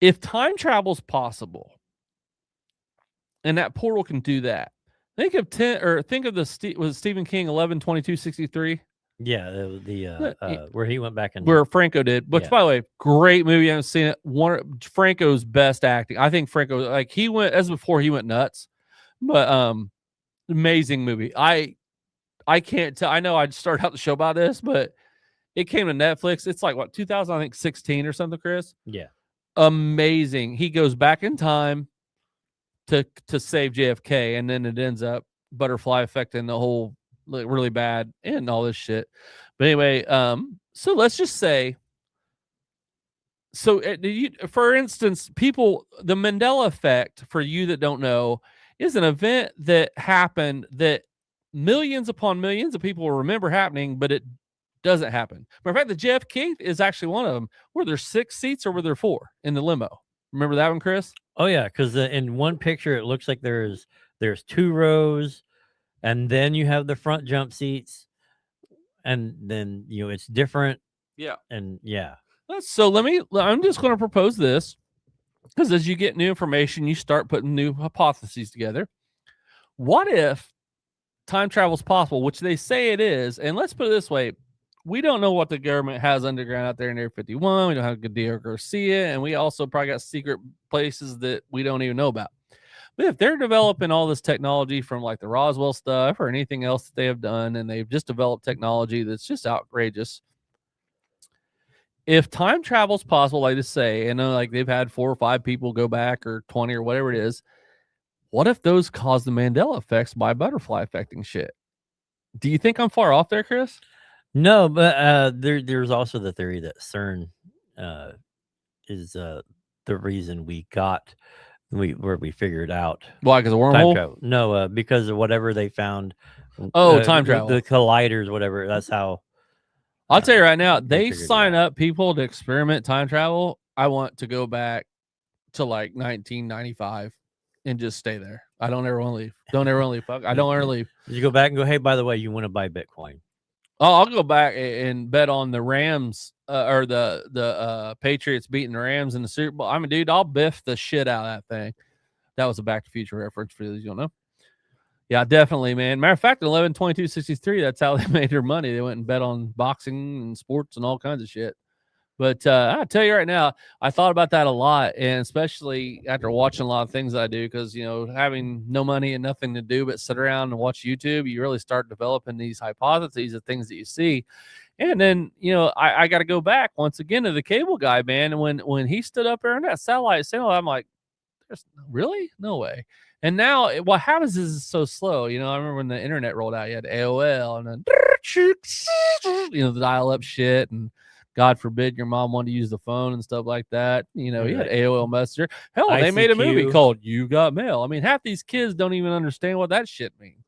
[SPEAKER 1] If time travel is possible, and that portal can do that, think of Stephen King 11/22/63.
[SPEAKER 2] Yeah, where he went back and
[SPEAKER 1] where Franco did, which by the way, great movie. I haven't seen it. One of Franco's best acting. I think Franco, like, he went, as before he went nuts, but amazing movie. I I can't tell. I know I started out the show about this, but it came to Netflix. It's like what 2016 or something, Chris.
[SPEAKER 2] Yeah.
[SPEAKER 1] Amazing. He goes back in time to save JFK, and then it ends up butterfly affecting the whole like, really bad and all this shit. But anyway, so let's just say, so for instance, people, the Mandela effect, for you that don't know, is an event that happened that millions upon millions of people will remember happening, but it doesn't happen. Matter of fact, the JFK is actually one of them. Were there 6 seats or were there 4 in the limo? Remember that one, Chris?
[SPEAKER 2] Oh yeah, because in one picture it looks like there's 2 rows, and then you have the front jump seats, and then it's different.
[SPEAKER 1] Yeah.
[SPEAKER 2] And yeah.
[SPEAKER 1] So I'm just going to propose this, because as you get new information, you start putting new hypotheses together. What if time travel is possible, which they say it is? And let's put it this way. We don't know what the government has underground out there in Area 51. We don't have a good deal to go see it. And we also probably got secret places that we don't even know about. But if they're developing all this technology from like the Roswell stuff or anything else that they have done, and they've just developed technology that's just outrageous, if time travel is possible, like to say, and like they've had 4 or 5 people go back, or 20 or whatever it is, what if those cause the Mandela effects by butterfly affecting shit? Do you think I'm far off there, Chris?
[SPEAKER 2] No, but there's also the theory that CERN is the reason we figured out
[SPEAKER 1] Why? Because of
[SPEAKER 2] time
[SPEAKER 1] wormhole?
[SPEAKER 2] travel. No, because of whatever they found.
[SPEAKER 1] Time travel.
[SPEAKER 2] The colliders, whatever. That's how.
[SPEAKER 1] I'll tell you right now, they
[SPEAKER 2] figured it
[SPEAKER 1] sign
[SPEAKER 2] out.
[SPEAKER 1] up people to experiment time travel. I want to go back to like 1995 and just stay there. I don't ever want to leave. Don't ever want to leave. Fuck. I don't ever leave.
[SPEAKER 2] You go back and go, hey, by the way, you want to buy Bitcoin?
[SPEAKER 1] I'll go back and bet on the Rams or the Patriots beating the Rams in the Super Bowl. I mean, dude, I'll biff the shit out of that thing. That was a Back to the Future reference for those you don't know. Yeah, definitely, man. Matter of fact, 11/22/63, that's how they made their money. They went and bet on boxing and sports and all kinds of shit. But I'll tell you right now, I thought about that a lot, and especially after watching a lot of things I do, because, having no money and nothing to do but sit around and watch YouTube, you really start developing these hypotheses of things that you see. And then, I got to go back once again to the cable guy, man. And when he stood up there in that satellite signal, I'm like, there's really no way. And now what happens is it's so slow. I remember when the internet rolled out, you had AOL and then, the dial-up shit, and God forbid your mom wanted to use the phone and stuff like that. You had AOL Messenger. Hell, they made a movie called You Got Mail. I mean, half these kids don't even understand what that shit means.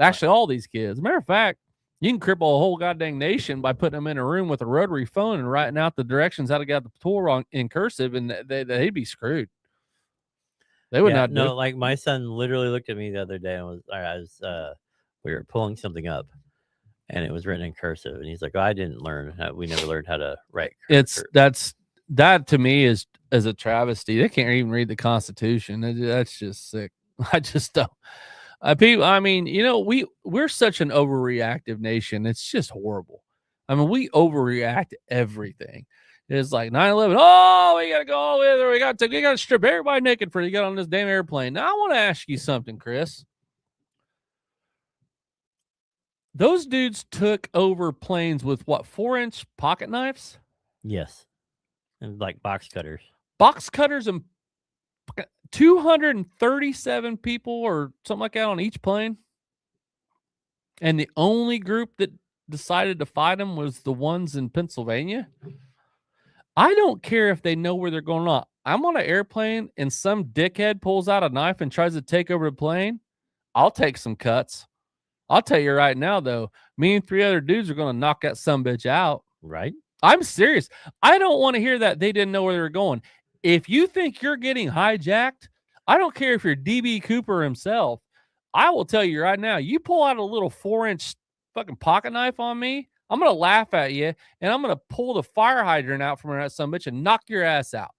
[SPEAKER 1] Actually, all these kids. As a matter of fact, you can cripple a whole goddamn nation by putting them in a room with a rotary phone and writing out the directions how to get the tour in cursive, and they'd be screwed. They would not.
[SPEAKER 2] No, like my son literally looked at me the other day and we were pulling something up, and it was written in cursive, and he's like, "I didn't learn. We never learned how to write."
[SPEAKER 1] That to me is a travesty. They can't even read the Constitution. That's just sick. I just don't. People, I mean, we're such an overreactive nation. It's just horrible. I mean, we overreact to everything. It's like 9/11. Oh, we gotta go with it. We gotta strip everybody naked for you get on this damn airplane. Now I want to ask you something, Chris. Those dudes took over planes with what, 4-inch pocket knives?
[SPEAKER 2] Yes, and like box cutters.
[SPEAKER 1] Box cutters, and 237 people or something like that on each plane. And the only group that decided to fight them was the ones in Pennsylvania. I don't care if they know where they're going on. I'm on an airplane and some dickhead pulls out a knife and tries to take over the plane. I'll take some cuts. I'll tell you right now, though, me and 3 other dudes are going to knock that sumbitch out.
[SPEAKER 2] Right?
[SPEAKER 1] I'm serious. I don't want to hear that they didn't know where they were going. If you think you're getting hijacked, I don't care if you're DB Cooper himself. I will tell you right now, you pull out a little 4-inch fucking pocket knife on me, I'm going to laugh at you, and I'm going to pull the fire hydrant out from that sumbitch and knock your ass out.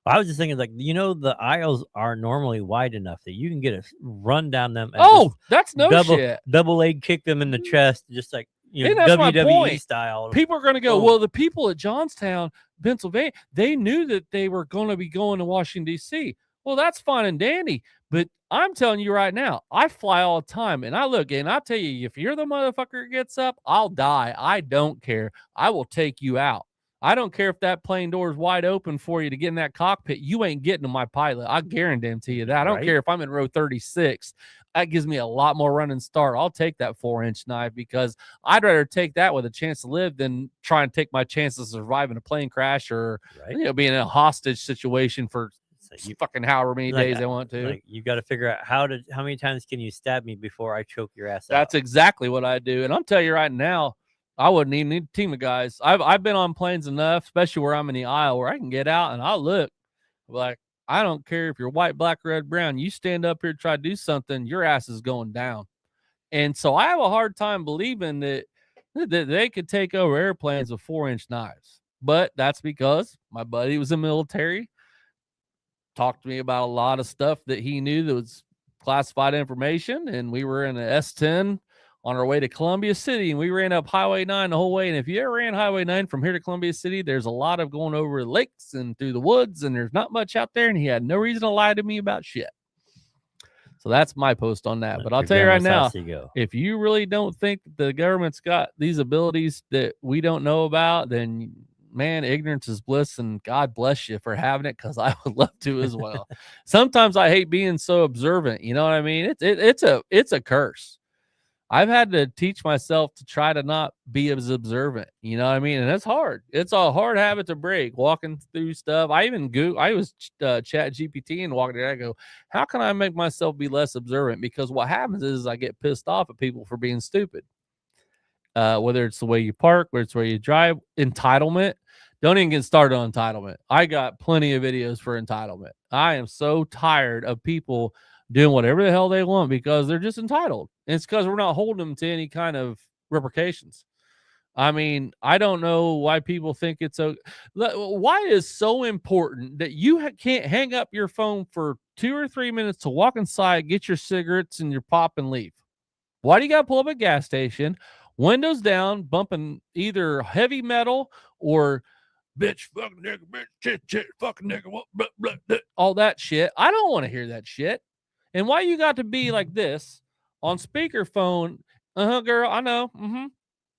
[SPEAKER 2] I was just thinking, like, the aisles are normally wide enough that you can get a run down them.
[SPEAKER 1] And that's no shit.
[SPEAKER 2] Double leg kick them in the chest, just like
[SPEAKER 1] that's
[SPEAKER 2] WWE style.
[SPEAKER 1] People are going to go, well, the people at Johnstown, Pennsylvania, they knew that they were going to be going to Washington, D.C. Well, that's fine and dandy. But I'm telling you right now, I fly all the time, and I look, and I tell you, if you're the motherfucker that gets up, I'll die. I don't care. I will take you out. I don't care if that plane door is wide open for you to get in that cockpit. You ain't getting to my pilot. I guarantee you that. I don't
[SPEAKER 2] Right.
[SPEAKER 1] care if I'm in row 36. That gives me a lot more running start. I'll take that 4-inch knife because I'd rather take that with a chance to live than try and take my chances of surviving a plane crash or
[SPEAKER 2] Right.
[SPEAKER 1] being in a hostage situation for
[SPEAKER 2] So you
[SPEAKER 1] fucking however many
[SPEAKER 2] like,
[SPEAKER 1] days I want to.
[SPEAKER 2] like you got to figure out how many times can you stab me before I choke your ass
[SPEAKER 1] That's
[SPEAKER 2] out?
[SPEAKER 1] exactly what I do. And I'm telling you right now, I wouldn't even need a team of guys. I've been on planes enough, especially where I'm in the aisle, where I can get out and I'll look like, I don't care if you're white, black, red, brown. You stand up here, try to do something, your ass is going down. And so I have a hard time believing that they could take over airplanes with 4-inch knives. But that's because my buddy was in the military, talked to me about a lot of stuff that he knew that was classified information. And we were in an S10 on our way to Columbia City, and we ran up Highway 9 the whole way. And if you ever ran Highway 9 from here to Columbia City, there's a lot of going over lakes and through the woods, and there's not much out there. And he had no reason to lie to me about shit. So that's my post on that. But I'll tell you right now, if you really don't think that the government's got these abilities that we don't know about, then man, ignorance is bliss, and God bless you for having it, because I would love to as well. Sometimes I hate being so observant. You know what I mean? It's a curse. I've had to teach myself to try to not be as observant. You know what I mean? And it's hard. It's a hard habit to break, walking through stuff. I was chat GPT and walking there. I go, how can I make myself be less observant? Because what happens is I get pissed off at people for being stupid. Whether it's the way you park, whether it's the way you drive, entitlement. Don't even get started on entitlement. I got plenty of videos for entitlement. I am so tired of people doing whatever the hell they want because they're just entitled. And it's because we're not holding them to any kind of repercussions. I mean, I don't know why people think it's so. Why is so important that you can't hang up your phone for 2 or 3 minutes to walk inside, get your cigarettes and your pop and leave? Why do you got to pull up at a gas station, windows down, bumping either heavy metal or bitch, fucking nigga, bitch, shit, fucking nigga, what, blah, blah, blah, all that shit? I don't want to hear that shit. And why you got to be like this on speakerphone? Girl, I know.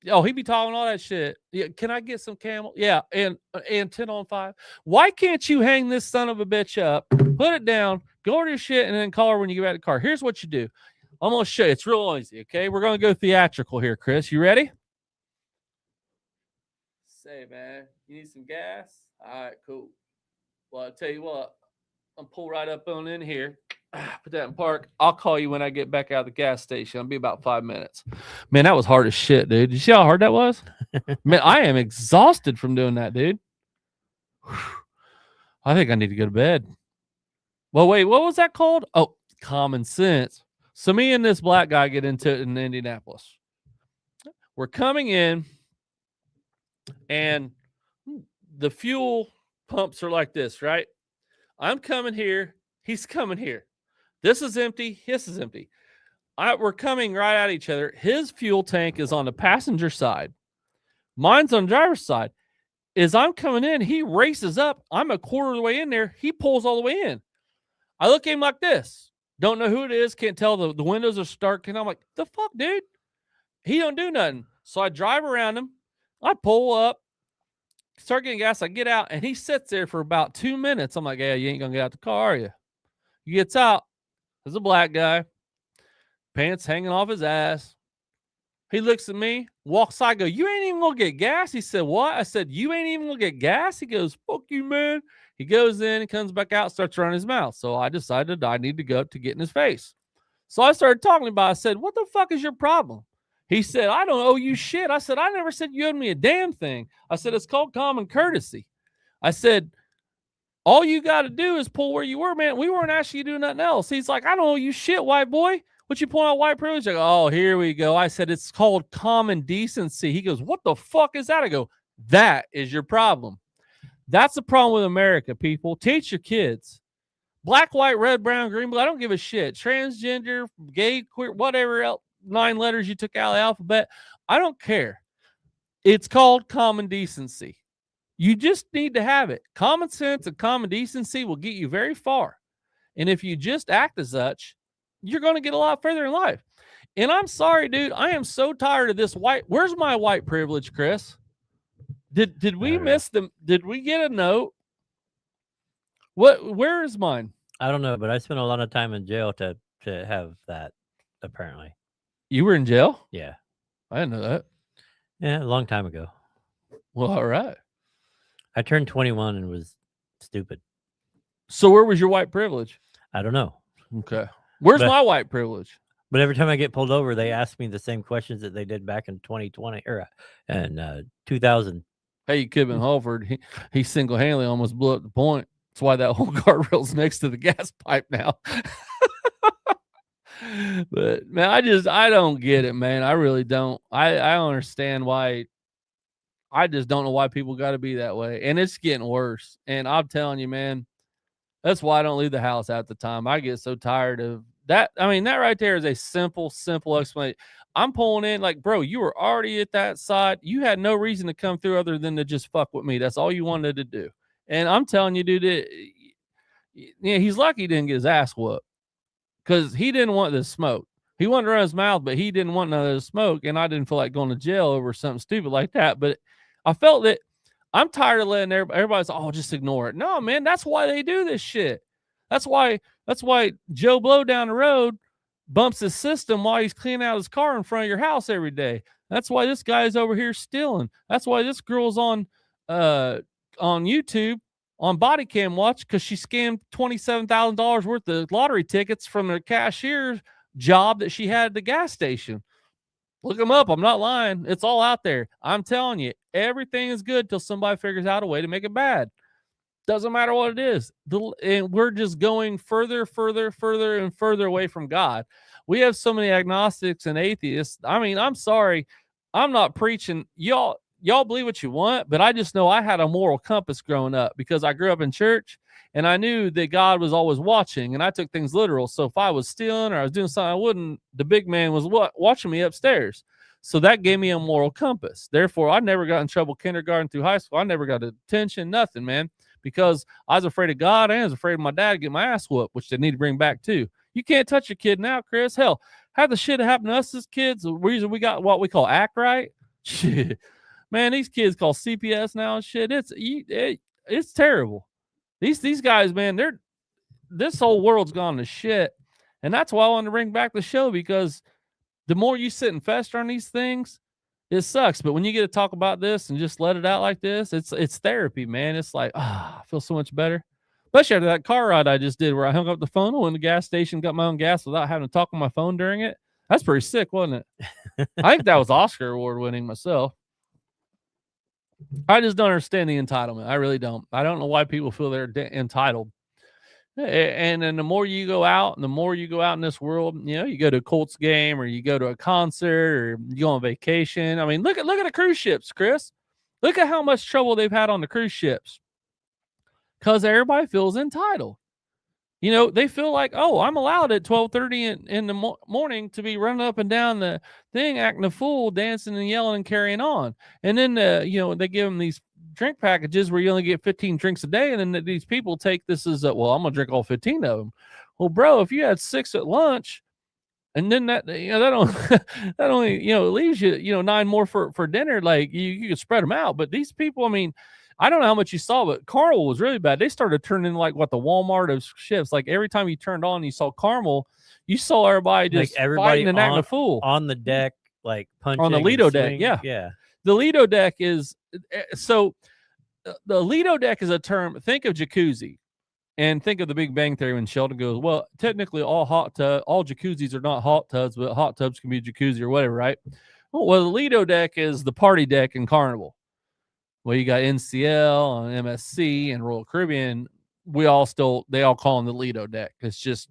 [SPEAKER 1] Oh, he be talking all that shit. Yeah, can I get some Camel? Yeah, and 10 on 5. Why can't you hang this son of a bitch up, put it down, go over your shit, and then call her when you get out of the car? Here's what you do. I'm gonna show you. It's real easy. Okay, we're gonna go theatrical here, Chris. You ready? Say, man, you need some gas? All right, cool. Well, I'll tell you what. I'll pull right up on in here. Put that in park. I'll call you when I get back out of the gas station. I'll be about 5 minutes. Man, that was hard as shit, dude. Did you see how hard that was? Man, I am exhausted from doing that, dude. I think I need to go to bed. Well, wait, what was that called? Oh, common sense. So me and this black guy get into it in Indianapolis. We're coming in, and the fuel pumps are like this, right? I'm coming here. He's coming here. This is empty. This is empty. We're coming right at each other. His fuel tank is on the passenger side. Mine's on the driver's side. As I'm coming in, he races up. I'm a quarter of the way in there. He pulls all the way in. I look at him like this. Don't know who it is. Can't tell. The windows are stark. And I'm like, the fuck, dude? He don't do nothing. So I drive around him. I pull up. Start getting gas. I get out. And he sits there for about 2 minutes. I'm like, yeah, you ain't going to get out the car, are you? He gets out. There's a black guy. Pants hanging off his ass. He looks at me, walks. I go, you ain't even gonna get gas. He said, what? I said, you ain't even gonna get gas. He goes, fuck you, man. He goes in and comes back out, starts running his mouth. So I decided I need to go to get in his face. So I started talking about it. I said, what the fuck is your problem? He said, I don't owe you shit. I said, I never said you owed me a damn thing. I said, it's called common courtesy. I said, all you got to do is pull where you were, man. We weren't asking you to do nothing else. He's like, I don't owe you shit, white boy. What you pulling out white privilege? I go, oh, here we go. I said, it's called common decency. He goes, what the fuck is that? I go, that is your problem. That's the problem with America, people. Teach your kids. Black, white, red, brown, green, blue. I don't give a shit. Transgender, gay, queer, whatever else, 9 letters you took out of the alphabet. I don't care. It's called common decency. You just need to have it. Common sense and common decency will get you very far. And if you just act as such, you're going to get a lot further in life. And I'm sorry, dude. I am so tired of this white. Where's my white privilege, Chris? Did we miss them? Did we get a note? Where is mine?
[SPEAKER 2] I don't know, but I spent a lot of time in jail to have that, apparently.
[SPEAKER 1] You were in jail?
[SPEAKER 2] Yeah.
[SPEAKER 1] I didn't know that.
[SPEAKER 2] Yeah, a long time ago.
[SPEAKER 1] Well, all right.
[SPEAKER 2] I turned 21 and was stupid.
[SPEAKER 1] So where was your white privilege?
[SPEAKER 2] I don't know.
[SPEAKER 1] Okay. Where's my white privilege?
[SPEAKER 2] But every time I get pulled over, they ask me the same questions that they did back in 2020 or in 2000.
[SPEAKER 1] Hey, Kevin Halford, he single-handedly almost blew up the point. That's why that whole guardrail's next to the gas pipe now. But man, I don't get it, man. I really don't. I don't understand why. I just don't know why people got to be that way. And it's getting worse. And I'm telling you, man, that's why I don't leave the house at the time. I get so tired of that. I mean, that right there is a simple explanation. I'm pulling in like, bro, you were already at that side. You had no reason to come through other than to just fuck with me. That's all you wanted to do. And I'm telling you, dude, he's lucky he didn't get his ass whooped because he didn't want this smoke. He wanted to run his mouth, but he didn't want none of the smoke. And I didn't feel like going to jail over something stupid like that. But I felt that I'm tired of letting everybody's, oh, just ignore it. No, man, that's why they do this shit. That's why Joe Blow down the road bumps his system while he's cleaning out his car in front of your house every day. That's why this guy's over here stealing. That's why this girl's on YouTube on body cam watch because she scammed $27,000 worth of lottery tickets from the cashier job that she had at the gas station. Look them up. I'm not lying. It's all out there. I'm telling you, everything is good till somebody figures out a way to make it bad. Doesn't matter what it is. And we're just going further and further away from God. We have so many agnostics and atheists. I mean, I'm sorry. I'm not preaching. Y'all believe what you want, but I just know I had a moral compass growing up because I grew up in church and I knew that God was always watching and I took things literal. So if I was stealing or I was doing something I wouldn't, the big man was watching me upstairs. So that gave me a moral compass. Therefore, I never got in trouble kindergarten through high school. I never got detention, nothing, man, because I was afraid of God and I was afraid of my dad to get my ass whooped, which they need to bring back too. You can't touch your kid now, Chris. Hell, have the shit that happened to us as kids. The reason we got what we call act right. Shit. Man, these kids call CPS now and shit. It's terrible. These guys, man, this whole world's gone to shit. And that's why I wanted to bring back the show, because the more you sit and fester on these things, it sucks. But when you get to talk about this and just let it out like this, it's therapy, man. It's like, I feel so much better. Especially after that car ride I just did where I hung up the phone, went to the gas station, got my own gas without having to talk on my phone during it. That's pretty sick, wasn't it? I think that was Oscar award winning myself. I just don't understand the entitlement. I really don't. I don't know why people feel they're entitled. And then the more you go out, and the more you go out in this world, you go to a Colts game or you go to a concert or you go on vacation. I mean, look at the cruise ships, Chris. Look at how much trouble they've had on the cruise ships because everybody feels entitled. They feel like, oh, I'm allowed at 12:30 in the morning to be running up and down the thing, acting a fool, dancing and yelling and carrying on. And then, they give them these drink packages where you only get 15 drinks a day. And then these people take this as, well, I'm going to drink all 15 of them. Well, bro, if you had 6 at lunch and then that only, leaves you, 9 more for dinner, like you could spread them out. But these people, I mean, I don't know how much you saw, but Carmel was really bad. They started turning like what the Walmart of ships. Like every time you turned on, you saw Carmel, you saw everybody just fighting and acting a fool
[SPEAKER 2] on the deck, like punching
[SPEAKER 1] on the Lido deck. Yeah. The Lido deck is so. The Lido deck is a term. Think of jacuzzi, and think of the Big Bang Theory when Sheldon goes, "Well, technically, all jacuzzis are not hot tubs, but hot tubs can be a jacuzzi or whatever, right?" Well, the Lido deck is the party deck in Carnival. Well, you got NCL and MSC and Royal Caribbean. They all call them the Lido deck. It's just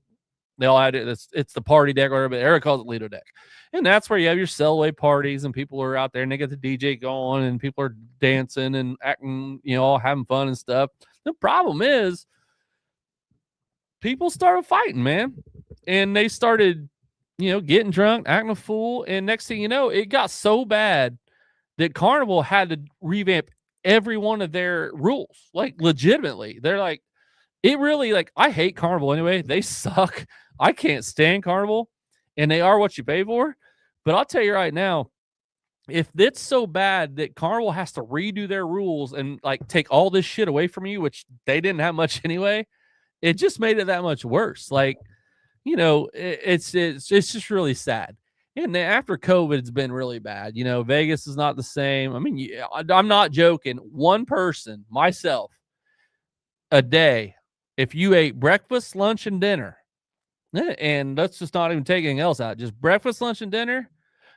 [SPEAKER 1] they all had it. It's the party deck, or whatever. But Eric calls it Lido deck, and that's where you have your cellaway parties and people are out there and they get the DJ going and people are dancing and acting, all having fun and stuff. The problem is, people started fighting, man, and they started, getting drunk, acting a fool, and next thing you know, it got so bad that Carnival had to revamp every one of their rules, like legitimately. They're like, it really, like, I hate Carnival anyway. They suck. I can't stand Carnival, and they are what you pay for. But I'll tell you right now, if it's so bad that Carnival has to redo their rules and like take all this shit away from you, which they didn't have much anyway, it just made it that much worse. Like, it's just really sad. And then after COVID, it's been really bad. Vegas is not the same. I mean, I'm not joking. One person, myself, a day, if you ate breakfast, lunch, and dinner, and let's just not even take anything else out, just breakfast, lunch, and dinner,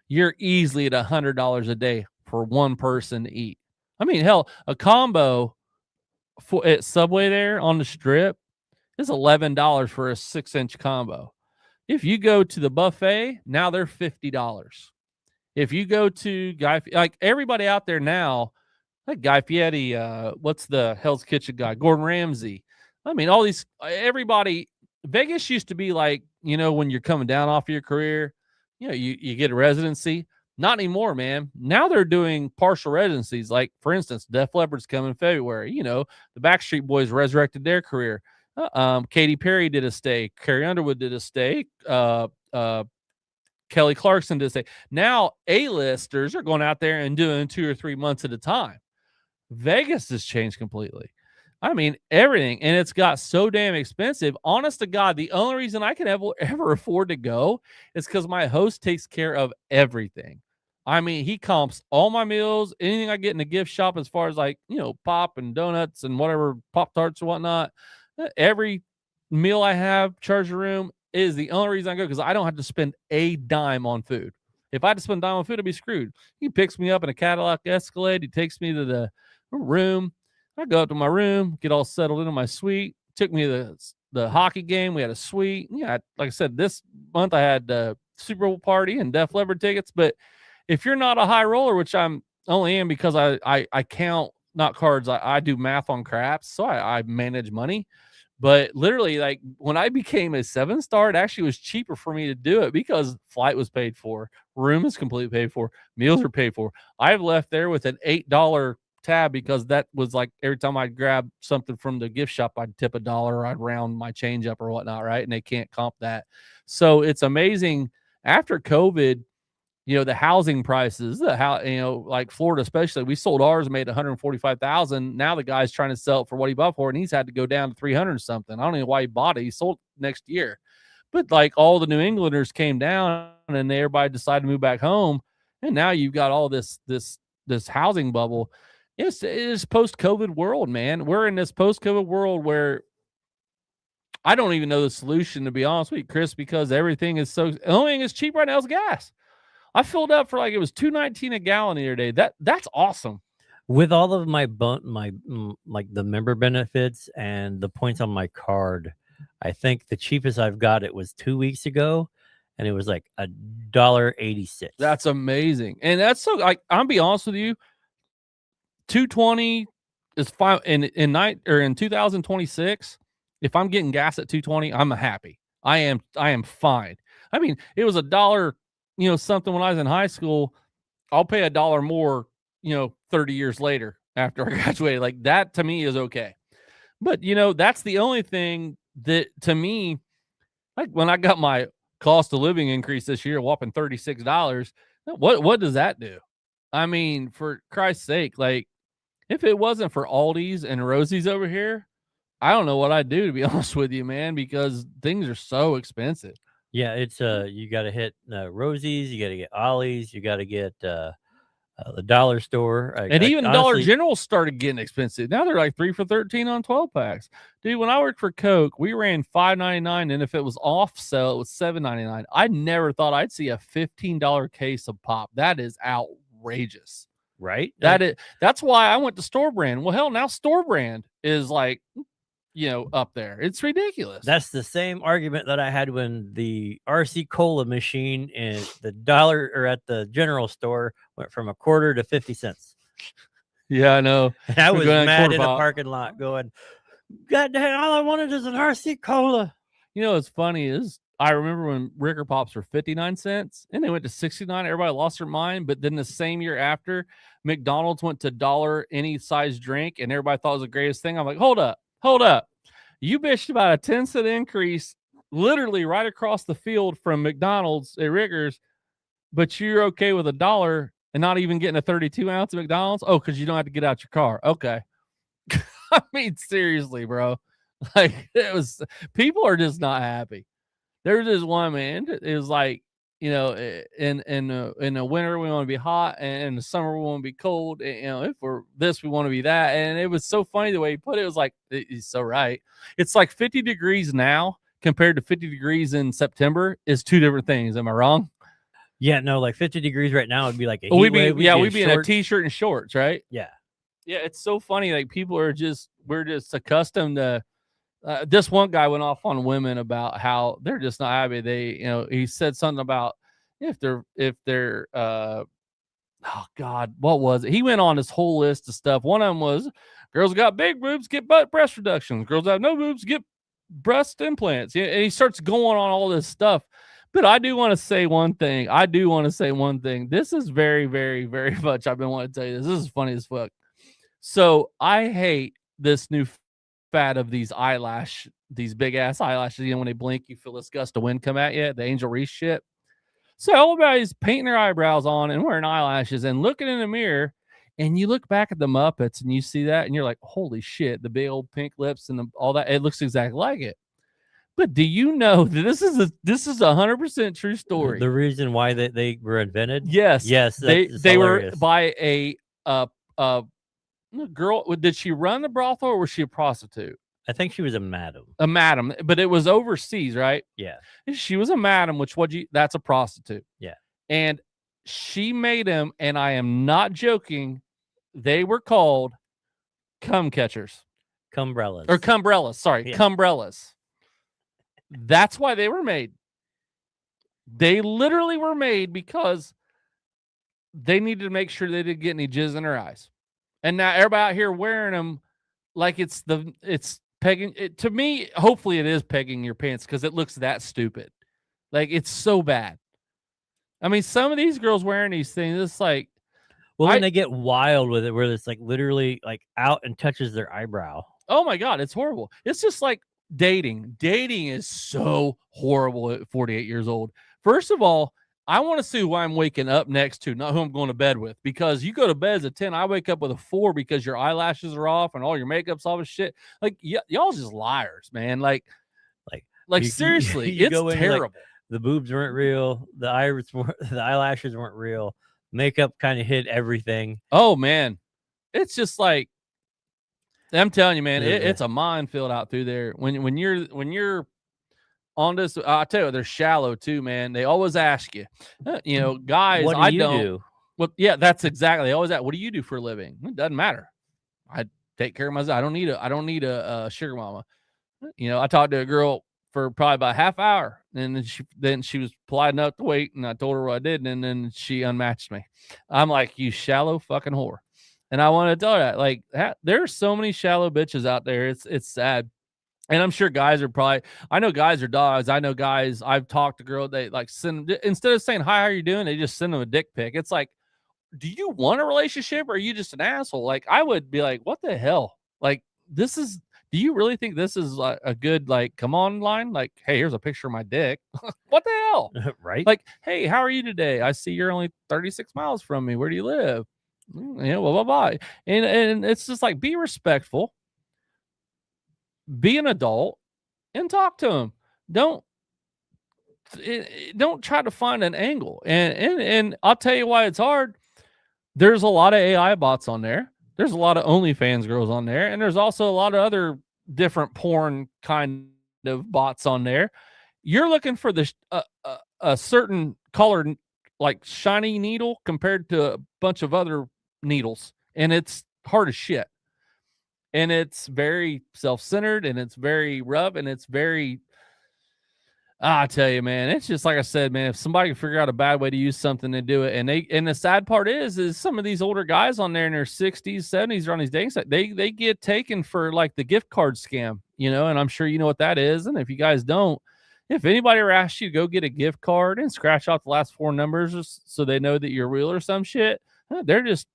[SPEAKER 1] you're easily at $100 a day for one person to eat. I mean, hell, a combo at Subway there on the strip is $11 for a 6-inch combo. If you go to the buffet, now they're $50. If you go to like everybody out there now, like Guy Fieri, what's the Hell's Kitchen guy? Gordon Ramsay. I mean, all these, everybody, Vegas used to be like, when you're coming down off of your career, you get a residency. Not anymore, man. Now they're doing partial residencies. Like, for instance, Def Leppard's coming in February. The Backstreet Boys resurrected their career. Katy Perry did a stay. Carrie Underwood did a stay. Kelly Clarkson did a stay. Now, A-listers are going out there and doing 2 or 3 months at a time. Vegas has changed completely. I mean, everything. And it's got so damn expensive. Honest to God, the only reason I can ever afford to go is because my host takes care of everything. I mean, he comps all my meals, anything I get in the gift shop as far as like, pop and donuts and whatever, Pop-Tarts and whatnot. Every meal I have, Charger Room, is the only reason I go because I don't have to spend a dime on food. If I had to spend a dime on food, I'd be screwed. He picks me up in a Cadillac Escalade. He takes me to the room. I go up to my room, get all settled into my suite. Took me to the hockey game. We had a suite. Yeah, like I said, this month I had the Super Bowl party and Def Leppard tickets. But if you're not a high roller, which I'm only am because I count, not cards, I do math on craps, so I manage money. But literally, like when I became a 7-star, it actually was cheaper for me to do it because flight was paid for, room is completely paid for, meals are paid for. I've left there with an $8 tab because that was like every time I'd grab something from the gift shop, I'd tip $1 or I'd round my change up or whatnot, right? And they can't comp that. So it's amazing. After COVID, the housing prices, like Florida especially, we sold ours, made 145,000. Now the guy's trying to sell it for what he bought for, and he's had to go down to 300 something. I don't know why he bought it. He sold next year, but like all the New Englanders came down, and everybody decided to move back home, and now you've got all this housing bubble. It is post-COVID world, man. We're in this post-COVID world where I don't even know the solution, to be honest with you, Chris, because everything is the only thing that's cheap right now is gas. I filled up for like it was $2.19 a gallon the other day. That's awesome.
[SPEAKER 2] With all of my like the member benefits and the points on my card, I think the cheapest I've got it was 2 weeks ago, and it was like $1.86.
[SPEAKER 1] That's amazing, and that's so. Like, I'll be honest with you, 220 is fine in 2026. If I'm getting gas at 220, I'm happy. I am fine. I mean, it was $1. Something when I was in high school. I'll pay $1 more, 30 years later after I graduated. Like that to me is okay. But that's the only thing that to me, like when I got my cost of living increase this year, whopping $36, what does that do? I mean, for Christ's sake, like if it wasn't for Aldi's and Rosie's over here, I don't know what I'd do, to be honest with you, man, because things are so expensive.
[SPEAKER 2] Yeah, it's you got to hit Rosie's, you got to get Ollie's, you got to get the dollar store,
[SPEAKER 1] and even Dollar General started getting expensive. Now they're like 3 for $13 on 12 packs. Dude, when I worked for Coke, we ran $5.99, and if it was off sale, it was $7.99. I never thought I'd see a $15 case of pop. That is outrageous,
[SPEAKER 2] right?
[SPEAKER 1] That's why I went to store brand. Well, hell, now store brand is like, up there. It's ridiculous.
[SPEAKER 2] That's the same argument that I had when the RC Cola machine in the dollar or at the general store went from a quarter to 50 cents.
[SPEAKER 1] Yeah, I know.
[SPEAKER 2] And I was mad in a parking lot going, God damn, all I wanted is an RC Cola.
[SPEAKER 1] What's funny is I remember when Ricker Pops were 59 cents and they went to 69. Everybody lost their mind. But then the same year after, McDonald's went to $1 any size drink and everybody thought it was the greatest thing. I'm like, hold up. You bitched about a 10-cent increase literally right across the field from McDonald's at Riggers, but you're okay with $1 and not even getting a 32 ounce at McDonald's? Oh, because you don't have to get out your car. Okay. I mean, seriously, bro. Like, it was, people are just not happy. There's this one man. It was like, in the winter we want to be hot, and in the summer we want to be cold. And, if we're this, we want to be that. And it was so funny the way he put it. It was like, he's so right. It's like 50 degrees now compared to 50 degrees in September is two different things. Am I wrong?
[SPEAKER 2] Yeah, no, like 50 degrees right now would be like a heat
[SPEAKER 1] We'd
[SPEAKER 2] wave.
[SPEAKER 1] be in a t-shirt and shorts, right?
[SPEAKER 2] Yeah.
[SPEAKER 1] Yeah, it's so funny. Like, we're just accustomed to. This one guy went off on women about how they're just not happy. They, he said something about if they're, oh God, what was it? He went on this whole list of stuff. One of them was girls got big boobs, get breast reductions. Girls have no boobs, get breast implants. And he starts going on all this stuff. But I do want to say one thing. This is very, very, very much, I've been wanting to tell you this. This is funny as fuck. So I hate this new fad of these big ass eyelashes. When they blink, you feel this gust of wind come at you, the Angel Reese shit. So everybody's painting their eyebrows on and wearing eyelashes and looking in the mirror, and you look back at the Muppets and you see that and you're like, holy shit, the big old pink lips and all that. It looks exactly like it. But do you know that this is a 100% true story?
[SPEAKER 2] The reason why they were invented?
[SPEAKER 1] Yes. They were by a girl. Did she run the brothel or was she a prostitute?
[SPEAKER 2] I think she was a madam.
[SPEAKER 1] A madam, but it was overseas, right?
[SPEAKER 2] Yeah.
[SPEAKER 1] She was a madam, which that's a prostitute.
[SPEAKER 2] Yeah.
[SPEAKER 1] And she made them, and I am not joking, they were called cum catchers.
[SPEAKER 2] Cumbrellas.
[SPEAKER 1] Or cumbrellas, sorry, yeah. Cumbrellas. That's why they were made. They literally were made because they needed to make sure they didn't get any jizz in their eyes. And now everybody out here wearing them like it's pegging. To me, hopefully it is pegging your pants because it looks that stupid. Like, it's so bad. I mean, some of these girls wearing these things, it's like.
[SPEAKER 2] Well, when they get wild with it, where it's like literally like out and touches their eyebrow.
[SPEAKER 1] Oh my God, it's horrible. It's just like dating. Dating is so horrible at 48 years old. First of all, I want to see who I'm waking up next to, not who I'm going to bed with. Because you go to bed as a 10, I wake up with a 4 because your eyelashes are off and all your makeup's off and shit. Like, y'all just liars, man. Like seriously, it's terrible.
[SPEAKER 2] Like, the boobs weren't real. The eyelashes weren't real. Makeup kind of hid everything.
[SPEAKER 1] Oh man, it's just like, I'm telling you, man, it's a minefield out through there. When you're on this, I tell you, they're shallow too, man. They always ask you, guys.
[SPEAKER 2] What do you do?
[SPEAKER 1] Well, yeah, that's exactly. They always ask, what do you do for a living? It doesn't matter. I take care of myself. I don't need a sugar mama. I talked to a girl for probably about a half hour, and then she was polite enough to wait, and I told her what I did, and then she unmatched me. I'm like, you shallow fucking whore. And I want to tell you that, like, there's so many shallow bitches out there. It's sad. And I'm sure guys are I know guys are dogs. I know guys, I've talked to girls, they like instead of saying, hi, how are you doing? They just send them a dick pic. It's like, do you want a relationship or are you just an asshole? Like, I would be like, what the hell? Like, do you really think this is like a good, like, come on line? Like, hey, here's a picture of my dick. What the hell?
[SPEAKER 2] Right?
[SPEAKER 1] Like, hey, how are you today? I see you're only 36 miles from me. Where do you live? Blah, blah, blah. And it's just like, be respectful, be an adult, and talk to them. Don't try to find an angle. And I'll tell you why it's hard. There's a lot of AI bots on there. There's a lot of OnlyFans girls on there, and there's also a lot of other different porn kind of bots on there. You're looking for a certain color, like shiny needle, compared to a bunch of other needles, and it's hard as shit. And it's very self-centered, and it's very rough, and it's very. I tell you, man, it's just like I said, man. If somebody can figure out a bad way to use something, to do it. And the sad part is some of these older guys on there in their 60s, 70s are on these dating sites. They get taken for like the gift card scam, and I'm sure you know what that is. And if you guys don't, if anybody ever asks you to go get a gift card and scratch out the last 4 numbers so they know that you're real or some shit, they're just.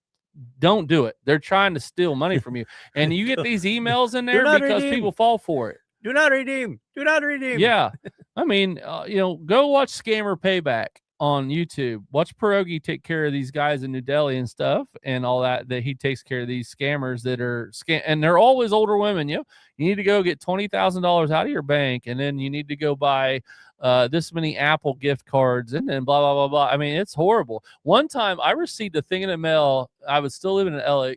[SPEAKER 1] Don't do it. They're trying to steal money from you. And you get these emails in there because people fall for it.
[SPEAKER 2] Do not redeem. Do not redeem.
[SPEAKER 1] Yeah. I mean, go watch Scammer Payback on YouTube. Watch Pierogi take care of these guys in New Delhi and stuff and all that he takes care of these scammers that are and they're always older women. You need to go get $20,000 out of your bank, and then you need to go buy this many Apple gift cards, and then blah, blah, blah, blah. I mean, it's horrible. One time I received a thing in the mail. I was still living in LA,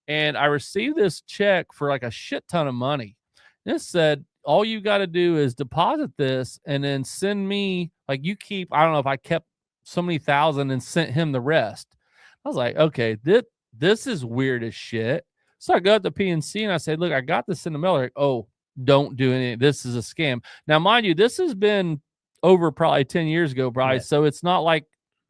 [SPEAKER 1] and I received this check for like a shit ton of money. This said, all you got to do is deposit this and then send me, like, you keep, I don't know if I kept so many thousand and sent him the rest. I was like, okay, this is weird as shit. So I go up to PNC and I said, look, I got this in the mail. They're like, oh, don't do anything. This is a scam. Now, mind you, this has been over probably 10 years ago, Bryce. Yeah. So it's not like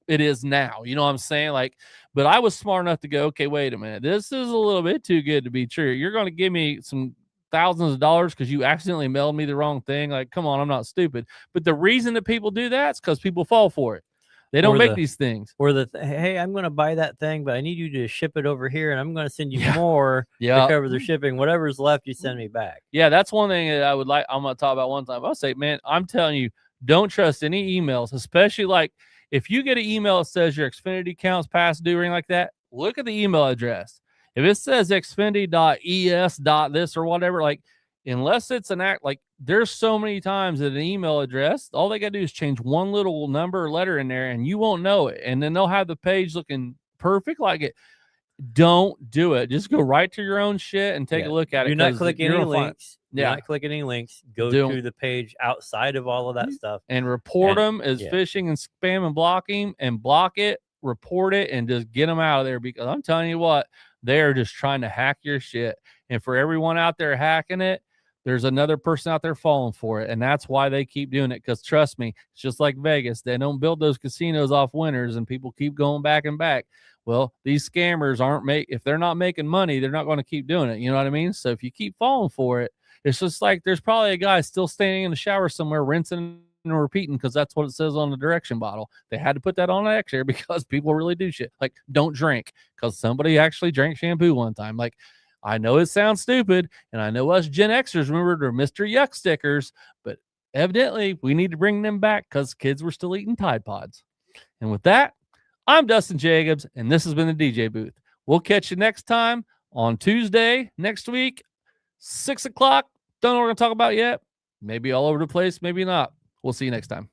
[SPEAKER 1] it is now. You know what I'm saying? Like, but I was smart enough to go, okay, wait a minute. This is a little bit too good to be true. You're going to give me some thousands of dollars because you accidentally mailed me the wrong thing. Like, come on, I'm not stupid. But the reason that people do that is because people fall for it. They don't make these things.
[SPEAKER 2] Or hey, I'm going to buy that thing, but I need you to ship it over here, and I'm going to send you more to cover the shipping. Whatever's left, you send me back.
[SPEAKER 1] Yeah, that's one thing that I'm going to talk about one time. I'll say, man, I'm telling you, don't trust any emails, especially like if you get an email that says your Xfinity account's past due or anything like that, look at the email address. If it says xfinity.es.this or whatever, like, unless it's an act, like, there's so many times that an email address, all they got to do is change one little number or letter in there and you won't know it. And then they'll have the page looking perfect like it. Don't do it. Just go right to your own shit and take a look at it.
[SPEAKER 2] Do not click any links. Do not click any links. Go to the page outside of all of that stuff.
[SPEAKER 1] And report them as phishing and spam and blocking, and block it, report it, and just get them out of there, because I'm telling you what, they're just trying to hack your shit. And for everyone out there hacking it, there's another person out there falling for it. And that's why they keep doing it. Because trust me, it's just like Vegas. They don't build those casinos off winners, and people keep going back and back. Well, these scammers if they're not making money, they're not going to keep doing it. You know what I mean? So if you keep falling for it, it's just like there's probably a guy still standing in the shower somewhere rinsing and repeating, because that's what it says on the direction bottle. They had to put that on X there because people really do shit. Like, don't drink, because somebody actually drank shampoo one time. Like, I know it sounds stupid, and I know us Gen Xers remember they're Mr. Yuck stickers, but evidently we need to bring them back because kids were still eating Tide Pods. And with that, I'm Dustin Jacobs, and this has been the DJ Booth. We'll catch you next time on Tuesday next week, 6 o'clock. Don't know what we're going to talk about yet. Maybe all over the place, maybe not. We'll see you next time.